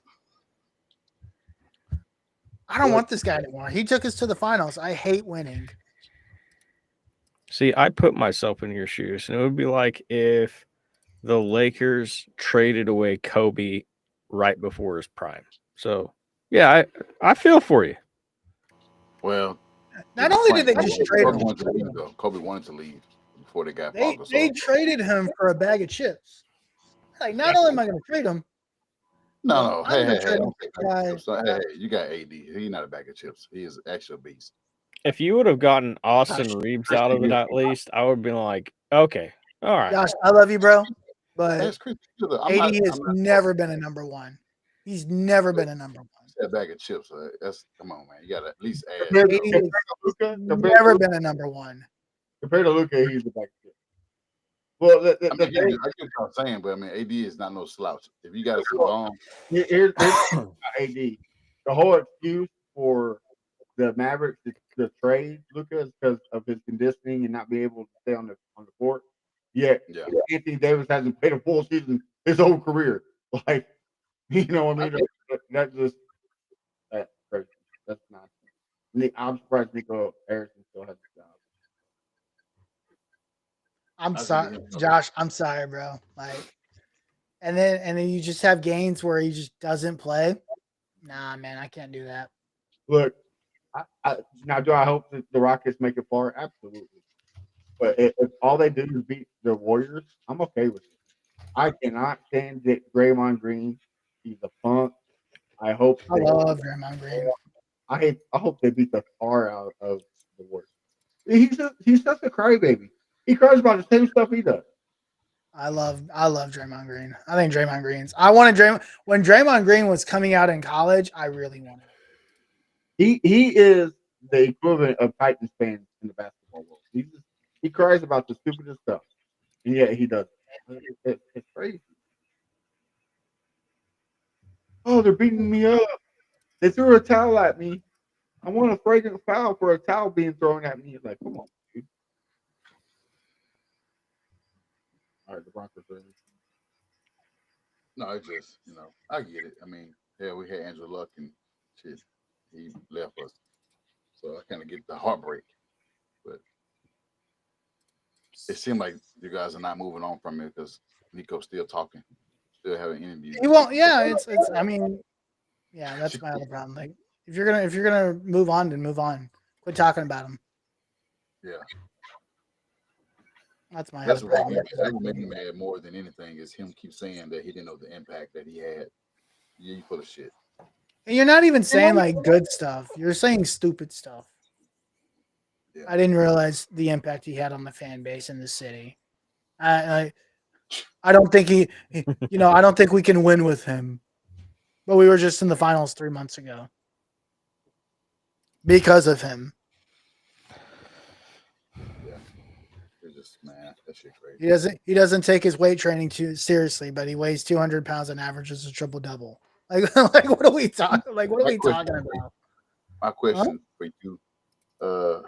S10: I don't want this guy anymore. He took us to the finals. I hate winning.
S2: See, I put myself in your shoes, and it would be like if the Lakers traded away Kobe right before his prime. So, yeah, I feel for you.
S3: Well,
S10: not only did they just trade him,
S3: Kobe wanted to leave before they got
S10: They traded him for a bag of chips. Like, not only am I going to trade him,
S3: no. Hey, you got AD. He's not a bag of chips. He is actually a beast.
S2: If you would have gotten Austin Reeves out of it at least, I would be like, okay, all right.
S10: Josh, I love you, bro, but AD has never been a number one. He's never been a number one.
S3: That bag of chips. That's come on, man. You got to at least add.
S10: AD has never been a number one.
S1: Compared to Luka, he's a bag of chips. Well,
S3: I get what I'm saying, but I mean, AD is not no slouch. If you got to long,
S1: here's AD. The whole excuse for the Mavericks to trade Luka is because of his conditioning and not being able to stay on the court. Yeah. Anthony Davis hasn't played a full season his whole career. Like, you know what I mean? That's crazy. That's not. I'm surprised Nico Harrison still has a job.
S10: I'm
S3: I
S10: sorry,
S3: think he-
S10: Josh. I'm sorry, bro. Like, and then you just have games where he just doesn't play. Nah, man, I can't do that.
S1: Look, now do I hope that the Rockets make it far? Absolutely. But if all they do is beat the Warriors, I'm okay with it. I cannot stand Draymond Green. He's a punk. I hope
S10: I love Draymond Green.
S1: I hope they beat the tar out of the Warriors. He's such a crybaby. He cries about the same stuff he does.
S10: I love Draymond Green. I think Draymond Green's. I wanted Draymond when Draymond Green was coming out in college. I really wanted.
S1: He is the equivalent of Titans fans in the basketball world. He cries about the stupidest stuff, and yet he does. It's crazy. Oh, they're beating me up. They threw a towel at me. I want a fragrant foul for a towel being thrown at me. Like, come on, dude. All right, the Broncos are in.
S3: No, it's just I get it. I mean, yeah, we had Andrew Luck and shit. He left us, so I kind of get the heartbreak. But it seemed like you guys are not moving on from it because Nico's still talking, still having interviews.
S10: He won't. Yeah, it's. I mean, yeah, that's my other problem. Like, if you're gonna move on, then move on. Quit talking about him.
S3: Yeah,
S10: That's my
S3: that's
S10: other
S3: what
S10: problem.
S3: made me mad more than anything is him keep saying that he didn't know the impact that he had. Yeah, you full of shit.
S10: And you're not even saying like good stuff. You're saying stupid stuff.
S3: Yeah.
S10: I didn't realize the impact he had on the fan base in the city. I don't think I don't think we can win with him. But we were just in the finals 3 months ago because of him.
S3: Yeah, it's just that shit crazy.
S10: He doesn't take his weight training too seriously, but he weighs 200 pounds and averages a triple double. Like what are we talking? Like what are we talking about?
S3: My question for you,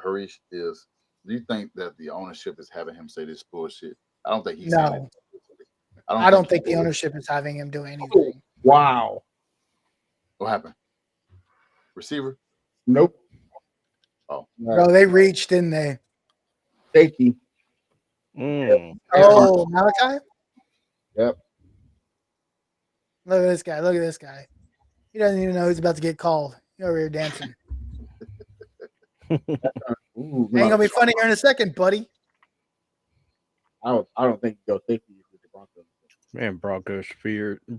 S3: Harish, is: do you think that the ownership is having him say this bullshit? I don't think he's saying
S10: No,
S3: it.
S10: I don't think the ownership is having him do anything.
S1: Wow.
S3: What happened? Receiver?
S1: Nope.
S3: Oh,
S10: Bro, they reached, didn't they?
S1: Safety.
S10: Oh, Malachi?
S1: Yep.
S10: Look at this guy. Look at this guy. He doesn't even know he's about to get called. You're over here dancing.
S1: Ooh,
S10: Ain't gonna be funny here in a second, buddy.
S1: I don't think he goes safety with the Broncos.
S2: Man,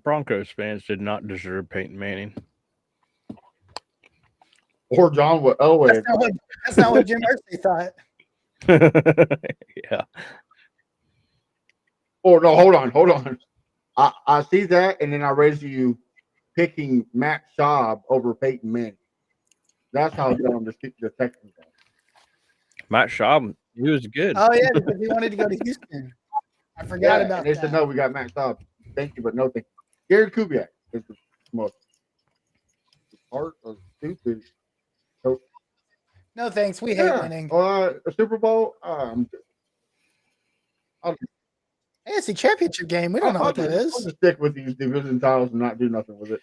S2: Broncos fans did not deserve Peyton Manning.
S1: Or John Elway.
S10: That's not what Jim Irsay thought.
S2: Yeah.
S1: Oh no, hold on. I see that, and then I raise you picking Matt Schaub over Peyton Manning. That's how dumb the Texans are.
S2: Matt Schaub, he was good.
S10: Oh yeah, because he wanted to go to Houston. I forgot about
S1: and they
S10: that.
S1: said no, we got Matt Schaub. Thank you, but no thank you. Gary Kubiak is the most part of stupid. So,
S10: No thanks. We hate winning.
S1: A Super Bowl.
S10: AFC Championship game. We don't know what that is.
S1: I'll just stick with these division titles and not do nothing with it.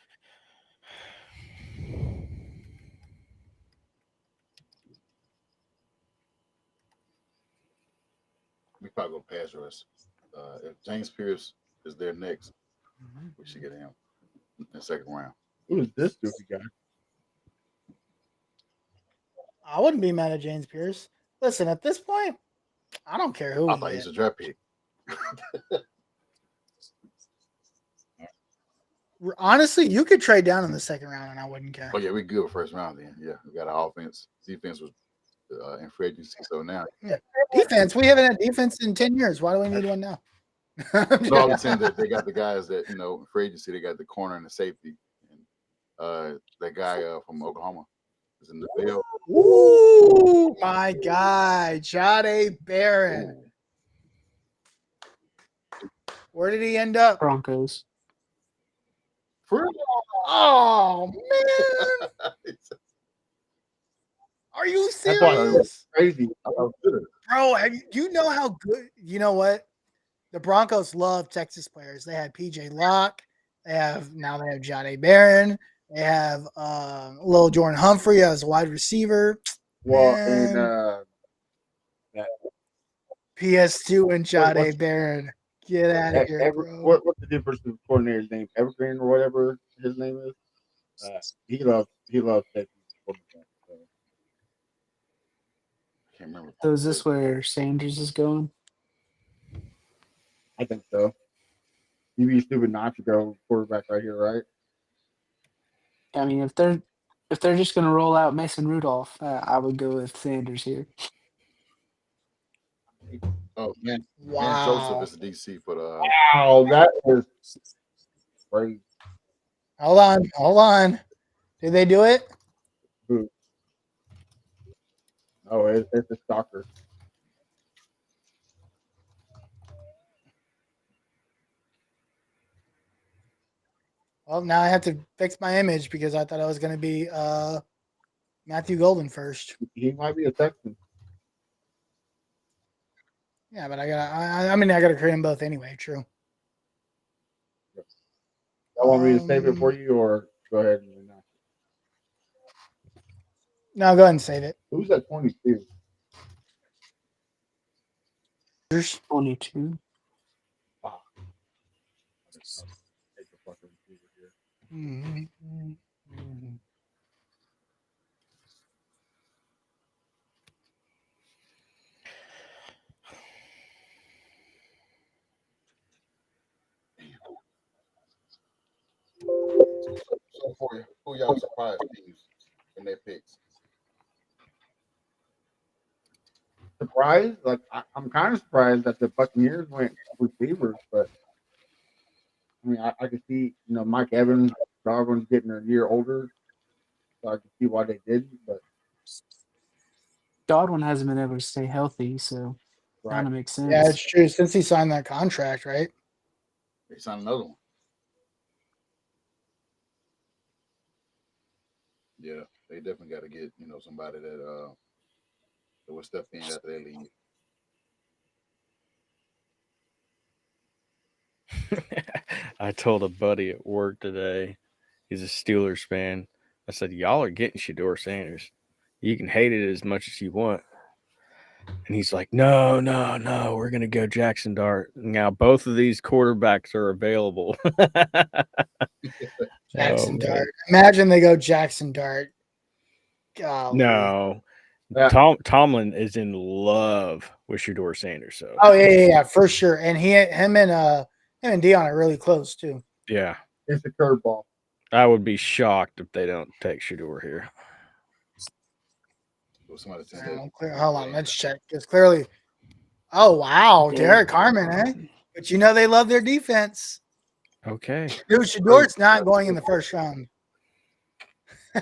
S3: we probably go pass rush. If James Pierce is there next, we should get him in the second round.
S1: Who is this goofy guy?
S10: I wouldn't be mad at James Pierce. Listen, at this point, I don't care who.
S3: I thought he's a draft pick.
S10: Honestly, you could trade down in the second round, and I wouldn't care.
S3: Oh yeah, we're good with first round then. Yeah, we got our offense. Defense was in free agency, so now
S10: Defense. We haven't had defense in 10 years. Why do we need one now?
S3: No, I was saying that they got the guys that in free agency. They got the corner and the safety, and that guy from Oklahoma is in the field.
S10: Ooh, my guy, Jade Barron. Where did he end up?
S6: Broncos.
S10: Oh man! Are you serious?
S1: Crazy,
S10: bro. You know how good? You know what? The Broncos love Texas players. They had PJ Locke. They have Jade Barron. They have little Jordan Humphrey as a wide receiver.
S1: Well, and
S10: PS2 and Jade
S1: what's-
S10: Barron. Get out of here, bro.
S1: What's the difference in coordinator's name? Evergreen or whatever his name is. He loves safety. So.
S3: I can't remember.
S6: So is this where Sanders is going?
S1: I think so. You'd be stupid not to go quarterback right here, right?
S6: I mean, if they're just gonna roll out Mason Rudolph, I would go with Sanders here.
S3: Oh man,
S10: Wow.
S3: Joseph is the DC for the.
S1: Wow, that is crazy.
S10: Hold on. Did they do it?
S1: Who? Oh, it's a stalker.
S10: Well, now I have to fix my image because I thought I was going to be Matthew Golden first.
S1: He might be a Texan.
S10: Yeah, but I gotta create them both anyway. True.
S1: I want me to save it for you, or go ahead and announce it.
S10: No, go ahead and save it.
S1: Who's at 22?
S6: 22.
S1: Wow.
S10: Mm-hmm.
S3: So for you, who y'all surprised teams in their picks?
S1: Surprised? Like I'm kind of surprised that the Buccaneers went receivers, but I mean I can see Mike Evans, Darwin's getting a year older, so I can see why they didn't. But
S6: Godwin hasn't been able to stay healthy, so
S1: right.
S6: kind of makes sense.
S10: Yeah, it's true. Since he signed that contract, right?
S3: They signed another one. Yeah, they definitely got to get somebody that will step in after they leave.
S2: I told a buddy at work today, he's a Steelers fan. I said, y'all are getting Shador Sanders. You can hate it as much as you want. And he's like, no, we're going to go Jackson Dart. Now, both of these quarterbacks are available.
S10: Jackson Dart. Imagine they go Jackson Dart. Golly.
S2: No. Tomlin is in love with Shador Sanders. So.
S10: Oh, yeah, for sure. And him and Dion are really close, too.
S2: Yeah.
S1: It's a curveball.
S2: I would be shocked if they don't take Shador here.
S10: Hold on, let's check. Because clearly, oh wow, Derek Harmon, eh? But they love their defense.
S2: Okay.
S10: Dude, Shador's not going in the first round.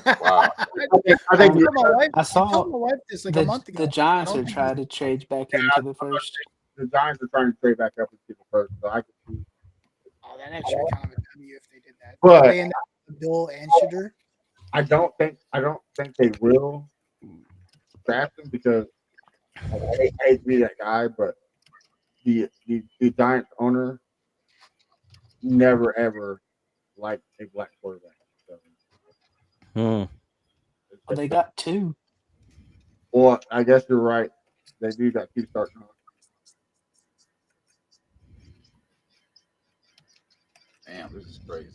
S3: Wow.
S10: I told my wife this like a month ago.
S6: The Giants are trying to trade back into the first.
S1: The Giants are trying to trade back up into the first, so I can see.
S10: Oh, that actually kind of a W if they did that.
S1: But
S10: they end up with Bill and Shador.
S1: I don't think they will draft him because I hate to be that guy, but the Giants owner never ever liked a black quarterback. So.
S6: Well, they got two.
S1: Well, I guess you're right. They do got two starting.
S3: Damn, this is crazy.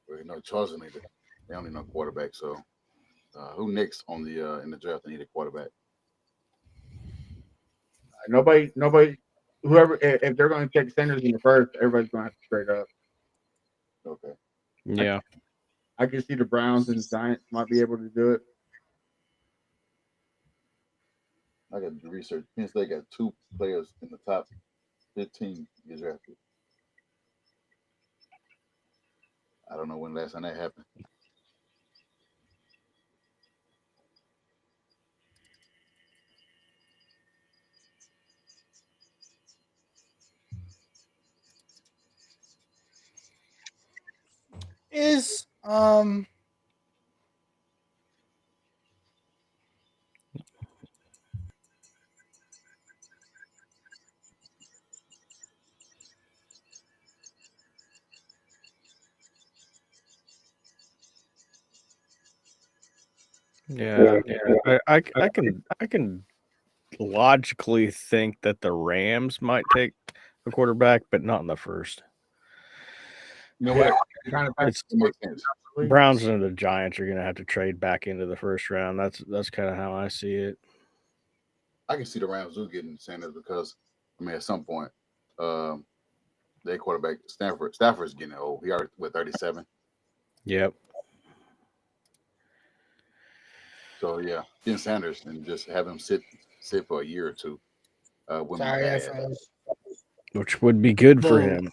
S3: Well, Charles they don't need no quarterback. So, who next on the in the draft? They need a quarterback.
S1: Nobody. Whoever, if they're going to take Sanders in the first, everybody's going to have to trade up.
S3: Okay.
S2: Yeah.
S1: I can see the Browns and the Giants might be able to do it.
S3: I got to do research. Penn State got two players in the top 15 get drafted. I don't know when last time that happened.
S10: Is
S2: Yeah. I can logically think that the Rams might take a quarterback, but not in the first.
S3: You know what?
S2: It's
S3: It makes sense.
S2: Browns and the Giants are going to have to trade back into the first round. That's kind of how I see it.
S3: I can see the Rams do getting Sanders because, I mean, at some point, their quarterback Stafford's getting old. He already with 37.
S2: Yep.
S3: So yeah, getting Sanders and just have him sit for a year or two wouldn't be
S10: Sorry, I
S3: bad.
S10: froze.
S2: Which would be good for him.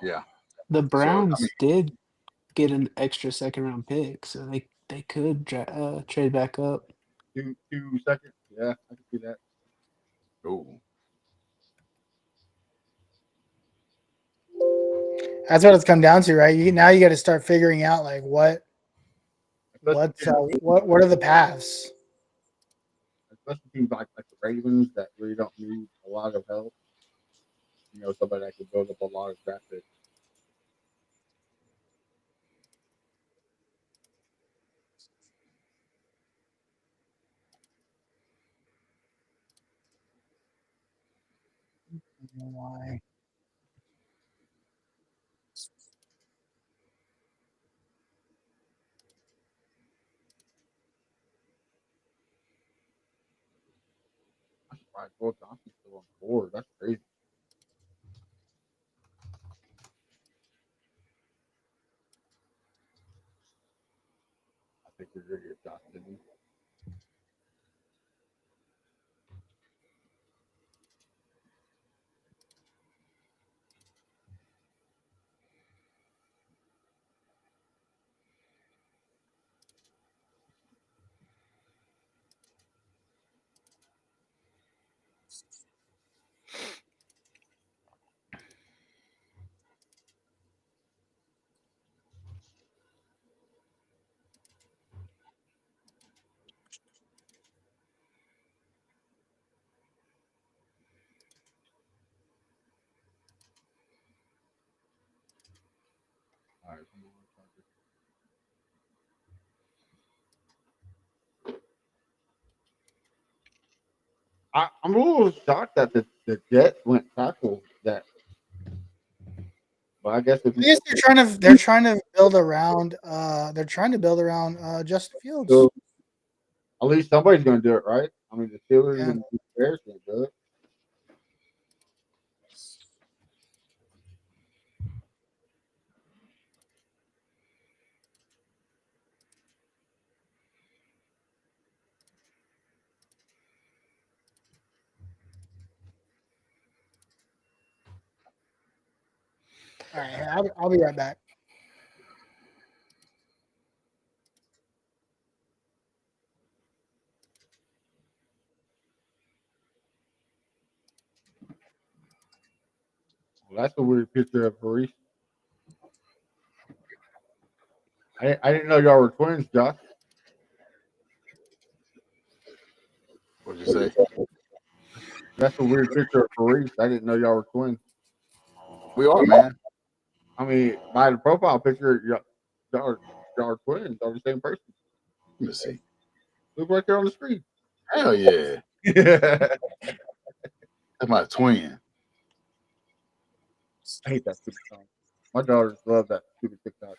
S3: Yeah.
S6: The
S3: So
S6: Browns did get an extra second-round pick, so they could trade back up.
S1: 2 seconds. Yeah, I can see that.
S3: Ooh.
S10: That's what it's come down to, right? Now you got to start figuring out like what are the paths.
S1: Especially teams like the Ravens that really don't need a lot of help. You know, somebody that could build up a lot of draft picks.
S10: Why?
S1: I'm surprised Will Johnson's still on the board. That's crazy. I think you're going to get Johnson. All right. I'm a little shocked that the Jets went tackle that. But I guess if
S10: I guess they're trying to build around Justin Fields.
S1: So, at least somebody's going to do it, right? I mean, the Steelers
S10: Yeah.
S1: and the Bears can do it.
S10: All right, I'll be right back.
S1: Well, that's a weird picture of Paris. I didn't know y'all were twins, Josh.
S3: What'd you say?
S1: That's a weird picture of Paris. I didn't know y'all were twins.
S3: We are, man.
S1: I mean, by the profile picture, y'all are twins. Y'all the same person.
S3: Let me see.
S1: Look right there on the screen.
S3: Hell yeah. That's my twin.
S1: I hate that stupid song. My daughters love that stupid TikTok.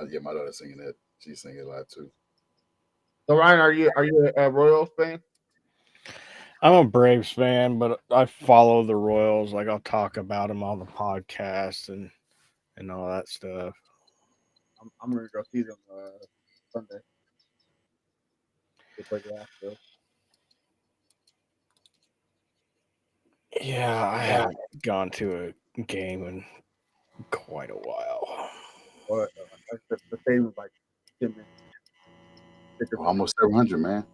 S3: Yeah, my daughter's singing that. She's singing it live too.
S1: So Ryan, are you a Royals fan?
S2: I'm a Braves fan, but I follow the Royals. Like I'll talk about them on the podcast and all that stuff.
S1: I'm gonna go see them Sunday. They play the Astros.
S2: Yeah, I haven't gone to a game in quite a while.
S1: But the same was like 10 minutes.
S3: Almost 700, man.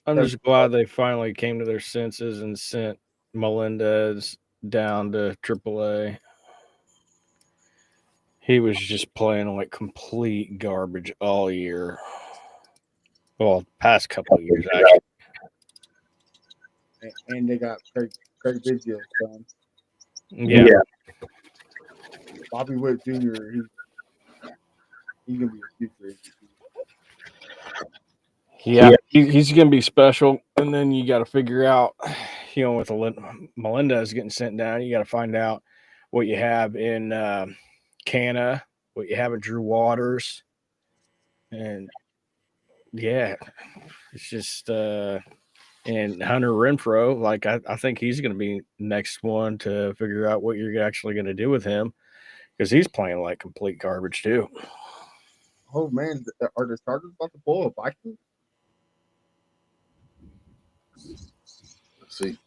S2: I'm just glad they finally came to their senses and sent Melendez down to AAA. He was just playing like complete garbage all year. Well, past couple of years actually.
S1: And they got Craig Biggio's son.
S2: Yeah.
S1: Bobby Witt Jr. He's gonna be a future MVP.
S2: Yeah, he's going to be special. And then you got to figure out, with Melendez getting sent down, you got to find out what you have in Canna, what you have in Drew Waters. And yeah, it's just and Hunter Renfro, like I think he's going to be next one to figure out what you're actually going to do with him because he's playing like complete garbage too.
S1: Oh man, are the Chargers about to pull a Vikings?
S3: Let's see.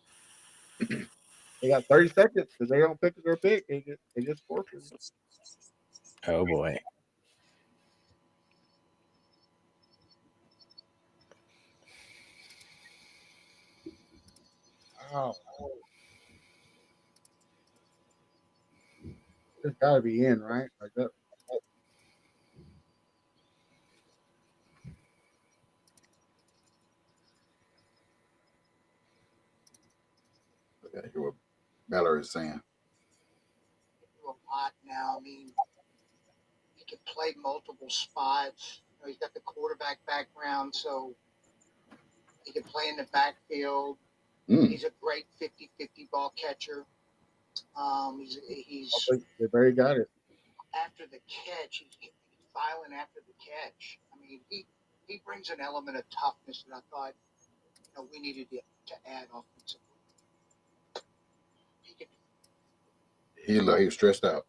S1: They got 30 seconds. If they don't pick their pick, they just forfeit.
S2: Oh boy.
S1: Wow. It's got to be in, right? Like that.
S3: I hear what Mallory is saying.
S15: A lot now. I mean, he can play multiple spots. He's got the quarterback background, so he can play in the backfield. He's a great 50-50 ball catcher. He's
S1: They very got it.
S15: After the catch, he's filing after the catch. I mean, he brings an element of toughness that I thought we needed to add offensively.
S3: He was stressed out.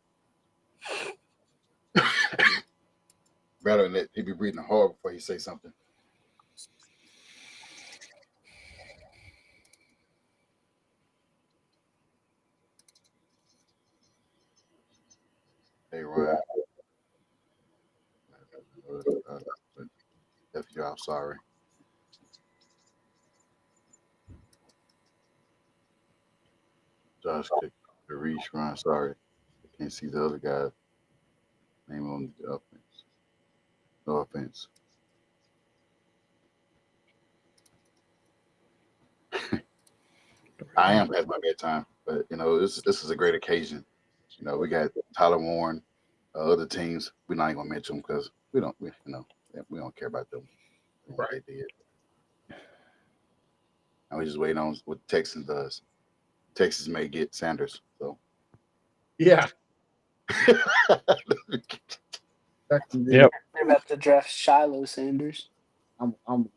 S3: Better than that, he'd be breathing hard before he say something. Hey, Ryan. I'm sorry. Josh kicked the reach, Ryan. Sorry. I can't see the other guy's name on the offense. No offense. I am past my bedtime, but this is a great occasion. We got Tyler Warren, other teams. We're not even gonna mention them because we don't care about them. What they did. And we're just waiting on what Texans does. Texas may get Sanders, so
S1: yeah.
S2: Yep.
S6: They're about to draft Shiloh Sanders.
S1: I'm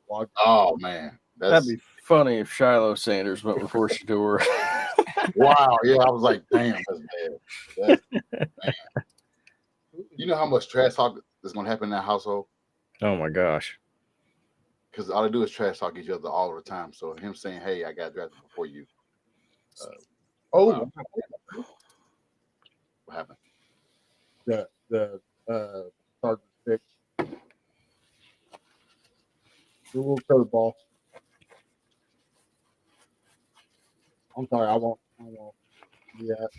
S1: watching.
S3: Oh man,
S2: that'd be funny if Shiloh Sanders went with Horseshoe.
S3: Wow, yeah, I was like, damn, that's bad. Man. You know how much trash talk is going to happen in that household?
S2: Oh my gosh.
S3: Because all they do is trash talk each other all the time. So him saying, "Hey, I got drafted before you." Wow. What happened?
S1: The Chargers pick. Google curveball. I'm sorry, I won't do that.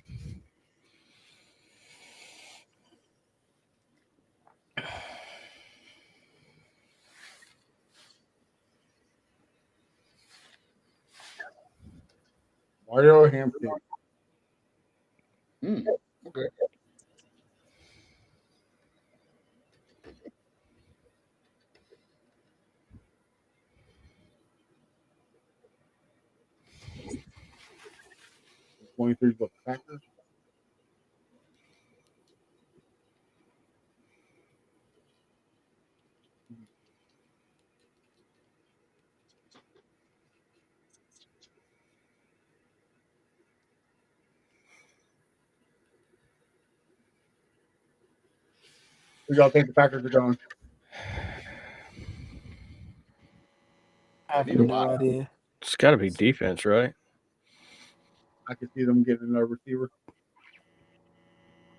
S1: Mario Hampton.
S3: Okay.
S1: Going through the Packers. Who y'all think the Packers are going?
S6: I have no idea.
S2: It's got to be defense, right?
S1: I could see them getting a receiver.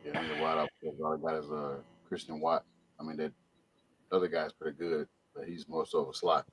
S3: Yeah, I need a wide out. All I got is Christian Watt. I mean, that other guy's pretty good, but he's more so of a slot.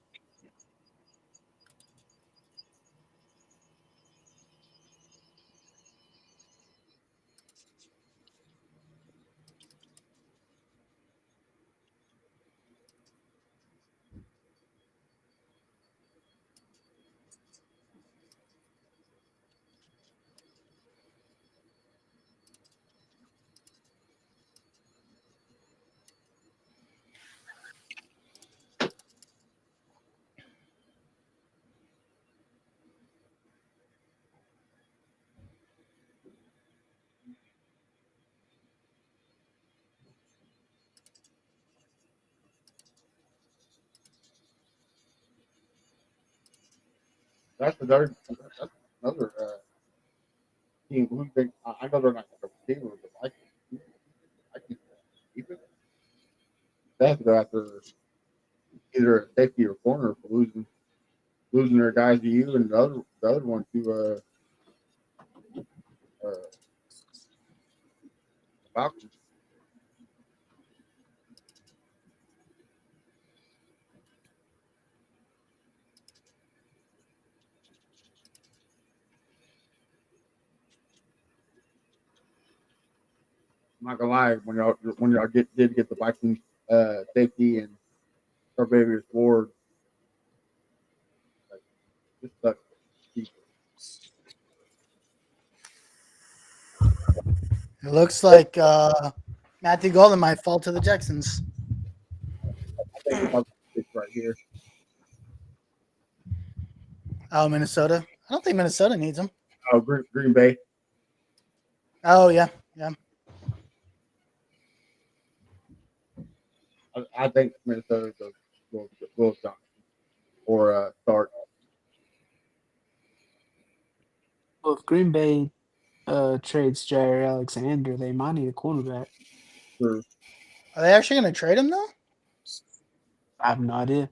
S1: That's another. That's another team. Who think? I know they're not going to receive the Vikings. I can keep it. They have to go after either a safety or corner for losing their guys to you, and the other one to Falcons. I'm not gonna lie, when y'all did get the Vikings safety and Barbavius Ward, like, this sucks.
S10: It looks like Matthew Golden might fall to the Texans.
S1: I think it's right here.
S10: Oh, Minnesota. I don't think Minnesota needs him.
S1: Oh, Green Bay.
S10: Oh yeah, yeah.
S1: I think Minnesota will Johnson or start.
S6: Well, if Green Bay trades Jair Alexander, they might need a cornerback.
S1: For
S10: Are they actually going to trade him though?
S6: I have no idea.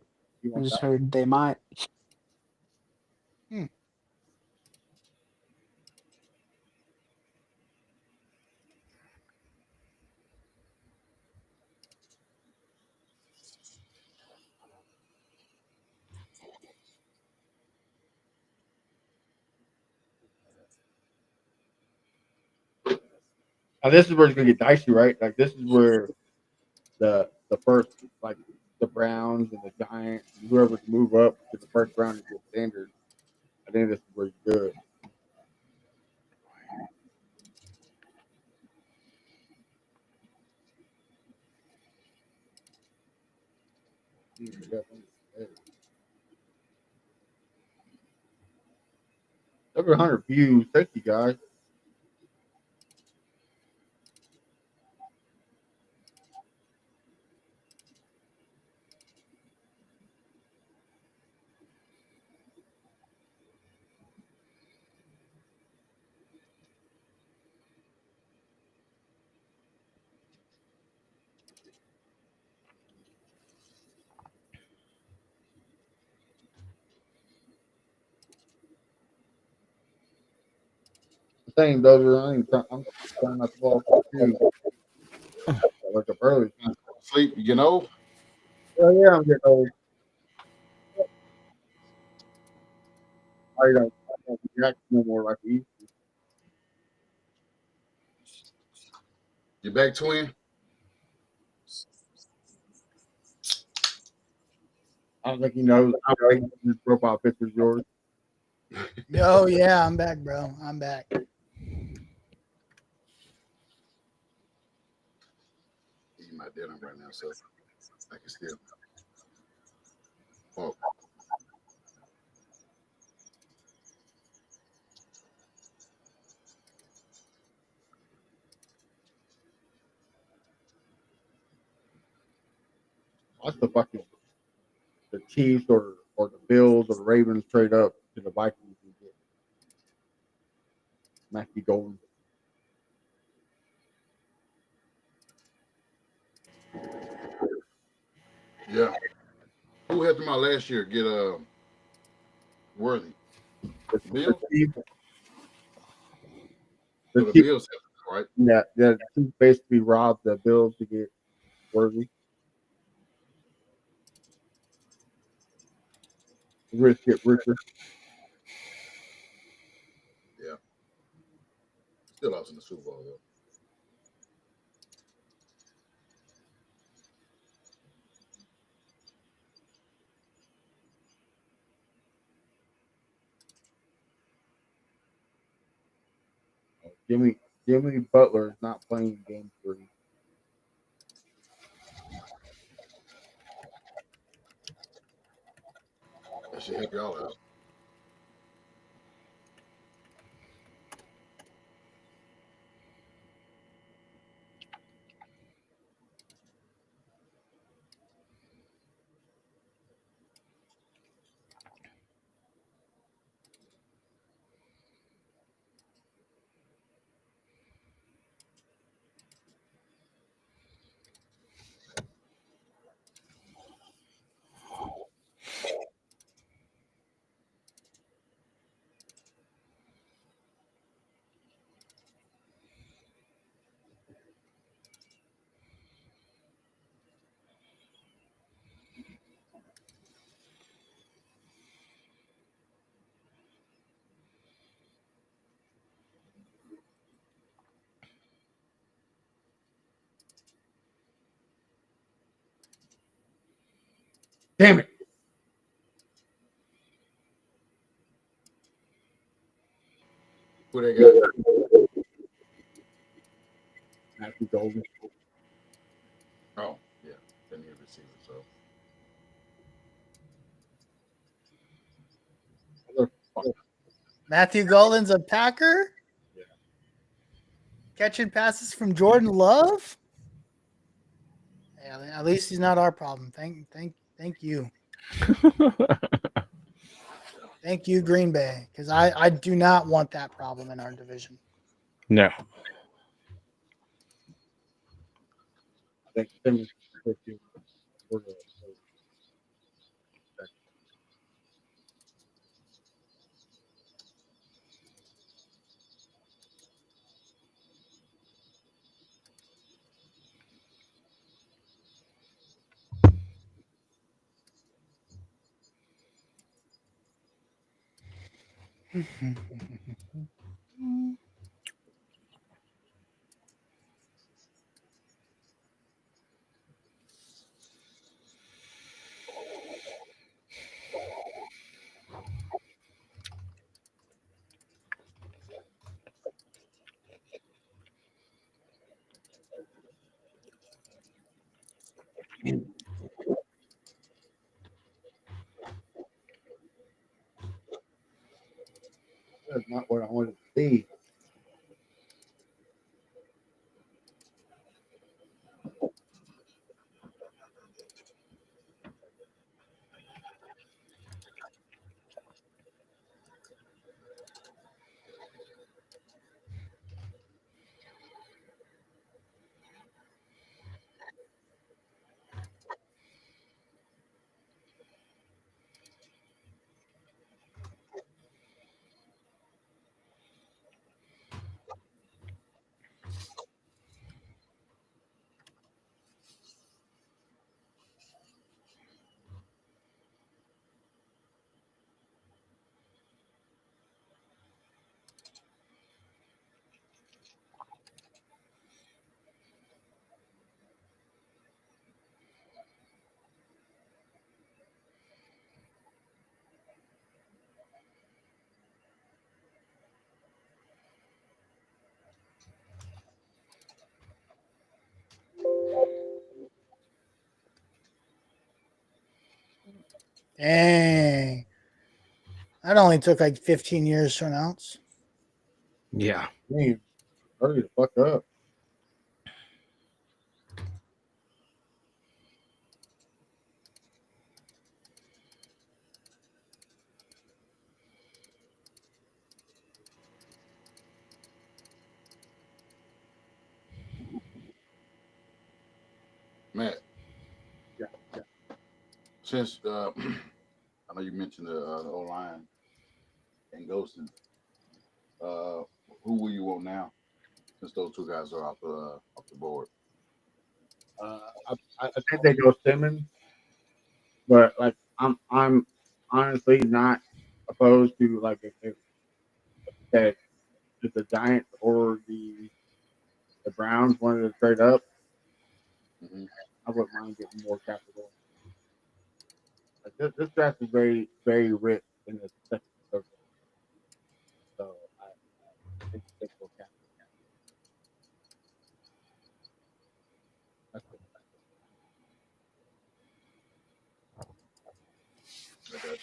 S6: I just heard they might.
S10: Hmm.
S1: Now this is where it's gonna get dicey, right? Like this is where the first, like the Browns and the Giants, and whoever's move up to the first round and get standard. I think this is where you do it. Over 100 views. Thank you guys. The thing, though, I'm trying not to fall too. Like up early.
S3: Sleep, you know.
S1: Oh yeah, I'm getting old. I don't react no more like he used to.
S3: You back, twin?
S1: I don't think he knows. I think his profile picture is yours.
S10: Oh yeah, I'm back, bro. I'm back.
S3: Eating my dinner right now, so I can still. Oh.
S1: Watch the Chiefs or the Bills or the Ravens trade up to the Vikings and get Matthew Golden.
S3: Yeah. Who had them out last year? Get Worthy. Bills.
S1: The
S3: The
S1: Chiefs,
S3: Bills, right?
S1: yeah, the Chiefs basically robbed the Bills to get Worthy. Risk get richer.
S3: Yeah. Still lost in the Super Bowl though.
S1: Jimmy Butler is not playing game 3.
S3: That should help y'all out.
S1: Damn it.
S3: Who they got?
S1: Matthew Golden.
S3: Oh, yeah. They need a receiver, so.
S10: Matthew Golden's a Packer.
S3: Yeah.
S10: Catching passes from Jordan Love. Yeah, at least he's not our problem. Thank you. Thank you, Green Bay, because I do not want that problem in our division.
S2: No.
S1: I think Simmons is That's not what I wanted to see.
S10: Dang. That only took like 15 years to announce.
S2: Yeah.
S1: Man, hurry the fuck up.
S3: Matt,
S1: Yeah.
S3: since I know you mentioned the O line and Ghostin, who will you want now? Since those two guys are off the board.
S1: I think they go Simmons, but like I'm honestly not opposed to like if that if the Giants or the Browns wanted to trade up,
S3: Mm-hmm.
S1: I wouldn't mind getting more capital. Like this draft is very very rich in the second and third, so I think they go capital. That's it.
S3: I got you.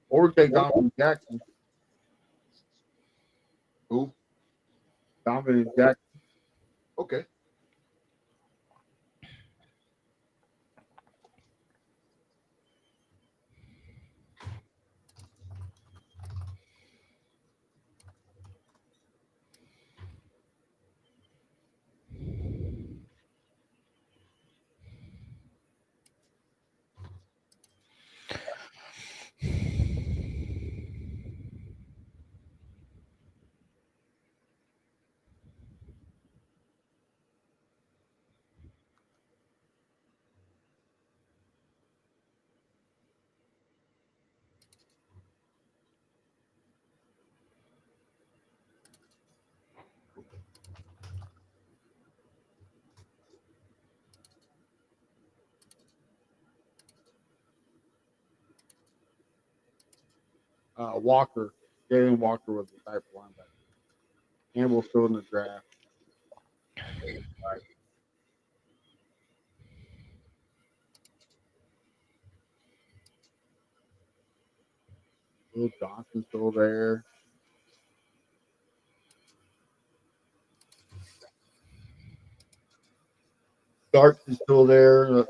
S1: Or take Donovan Jackson.
S3: Who?
S1: Donovan Jackson.
S3: Okay.
S1: Walker, Jalen Walker was the type of linebacker. Campbell's still in the draft. Right. Will Johnson's still there. Starks is still there. All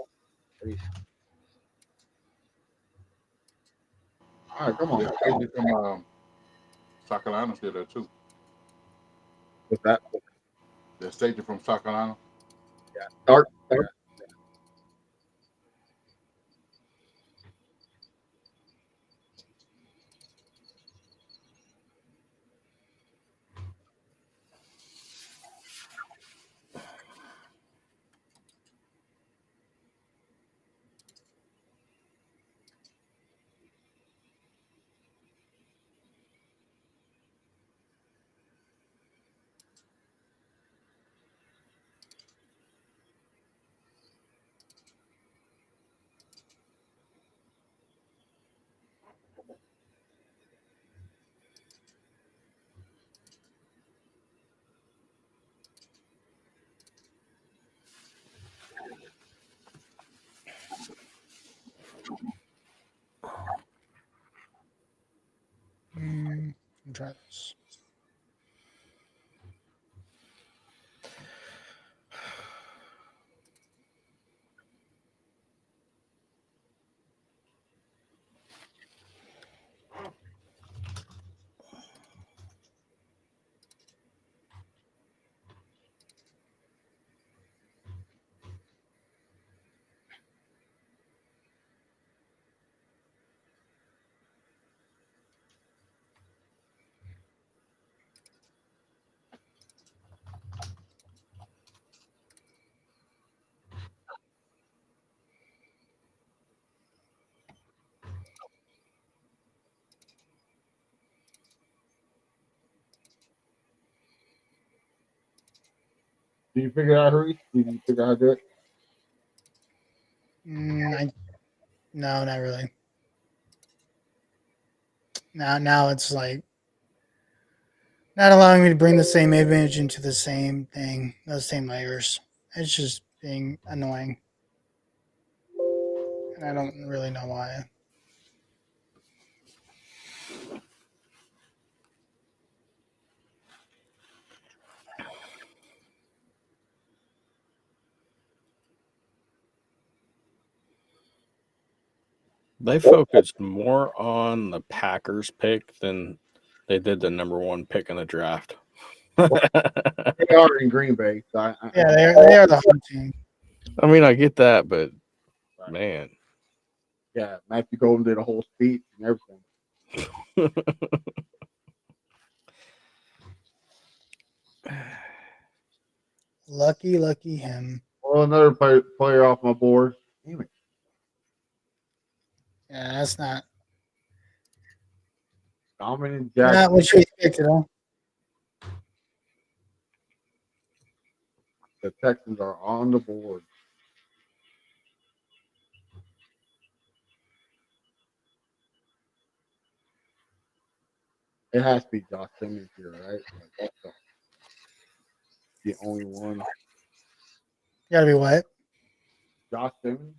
S1: right, come on.
S3: Yeah, safety from South Carolina still there too.
S1: What's that?
S3: The safety from South Carolina.
S1: Yeah, Starks.
S10: Try this.
S1: Did you figure out, Hurry? Did you figure out how to do it?
S10: No, not really. Now it's like not allowing me to bring the same image into the same thing, those same layers. It's just being annoying. And I don't really know why.
S2: They focused more on the Packers pick than they did the number 1 pick in the draft.
S1: They are in Green Bay. So
S10: Yeah, they are the home team.
S2: I mean, I get that, but man.
S1: Yeah, Matthew Golden did a whole speech and everything.
S10: Lucky him.
S1: Well, another player off my board. Damn it.
S10: Yeah, that's not
S1: Dominic Jackson.
S10: not what you expected, huh?
S1: The Texans are on the board. It has to be Josh Simmons here, right? Like, that's the only one.
S10: Gotta be what?
S1: Josh Simmons.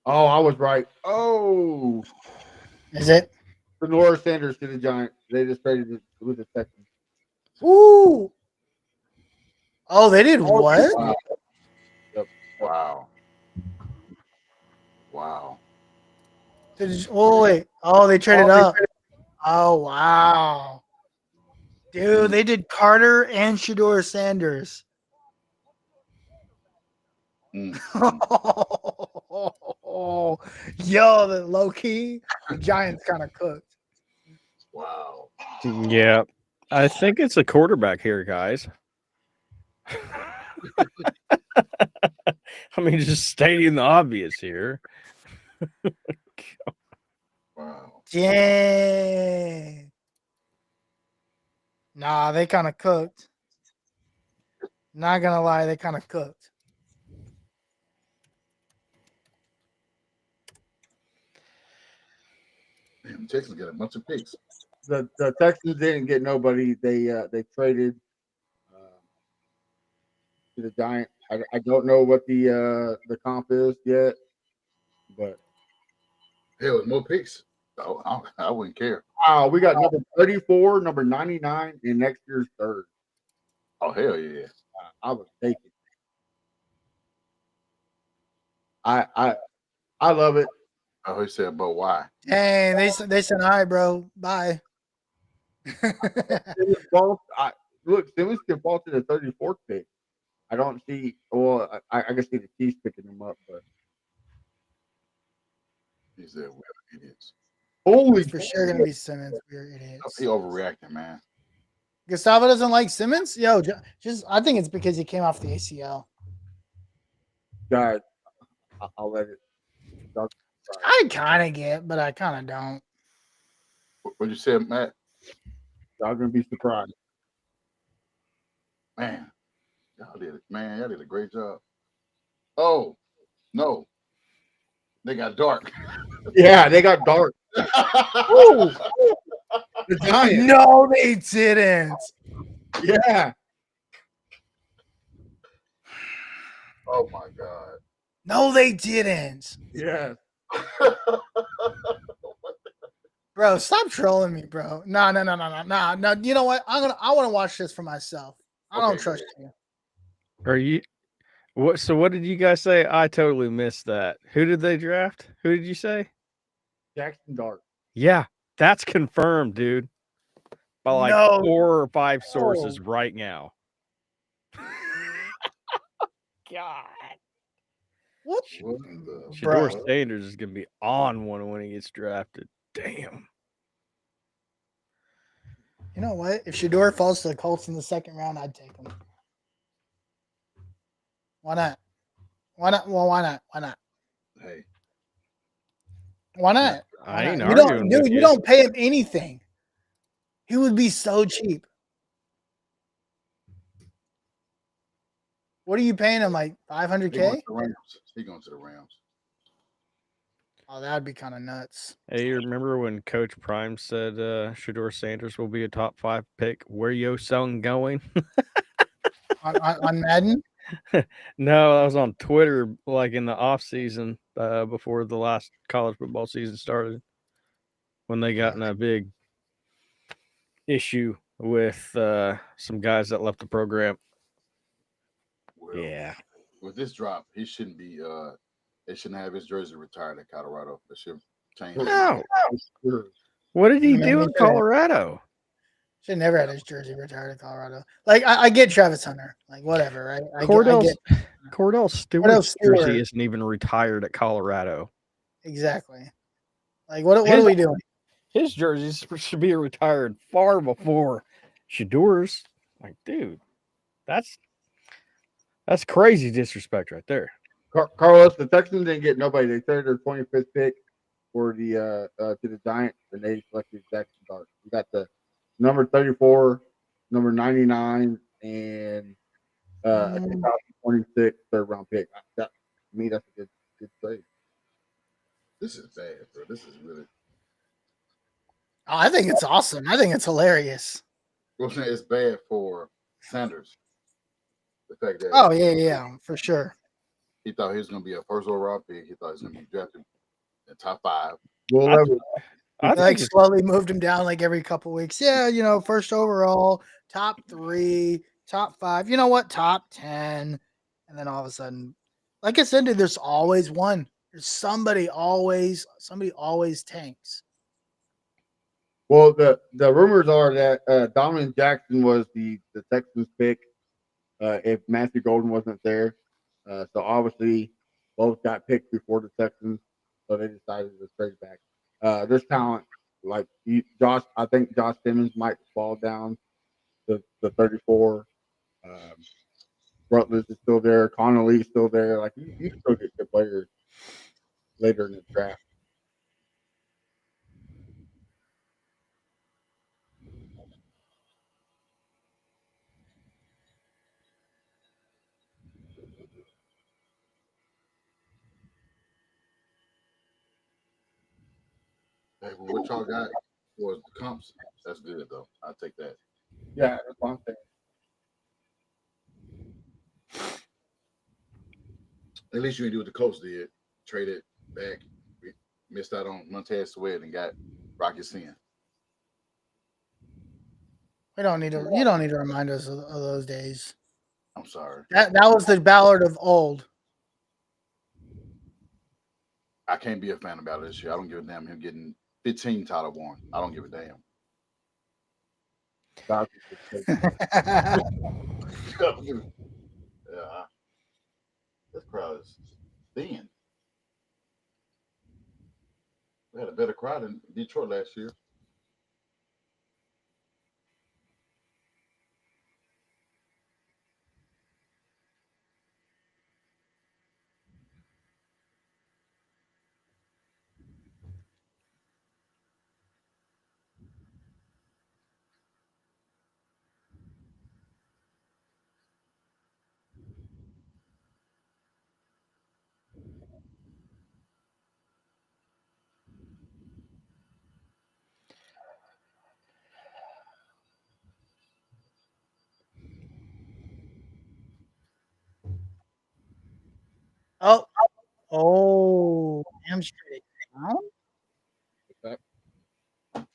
S1: Oh, I was right. Oh,
S10: Is it?
S1: Lenora Sanders to the Giants. They just traded it with the Texans.
S10: Ooh. Oh, they did what?
S3: Wow.
S1: Yep.
S3: Wow. Wow.
S10: Wait. Oh, they traded up. Oh, wow. Dude, they did Carter and Shador Sanders. Oh, yo, the low key, the Giants kind of cooked.
S3: Wow.
S2: Yeah. I think it's a quarterback here, guys. I mean, just stating the obvious here.
S3: Wow.
S10: Yeah. Nah, they kind of cooked. Not gonna lie, they kind of cooked.
S3: Damn, Texans got a bunch of picks.
S1: The Texans didn't get nobody. They traded to the Giants. I don't know what the comp is yet, but
S3: hell, more picks. I wouldn't care.
S1: We got number 34, number 99, and next year's third.
S3: Oh hell yeah!
S1: I would take it. I love it.
S3: Oh, he said, but why?
S10: Hey, they said hi, bro. Bye.
S1: Look, Simmons can fall to the 34th pick. I don't see. Well, I can see the Chiefs picking him up, but
S3: he said, "We're idiots."
S1: Holy,
S10: for sure gonna be Simmons. We're idiots.
S3: He overreacting, man.
S10: Gustavo doesn't like Simmons. Yo, just I think it's because he came off the ACL.
S1: God, I'll let it.
S10: I kind of get, but I kind of don't.
S3: What'd you say, Matt?
S1: Y'all gonna be surprised,
S3: man. Y'all did it, man. Y'all did a great job. Oh no, they got dark.
S1: Yeah, they got dark.
S10: Ooh.
S1: The Giants.
S10: No, they didn't.
S1: Yeah.
S3: Oh my god.
S10: No, they didn't.
S1: Yeah.
S10: Bro, stop trolling me, bro. No. You know what? I want to watch this for myself. I don't trust you.
S2: Are you what? So what did you guys say? I totally missed that. Who did they draft? Who did you say?
S1: Jackson Dart.
S2: Yeah, that's confirmed, dude. By like
S10: No.
S2: 4 or 5 sources right now. God.
S10: What?
S2: Shador Sanders is gonna be on one when he gets drafted. Damn.
S10: You know what? If Shador falls to the Colts in the second round, I'd take him. Why not? Why not? Well, why not? Why not?
S3: Hey.
S10: Why not?
S2: I ain't
S10: You
S2: arguing
S10: don't,
S2: with
S10: dude. You
S2: you.
S10: don't pay him anything. He would be so cheap. What are you paying him? Like $500K?
S3: He going to the Rams.
S10: Oh, that'd be kind of nuts.
S2: Hey, you remember when Coach Prime said Shador Sanders will be a top 5 pick? Where your son going?
S10: on Madden?
S2: No, that was on Twitter, like in the off season, before the last college football season started, when they got in a big issue with some guys that left the program.
S3: Well,
S2: yeah.
S3: With this drop, he shouldn't be. They shouldn't have his jersey retired at Colorado. They should change.
S2: No. What did he do in Colorado?
S10: Should never had his jersey retired in Colorado. Like I get Travis Hunter, like whatever, right?
S2: Cordell Stewart's jersey isn't even retired at Colorado.
S10: Exactly. Like what are we doing?
S2: His jerseys should be retired far before Shador's. Like, dude, that's crazy disrespect right there.
S1: Carlos, the Texans didn't get nobody. They traded their 25th pick for the to the Giants, and they selected Jackson Dart. We got the number 34, number 99, and a 2026 third round pick. To me, that's a good trade.
S3: This is bad, bro. This is really.
S10: Oh, I think it's awesome. I think it's hilarious.
S3: Well, it's bad for Sanders. The fact that.
S10: Oh yeah, for sure.
S3: He thought he was going to be a first overall pick. He thought he was going to be drafted in the top 5.
S10: I like slowly moved him down like every couple weeks. Yeah, first overall, top 3, top 5. You know what? Top 10. And then all of a sudden, like I said, dude, there's always one. There's somebody always tanks.
S1: Well, the rumors are that Donovan Jackson was the Texans pick if Matthew Golden wasn't there. So obviously, both got picked before the Texans, so they decided to trade back. There's talent like Josh. I think Josh Simmons might fall down to 34. Rutledge is still there. Connolly is still there. Like you still get good players later in the draft.
S3: Hey, well, what y'all got was the comps. That's good though. I'll take that.
S1: Yeah, that's what I'm saying.
S3: At least you didn't do what the Colts did. Traded back. We missed out on Montez Sweat and got Rocky Sin.
S10: We don't need to. You don't need to remind us of those days.
S3: I'm sorry.
S10: That was the Ballard of old.
S3: I can't be a fan about it this year. I don't give a damn him getting 15 Tyler Warren. I don't give a damn. Yeah, this crowd is thin. We had a better crowd in Detroit last year.
S10: Oh, hamstring. Huh?
S3: What'd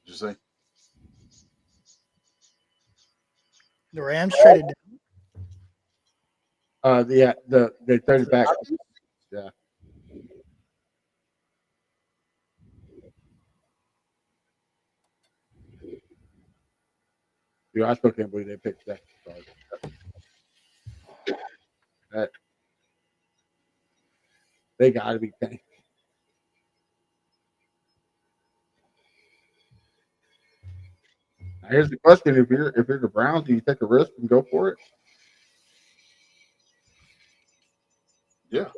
S3: you say?
S10: The Rams traded down.
S1: Yeah, they traded back. Yeah. Dude, I still can't believe they picked that. That they got to be kidding. Now, here's the question: if you're the Browns, do you take a risk and go for it?
S3: Yeah.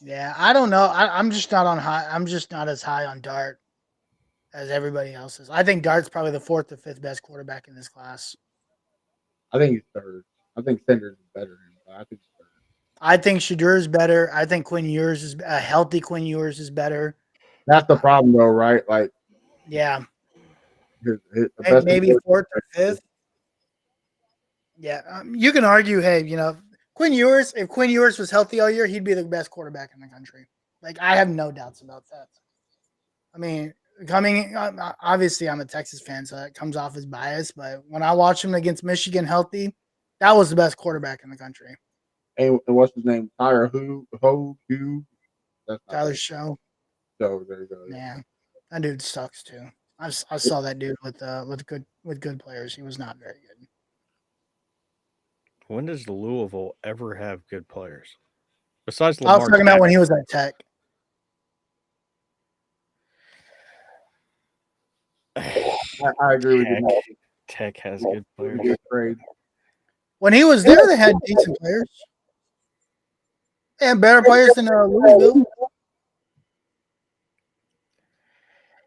S10: Yeah, I don't know. I'm just not on high. I'm just not as high on Dart as everybody else is. I think Dart's probably the fourth or fifth best quarterback in this class.
S1: I think he's third. I think Sanders is better than him, but I think he's third.
S10: I think Shadur is better. I think Quinn Ewers is a healthy Quinn Ewers is better.
S1: That's the problem, though, right? Like,
S10: yeah,
S1: the best
S10: maybe fourth or fifth. Yeah, you can argue. Hey, Quinn Ewers. If Quinn Ewers was healthy all year, he'd be the best quarterback in the country. Like, I have no doubts about that. I mean, obviously, I'm a Texas fan, so that comes off as bias. But when I watched him against Michigan healthy, that was the best quarterback in the country.
S1: And what's his name? Tyler Ho. That's
S10: Tyler Show.
S1: So there you go.
S10: Yeah, that dude sucks too. I saw that dude with good players. He was not very good.
S2: When does Louisville ever have good players? Besides
S10: I was
S2: Lamar
S10: talking about when he was at Tech.
S1: I agree with you.
S2: Tech has good players.
S10: When he was there, they had decent players. They had better players than Louisville.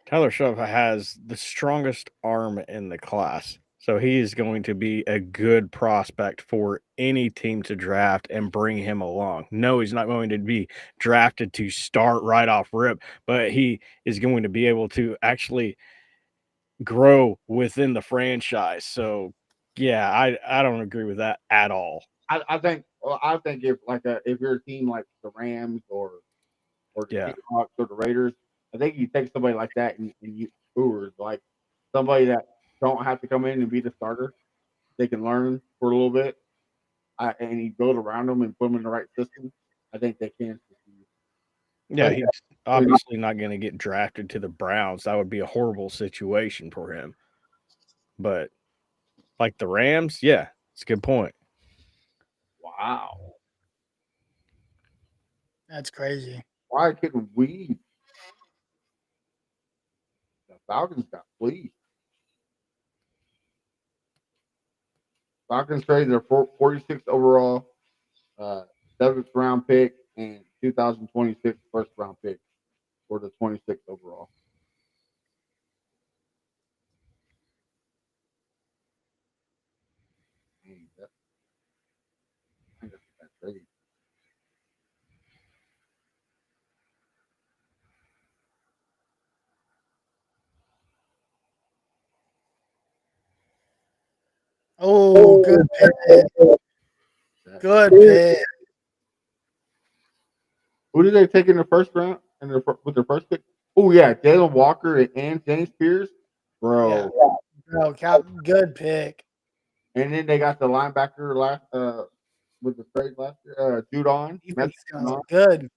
S2: Tyler Shuff has the strongest arm in the class. So he is going to be a good prospect for any team to draft and bring him along. No, he's not going to be drafted to start right off rip, but he is going to be able to actually grow within the franchise. So, yeah, I don't agree with that at all.
S1: I think if you're a team like the Rams or the Seahawks or the Raiders, I think you take somebody like that and you Brewers, like somebody that don't have to come in and be the starter. They can learn for a little bit, and you build around them and put them in the right system. I think they can succeed.
S2: Yeah, he's obviously not going to get drafted to the Browns. That would be a horrible situation for him. But like the Rams, yeah, it's a good point.
S1: Wow.
S10: That's crazy.
S1: Why couldn't we? The Falcons got fleeced. Falcons traded their 46th overall, 7th round pick, and 2026 first round pick for the 26th overall. That's trade.
S10: Oh, good pick. Good pick.
S1: Who did they take in the first round and with their first pick? Oh yeah, Jalen Walker and James Pierce, bro.
S10: Good pick.
S1: And then they got the linebacker with the trade last year, Judon.
S10: Defense is gonna look good.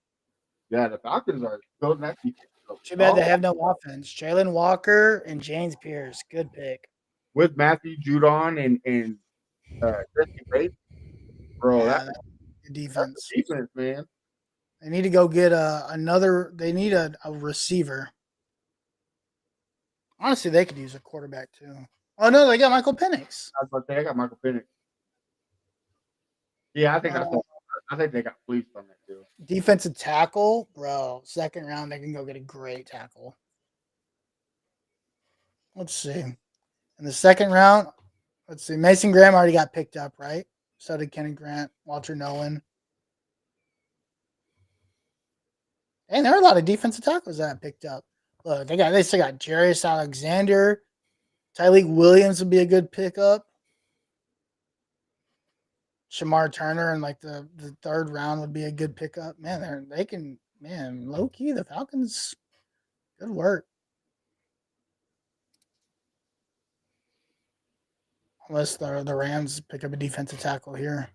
S1: Yeah, the Falcons are building that defense.
S10: Too bad they have no offense. Jalen Walker and James Pierce. Good pick.
S1: With Matthew Judon and Jesse Bates, bro.
S10: Yeah,
S1: That's
S10: good defense.
S1: defense, man.
S10: They need to go get another. They need a receiver. Honestly, they could use a quarterback too. Oh no, they got Michael Penix.
S1: I was about to say I got Michael Penix. Yeah, I think they got fleeced on that too.
S10: Defensive tackle, bro. Second round, they can go get a great tackle. Let's see. In the second round, let's see. Mason Graham already got picked up, right? So did Kenny Grant, Walter Nolan. And there are a lot of defensive tackles that picked up. Look, they still got Jarius Alexander. Tyleek Williams would be a good pickup. Shamar Turner in like the third round would be a good pickup. Man, low key, the Falcons, good work. Unless the Rams pick up a defensive tackle here.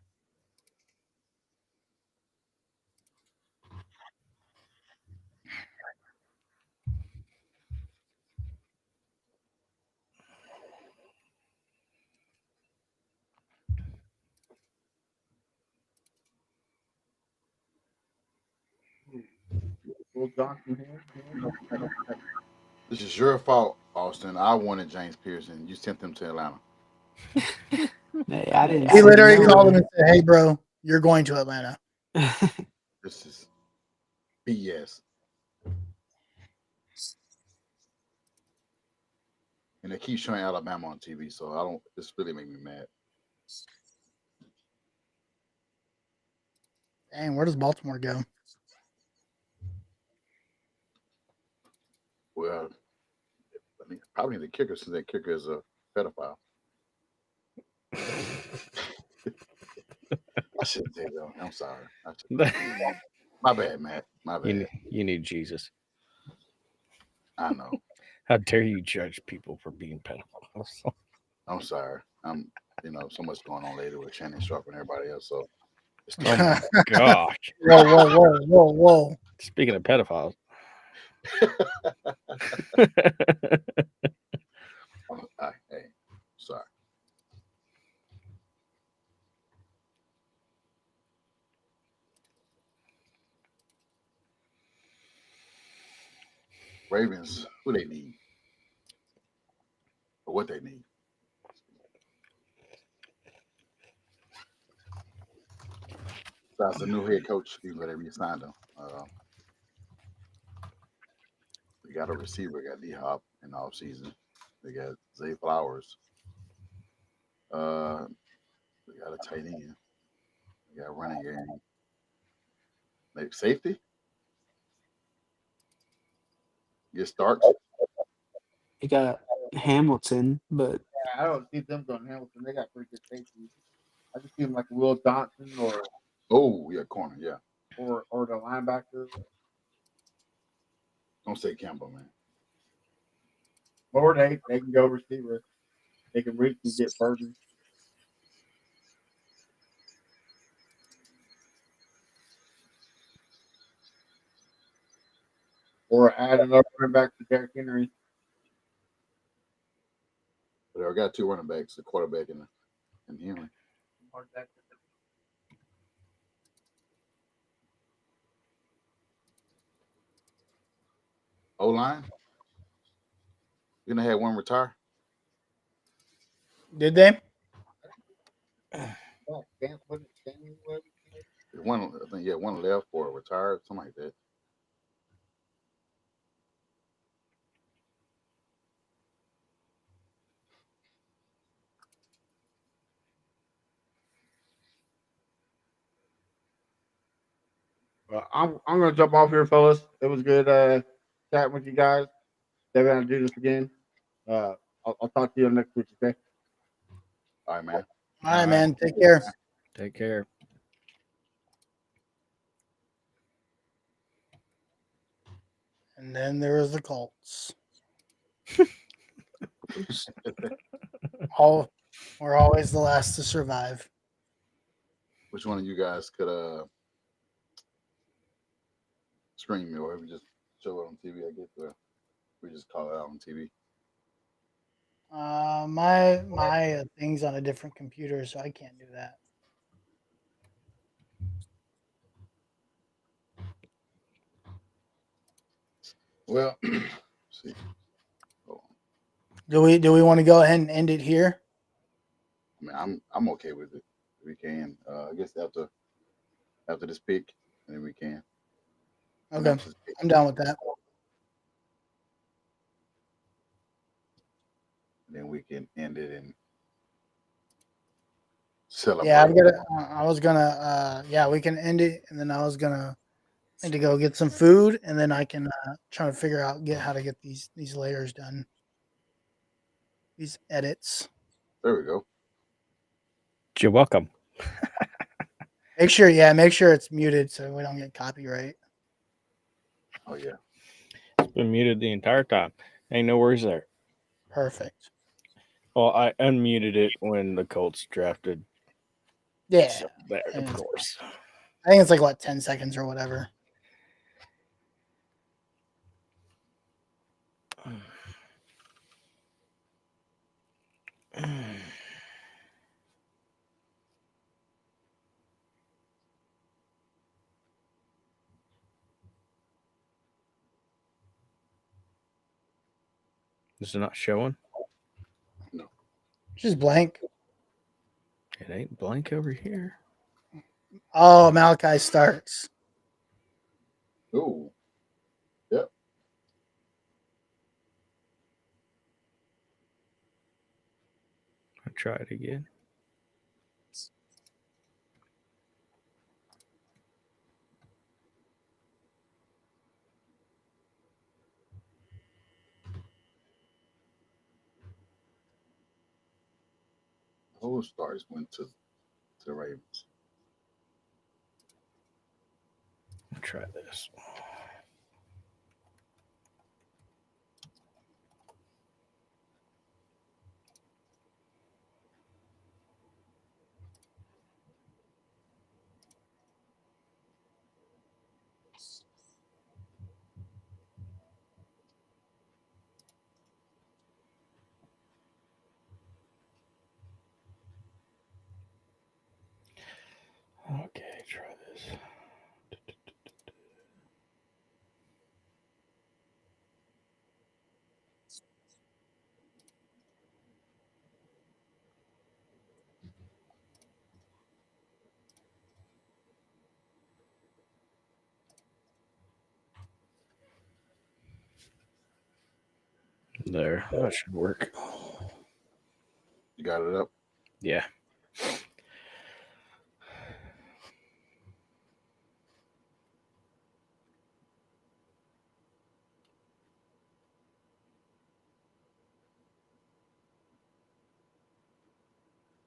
S3: This is your fault, Austin. I wanted James Pearson. You sent them to Atlanta.
S6: Hey, I didn't.
S10: He literally called him and said, "Hey, bro, you're going to Atlanta."
S3: This is BS. And they keep showing Alabama on TV, so this really make me mad.
S10: Dang, where does Baltimore go?
S3: Well, I mean, probably the kicker, since that kicker is a pedophile. I shouldn't say that. I'm sorry. My bad, Matt. My bad.
S2: You need Jesus.
S3: I know.
S2: How dare you judge people for being pedophiles?
S3: I'm sorry. So much going on later with Shannon Sharp and everybody else. So,
S2: oh my gosh!
S10: Whoa!
S2: Speaking of pedophiles,
S3: hey, sorry. Ravens, who they need, or what they need. Besides the new head coach, even though they re-signed him. They got a receiver, got D-Hop in the offseason. They got Zay Flowers. They got a tight end. They got a running game. Maybe safety? Get Starks.
S6: You got Hamilton, but
S1: I don't see them going Hamilton. They got pretty good safety. I just see them like Will Johnson or
S3: corner, yeah.
S1: Or the linebacker.
S3: Don't say Campbell, man.
S1: Or they can go receiver. They can reach and get Burton. Or add another running back to Derrick Henry.
S3: But I got two running backs, the quarterback and Henry. O-line? You're going to have one retire?
S10: Did they?
S3: One left or retired, something like that.
S1: Well, I'm gonna jump off here, fellas. It was good chatting with you guys. They're gonna do this again. I'll talk to you next week. Okay.
S3: All right, man.
S10: All right, man. Take care.
S2: Take care.
S10: And then there was the Colts. We're always the last to survive.
S3: Which one of you guys could screen me, or we just show it on TV? I guess, or we just call it out on TV.
S10: My thing's on a different computer, so I can't do that.
S3: Well, see.
S10: Do we want to go ahead and end it here?
S3: I mean, I'm okay with it. We can. I guess after this pick, and then we can.
S10: Okay, I'm down with that.
S3: Then we can end it and celebrate.
S10: Yeah, I was gonna. Yeah, we can end it, and then I was gonna need to go get some food, and then I can try to figure out how to get these layers done. These edits.
S3: There we go.
S2: You're welcome.
S10: Make sure it's muted so we don't get copyright.
S3: Oh yeah.
S2: It's been muted the entire time. Ain't no worries there.
S10: Perfect.
S2: Well, I unmuted it when the Colts drafted.
S10: Yeah.
S2: So there, of course.
S10: I think it's like what 10 seconds or whatever.
S2: Is it not showing?
S3: No.
S10: It's just blank.
S2: It ain't blank over here.
S10: Oh, Malachi starts.
S3: Ooh. Yep.
S2: I'll try it again.
S3: Whole stars went to the Ravens.
S2: I'll try this. Okay, try this. There, that should work.
S3: You got it up?
S2: Yeah.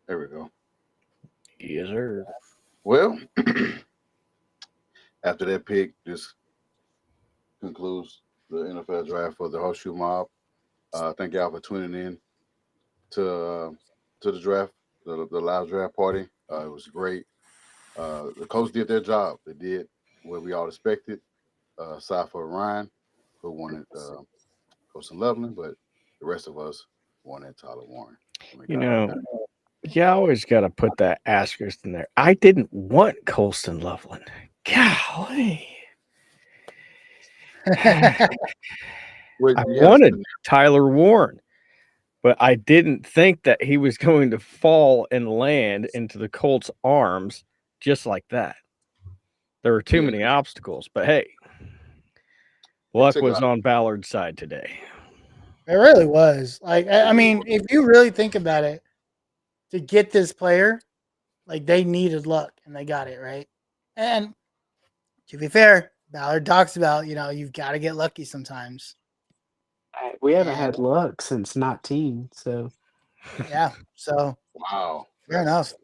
S3: There we go.
S2: Yes, sir.
S3: Well, after that pick, this concludes the NFL draft for the Horseshoe Mob. Thank y'all for tuning in to the draft, the live draft party. It was great. The Colts did their job. They did what we all expected, aside for Ryan, who wanted Colson Loveland, but the rest of us wanted Tyler Warren.
S2: You know, you always got to put that asterisk in there. I didn't want Colston Loveland. Golly. I wanted Tyler Warren, but I didn't think that he was going to fall and land into the Colts' arms just like that. There were too many obstacles, but hey, luck was on Ballard's side today.
S10: It really was. Like, I mean, if you really think about it, to get this player, like they needed luck and they got it, right? And to be fair, Ballard talks about, you've got to get lucky sometimes.
S6: We haven't had luck since 19, so
S10: yeah. So
S3: Wow.
S10: Fair enough.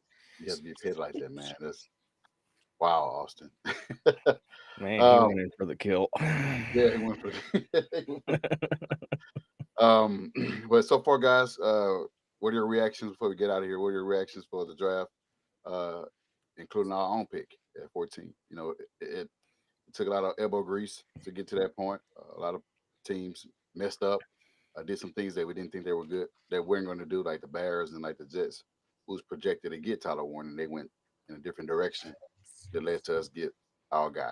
S3: You have to be paid like that, man. That's wow, Austin.
S2: Man, he went in for the kill.
S3: Yeah, he went for but so far, guys, what are your reactions before we get out of here? What are your reactions for the draft, including our own pick at 14? You know, it took a lot of elbow grease to get to that point. A lot of teams messed up, did some things that we didn't think they were good, that weren't going to do, like the Bears and like the Jets, who's projected to get Tyler Warren, and they went in a different direction that led to us get our guy.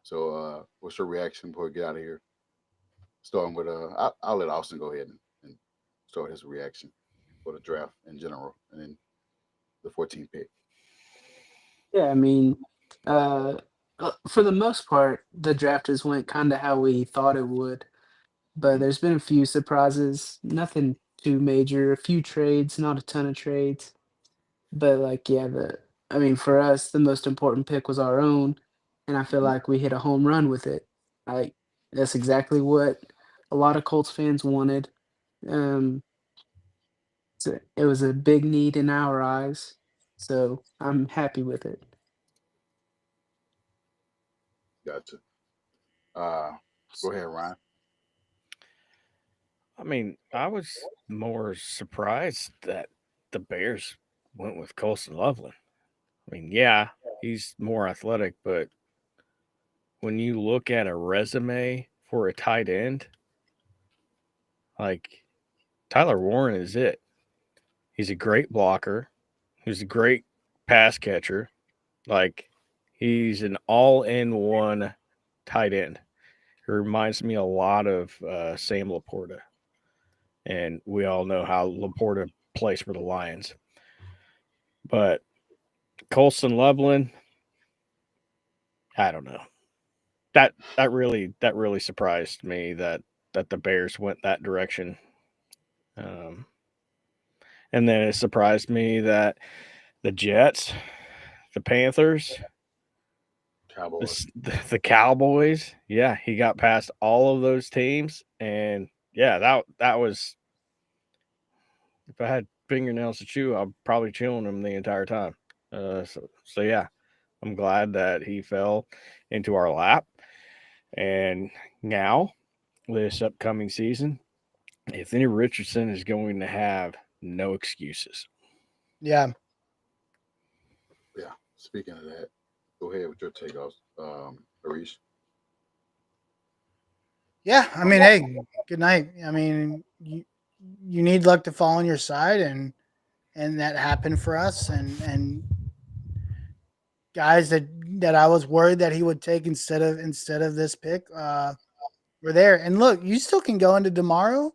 S3: So, what's your reaction before we get out of here? Starting with I'll let Austin go ahead and start his reaction for the draft in general, and then the 14th pick.
S6: Yeah, I mean, uh, for the most part, the draft just went kind of how we thought it would. But there's been a few surprises, nothing too major, a few trades, not a ton of trades. But like, yeah, I mean, for us, the most important pick was our own, and I feel
S3: Mhm.
S6: like we hit a home run with it. Like, that's exactly what a lot of Colts fans wanted. Um, it was a big need in our eyes, so I'm happy with it.
S3: Gotcha. Go ahead, Ryan.
S2: I mean, I was more surprised that the Bears went with Colson Loveland. I mean, yeah, he's more athletic, but when you look at a resume for a tight end, like Tyler Warren is it. He's a great blocker. He's a great pass catcher. Like he's an all-in-one tight end. He reminds me a lot of Sam Laporta, and we all know how Laporta plays for the Lions. But Colson Loveland, I don't know. That really surprised me that the Bears went that direction. Um, and then it surprised me that the Jets, the Panthers,
S3: Cowboys.
S2: the Cowboys, yeah, he got past all of those teams, and yeah, that was. If I had fingernails to chew, I'd probably chewing them the entire time. So yeah, I'm glad that he fell into our lap, and now this upcoming season, Anthony Richardson is going to have no excuses.
S10: Yeah.
S3: Yeah. Speaking of that, go ahead with your takeoffs, Harish.
S10: Yeah. I mean, hey, good night. I mean, you need luck to fall on your side, and that happened for us. And guys that I was worried that he would take instead of this pick, were there. And look, you still can go into tomorrow,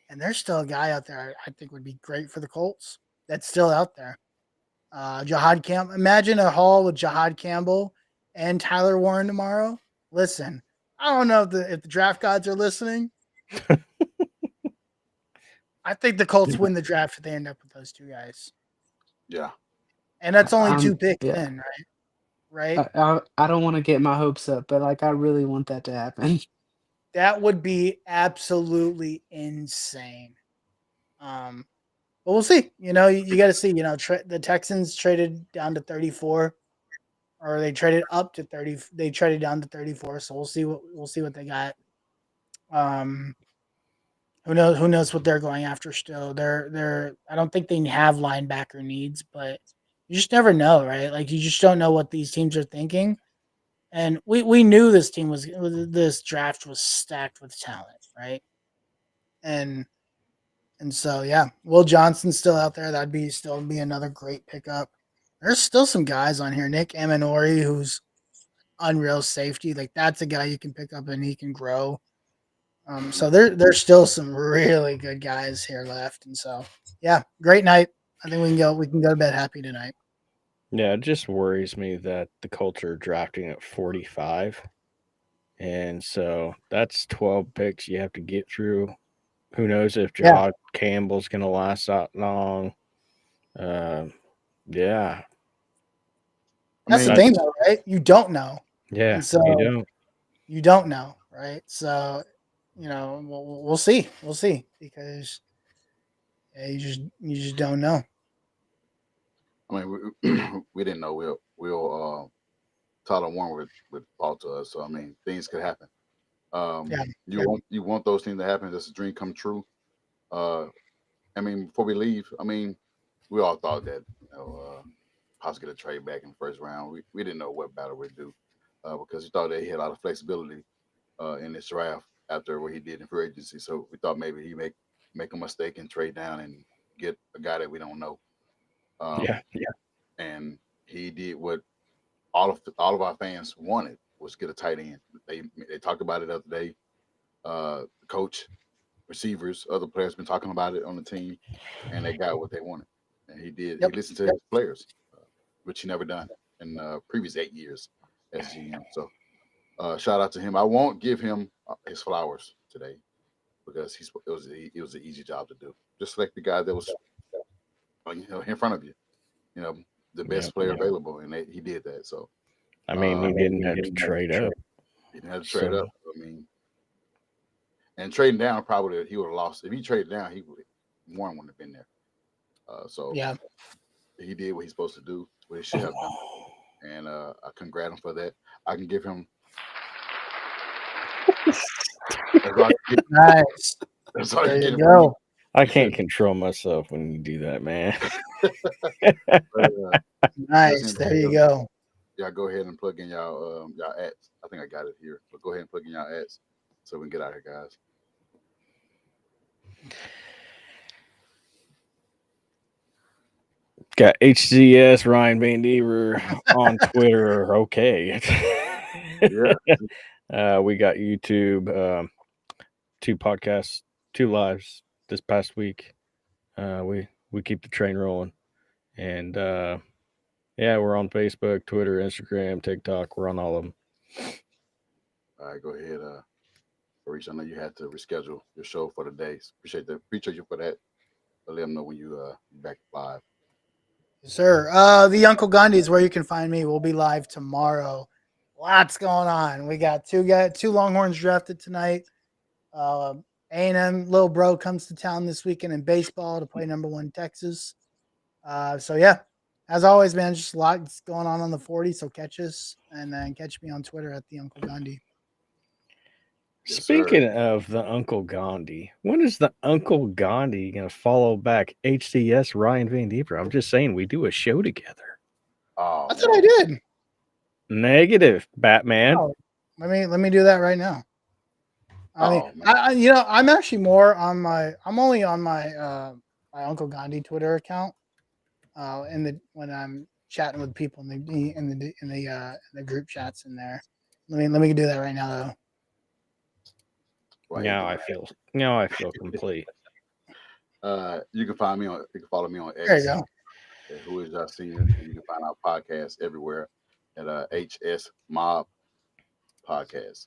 S10: and there's still a guy out there I think would be great for the Colts. That's still out there. Jahad Campbell. Imagine a haul with Jahad Campbell and Tyler Warren tomorrow. Listen, I don't know if the draft gods are listening. I think the Colts win the draft if they end up with those two guys.
S3: Yeah.
S10: And that's only two picks
S6: Yeah.
S10: in, right? Right?
S6: I don't want to get my hopes up, but like I really want that to happen.
S10: That would be absolutely insane. But we'll see. You know, you got to see. You know, the Texans traded down to 34, or they traded up to 30. They traded down to 34. So we'll see what they got. Um, who knows what they're going after still. They're I don't think they have linebacker needs, but you just never know, right? Like you just don't know what these teams are thinking. And we knew this draft was stacked with talent, right? And so yeah, Will Johnson's still out there. That'd be still be another great pickup. There's still some guys on here. Nick Amenori, who's unreal safety. Like that's a guy you can pick up and he can grow. So there's still some really good guys here left. And so yeah, great night. I think we can go to bed happy tonight.
S2: Yeah, it just worries me that the Colts are drafting at 45. And so that's 12 picks you have to get through. Who knows if
S10: Yeah.
S2: Jahad Campbell's going to last that long? Yeah.
S10: That's the thing, though, right? You don't know.
S2: Yeah,
S10: And so you don't know, right? So, we'll see. We'll see because you just don't know.
S3: I mean, we didn't know Will Tyler Warren would fall to us. So I mean, things could happen. You want those things to happen. Does a dream come true? I mean, before we leave, I mean, we all thought that Hawks get a trade back in the first round. We didn't know what battle would do because we thought that he had a lot of flexibility in this draft after what he did in free agency. So we thought maybe he make a mistake and trade down and get a guy that we don't know.
S2: Yeah.
S3: And he did what all of our fans wanted, was get a tight end. They talked about it the other day. Coach, receivers, other players been talking about it on the team, and they got what they wanted. And he did. He listened to his players, which he never done in previous 8 years as GM. So shout out to him. I won't give him his flowers today because it was an easy job to do. Just select the guy that was in front of you. The best player available, and he did that. So
S2: I mean, he didn't have to trade up.
S3: He didn't have to trade up. I mean, and trading down probably he would have lost. If he traded down, Warren wouldn't have been there. So he did what he's supposed to do, what he should have done, and I congratulate him for that. I can give him.
S10: Nice. There you go.
S2: I can't control myself when you do that, man.
S10: Nice. There you go.
S3: Yeah, go ahead and plug in y'all ads. I think I got it here, but go ahead and plug in y'all ads so we can get out here, guys.
S2: Got HCS Ryan Van Dever on Twitter. Okay.
S3: Yeah.
S2: We got YouTube, 2 podcasts, 2 lives this past week. We keep the train rolling, and we're on Facebook, Twitter, Instagram, TikTok. We're on all of them.
S3: All right, go ahead, Harish. I know you had to reschedule your show for the day. Appreciate you for that. But let them know when you back live.
S10: Yes, sir. The Uncle Gandhi is where you can find me. We'll be live tomorrow. Lots going on. We got 2 Longhorns drafted tonight. A&M little bro comes to town this weekend in baseball to play number 1 Texas. So yeah, as always, man, just lots going on the 40. So catch us and then catch me on Twitter at the Uncle Gandhi.
S3: Yes,
S2: Speaking of the Uncle Gandhi, when is the Uncle Gandhi going to follow back HCS Ryan Van Dever? I'm just saying we do a show together.
S3: Oh,
S10: that's what I did.
S2: Negative, Batman.
S10: Oh, let me do that right now. I'm actually more on I'm only on my my Uncle Gandhi Twitter account. When I'm chatting with people in the group chats in there. Let me do that right now though.
S2: Now I feel complete.
S3: You can follow me on X.
S10: There you go.
S3: Who is our senior? And you can find our podcast everywhere at HS Mob Podcast.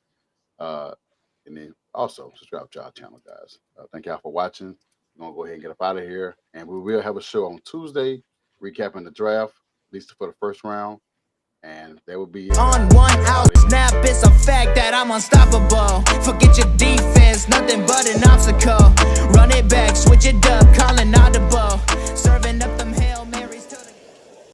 S3: And then also subscribe to our channel, guys. Thank y'all for watching. We're gonna go ahead and get up out of here, and we will have a show on Tuesday recapping the draft, at least for the first round. And that would be
S16: on 1 out snap. It's a fact that I'm unstoppable. Forget your defense, nothing but an obstacle. Run it back, switch it up, calling out the